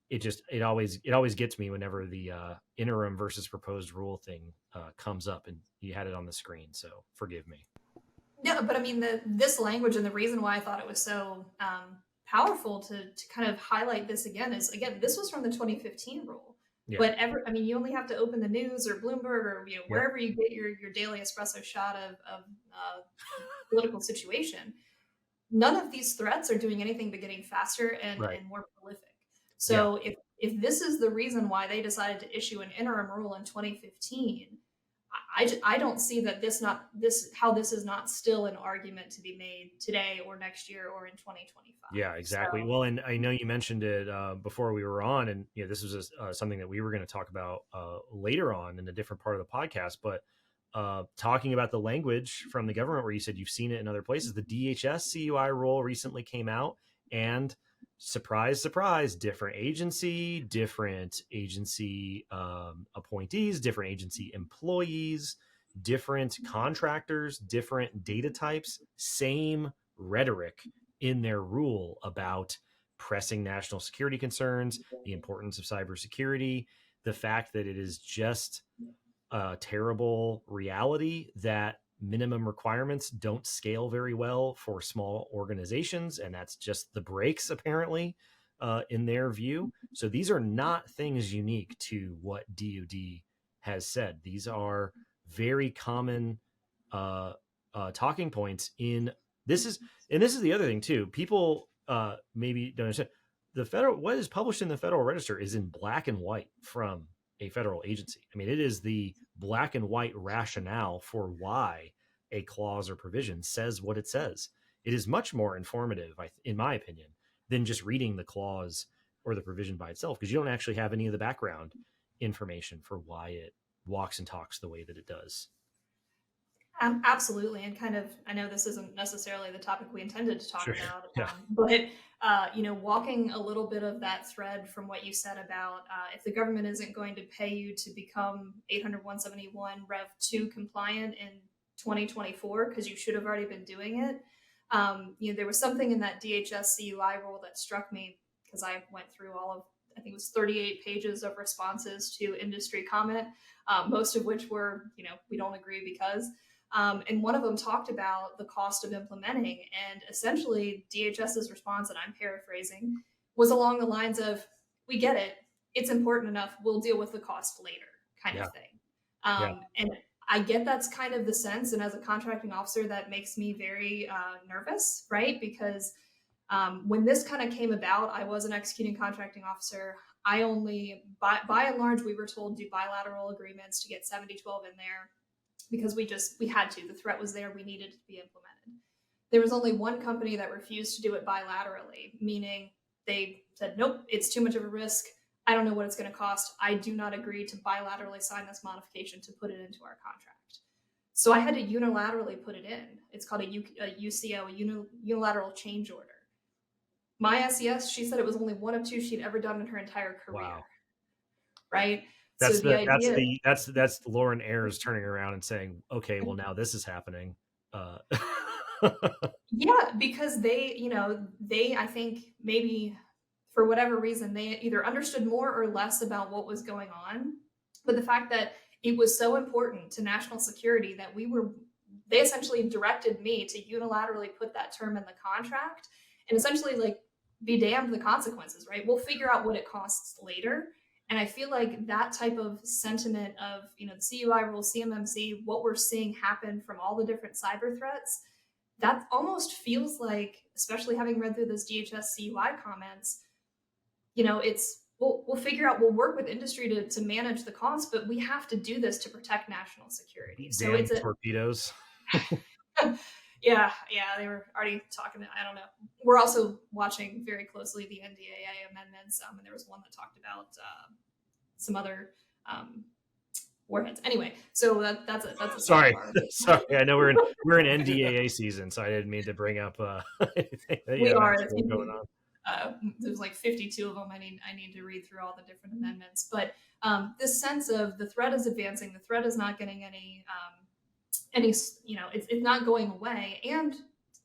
it always gets me whenever the interim versus proposed rule thing comes up, and you had it on the screen, so forgive me. No, but I mean, this language, and the reason why I thought it was so powerful to kind of highlight this again is, again, this was from the 2015 rule. Yeah. But you only have to open the news or Bloomberg or wherever you get your daily espresso shot of political situation. None of these threats are doing anything but getting faster and more prolific. So if this is the reason why they decided to issue an interim rule in 2015, I don't see that how this is not still an argument to be made today or next year or in 2025. Yeah, exactly. So, well, and I know you mentioned it before we were on, and this was something that we were going to talk about later on in a different part of the podcast. But talking about the language from the government, where you said you've seen it in other places, the DHS CUI rule recently came out, and surprise, surprise, different agency appointees, different agency employees, different contractors, different data types, same rhetoric in their rule about pressing national security concerns, the importance of cybersecurity, the fact that it is just a terrible reality that minimum requirements don't scale very well for small organizations, and that's just the breaks, apparently, in their view. So these are not things unique to what DoD has said. These are very common talking points in this is the other thing too. People maybe don't understand. What is published in the Federal Register is in black and white from a federal agency. I mean, it is the black and white rationale for why a clause or provision says what it says. It is much more informative, in my opinion, than just reading the clause or the provision by itself, because you don't actually have any of the background information for why it walks and talks the way that it does. Absolutely. And kind of, I know this isn't necessarily the topic we intended to talk about, yeah. But walking a little bit of that thread from what you said about if the government isn't going to pay you to become 800-171 Rev 2 compliant in 2024, because you should have already been doing it. There was something in that DHS CUI rule that struck me, because I went through I think it was 38 pages of responses to industry comment, most of which were, we don't agree because. And one of them talked about the cost of implementing, and essentially DHS's response, and I'm paraphrasing, was along the lines of, we get it, it's important enough, we'll deal with the cost later, kind of thing. And I get that's kind of the sense, and as a contracting officer, that makes me very nervous, right? Because when this kind of came about, I was an executing contracting officer. I only, by and large, we were told do bilateral agreements to get 7012 in there, because we had to. The threat was there. We needed it to be implemented. There was only one company that refused to do it bilaterally, meaning they said, nope, it's too much of a risk. I don't know what it's going to cost. I do not agree to bilaterally sign this modification to put it into our contract. So I had to unilaterally put it in. It's called a UCO, a unilateral change order. My SES, she said it was only one of two she'd ever done in her entire career. Wow. Right? That's that's Lauren Ayers turning around and saying, okay, well, now this is happening. Yeah, because they, I think maybe for whatever reason, they either understood more or less about what was going on. But the fact that it was so important to national security that they essentially directed me to unilaterally put that term in the contract, and essentially be damned the consequences, right? We'll figure out what it costs later. And I feel like that type of sentiment of, the CUI rule, CMMC, what we're seeing happen from all the different cyber threats, that almost feels like, especially having read through those DHS CUI comments, it's, we'll figure out, we'll work with industry to manage the cost, but we have to do this to protect national security. So damn torpedoes. Yeah, they were already talking. I don't know. We're also watching very closely the NDAA amendments, and there was one that talked about some other warheads. Anyway, so that's a Sorry. sidebar. Sorry. I know we're in NDAA season, so I didn't mean to bring up anything that We are going on. There's like 52 of them. I need to read through all the different amendments, but this sense of the threat is advancing, the threat is not getting any it's not going away. And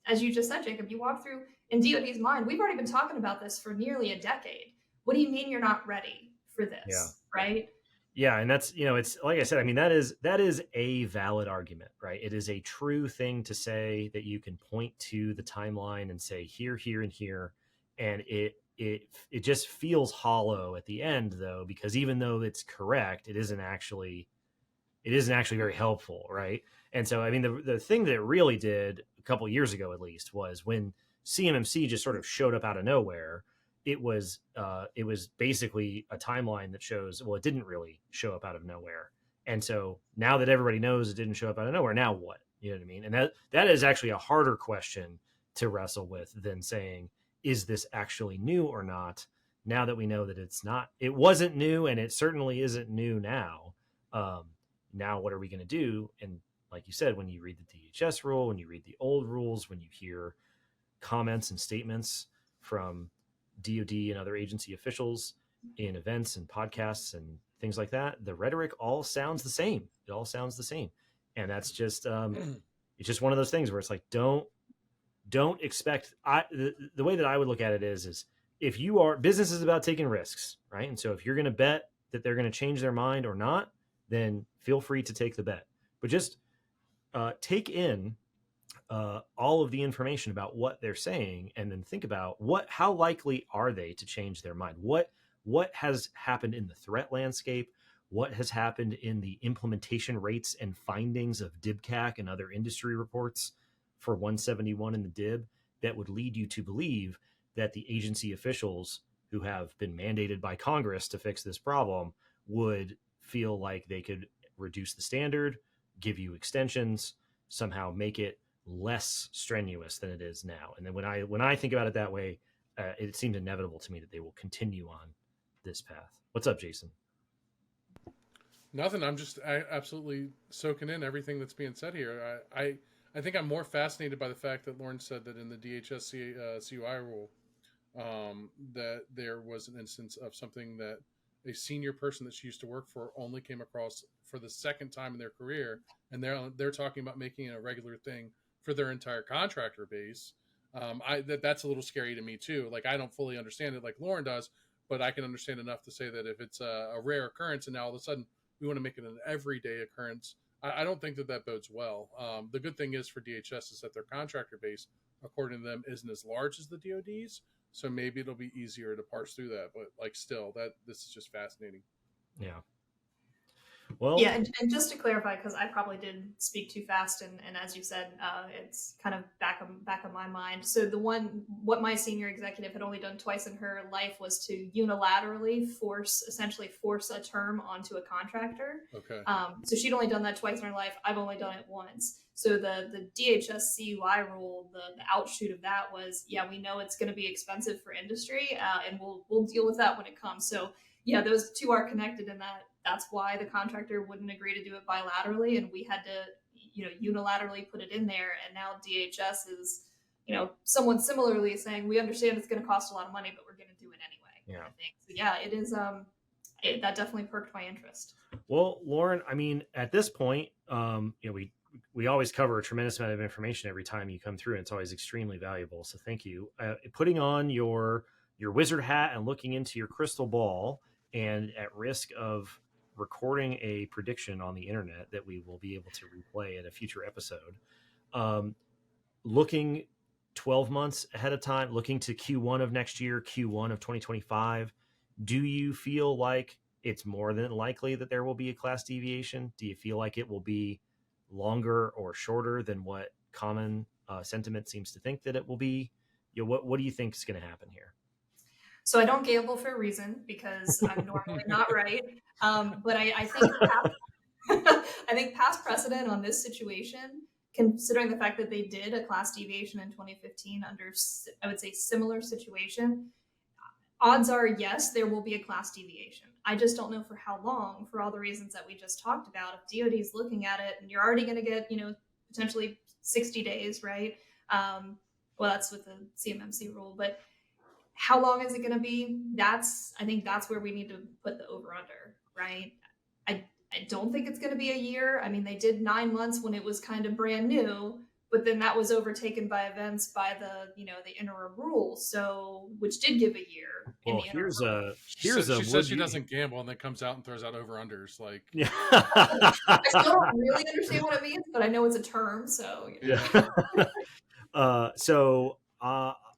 as you just said, Jacob, you walk through in DoD's mind, we've already been talking about this for nearly a decade. What do you mean you're not ready for this? Yeah. Right? Yeah, and that's, it's like I said, I mean, that is a valid argument, right? It is a true thing to say that you can point to the timeline and say here, here, and here, and it just feels hollow at the end, though, because even though it's correct, it isn't actually very helpful, right? And so, I mean, the thing that it really did a couple years ago, at least, was when CMMC just sort of showed up out of nowhere. It was basically a timeline that shows, well, it didn't really show up out of nowhere. And so now that everybody knows it didn't show up out of nowhere, now what? You know what I mean? And that is actually a harder question to wrestle with than saying, is this actually new or not? Now that we know that it wasn't new, and it certainly isn't new now. Now what are we going to do? And like you said, when you read the DHS rule, when you read the old rules, when you hear comments and statements from DOD and other agency officials in events and podcasts and things like that, the rhetoric all sounds the same. It all sounds the same. And that's just, it's just one of those things where it's like, don't expect, the way that I would look at it is if business is about taking risks, right? And so if you're going to bet that they're going to change their mind or not, then feel free to take the bet, but just take in all of the information about what they're saying, and then think about how likely are they to change their mind? What has happened in the threat landscape? What has happened in the implementation rates and findings of DIBCAC and other industry reports for 171 in the DIB that would lead you to believe that the agency officials who have been mandated by Congress to fix this problem would feel like they could reduce the standard, give you extensions, somehow make it less strenuous than it is now. And then when I think about it that way, it seems inevitable to me that they will continue on this path. What's up, Jason? Nothing. I'm just absolutely soaking in everything that's being said here. I think I'm more fascinated by the fact that Lauren said that in the DHS CUI rule, that there was an instance of something that a senior person that she used to work for only came across for the second time in their career, and they're talking about making it a regular thing for their entire contractor base. That's a little scary to me too. Like, I don't fully understand it like Lauren does, but I can understand enough to say that if it's a rare occurrence and now all of a sudden we want to make it an everyday occurrence, I don't think that bodes well. The good thing is for DHS is that their contractor base, according to them, isn't as large as the DOD's. So maybe it'll be easier to parse through that. But like, still, this is just fascinating. Yeah. Well, yeah, and just to clarify, because I probably did speak too fast, and as you said, it's kind of back of my mind. So what my senior executive had only done twice in her life was to unilaterally essentially force a term onto a contractor. Okay. So she'd only done that twice in her life. I've only done it once. So the DHS CUI rule, the outshoot of that was, yeah, we know it's going to be expensive for industry, and we'll deal with that when it comes. So yeah, those two are connected in that. That's why the contractor wouldn't agree to do it bilaterally, and we had to, unilaterally put it in there. And now DHS is, someone similarly saying, we understand it's going to cost a lot of money, but we're going to do it anyway. Yeah. I think. So yeah, it is. That definitely perked my interest. Well, Lauren, I mean, at this point, we always cover a tremendous amount of information every time you come through, and it's always extremely valuable. So thank you. Putting on your wizard hat and looking into your crystal ball, and at risk of recording a prediction on the internet that we will be able to replay at a future episode, looking 12 months ahead of time, looking to Q1 of next year, Q1 of 2025, do you feel like it's more than likely that there will be a class deviation? Do you feel like it will be longer or shorter than what common sentiment seems to think that it will be? What do you think is going to happen here? So I don't gamble for a reason, because I'm normally not right. But I think I think past precedent on this situation, considering the fact that they did a class deviation in 2015 under, I would say, similar situation, odds are, yes, there will be a class deviation. I just don't know for how long, for all the reasons that we just talked about. If DOD is looking at it and you're already going to get, potentially 60 days, right? Well, that's with the CMMC rule, but how long is it going to be? I think that's where we need to put the over under, right? I don't think it's going to be a year. I mean, they did 9 months when it was kind of brand new, but then that was overtaken by events by the interim rule, so which did give a year. Well, here's a she says she doesn't gamble and then comes out and throws out over unders. Like, yeah. I still don't really understand what it means, but I know it's a term. So yeah.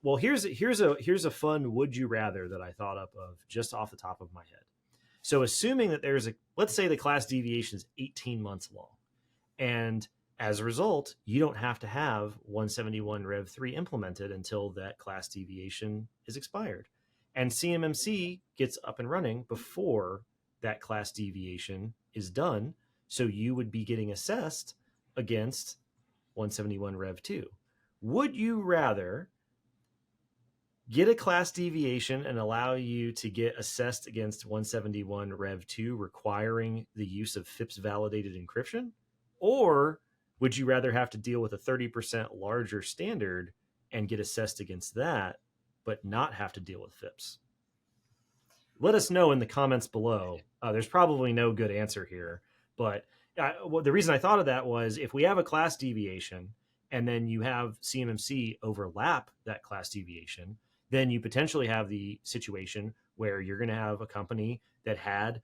Well, here's a fun would you rather that I thought up of just off the top of my head. So assuming that let's say the class deviation is 18 months long, and as a result, you don't have to have 171 Rev 3 implemented until that class deviation is expired. And CMMC gets up and running before that class deviation is done. So you would be getting assessed against 171 Rev 2. Would you rather get a class deviation and allow you to get assessed against 171 Rev 2 requiring the use of FIPS validated encryption? Or would you rather have to deal with a 30% larger standard and get assessed against that, but not have to deal with FIPS? Let us know in the comments below. There's probably no good answer here, but the reason I thought of that was if we have a class deviation and then you have CMMC overlap that class deviation, then you potentially have the situation where you're going to have a company that had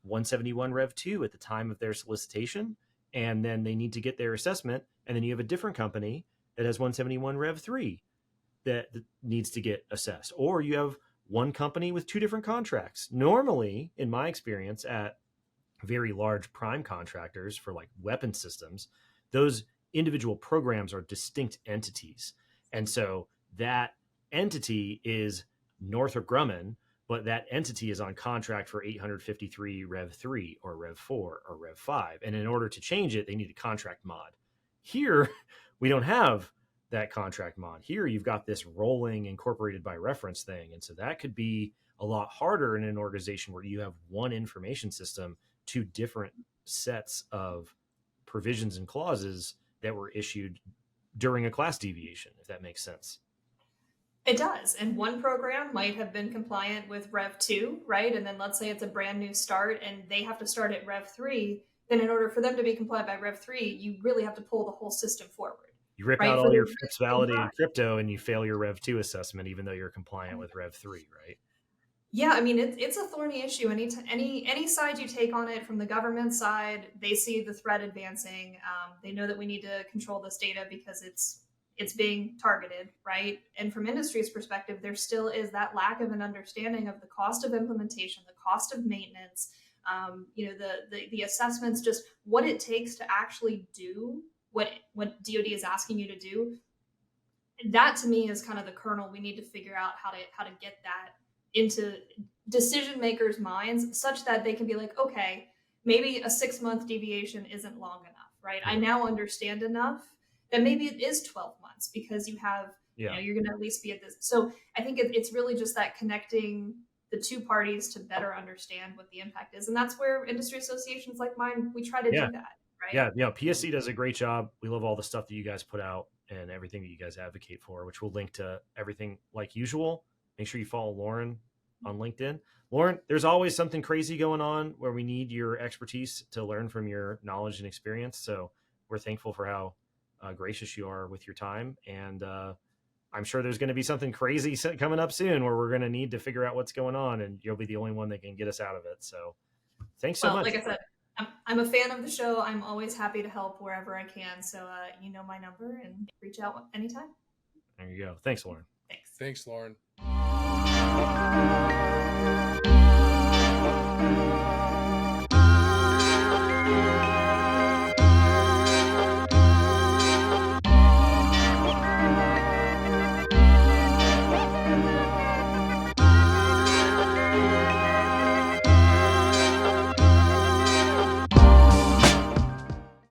171 Rev 2 at the time of their solicitation, and then they need to get their assessment, and then you have a different company that has 171 Rev 3 that needs to get assessed. Or you have one company with two different contracts. Normally, in my experience at very large prime contractors for like weapon systems, those individual programs are distinct entities. And so that entity is Northrop Grumman, but that entity is on contract for 853 Rev 3 or Rev 4 or Rev 5. And in order to change it, they need a contract mod. Here, we don't have that contract mod. Here, you've got this rolling incorporated by reference thing. And so that could be a lot harder in an organization where you have one information system, two different sets of provisions and clauses that were issued during a class deviation, if that makes sense. It does. And one program might have been compliant with Rev 2, right? And then let's say it's a brand new start and they have to start at Rev 3. Then in order for them to be compliant by Rev 3, you really have to pull the whole system forward. You rip out all your FIPS validated crypto and you fail your Rev 2 assessment, even though you're compliant with Rev 3, right? Yeah, I mean, it's a thorny issue. Any side you take on it, from the government side, they see the threat advancing. They know that we need to control this data because it's being targeted, right? And from industry's perspective, there still is that lack of an understanding of the cost of implementation, the cost of maintenance, the assessments, just what it takes to actually do what DoD is asking you to do. That to me is kind of the kernel. We need to figure out how to get that into decision makers' minds such that they can be like, okay, maybe a 6-month deviation isn't long enough, right? I now understand enough that maybe it is 12 months because you have, you're going to at least be at this. So I think it's really just that connecting the two parties to better understand what the impact is. And that's where industry associations like mine, we try to do that, right? Yeah. PSC does a great job. We love all the stuff that you guys put out and everything that you guys advocate for, which we'll link to everything like usual. Make sure you follow Lauren on LinkedIn. Lauren, there's always something crazy going on where we need your expertise to learn from your knowledge and experience. So we're thankful for how gracious you are with your time. And I'm sure there's going to be something crazy coming up soon where we're going to need to figure out what's going on, and you'll be the only one that can get us out of it. So thanks so much. Like I said, I'm a fan of the show. I'm always happy to help wherever I can. So you know my number and reach out anytime. There you go. Thanks, Lauren. Thanks. Thanks, Lauren.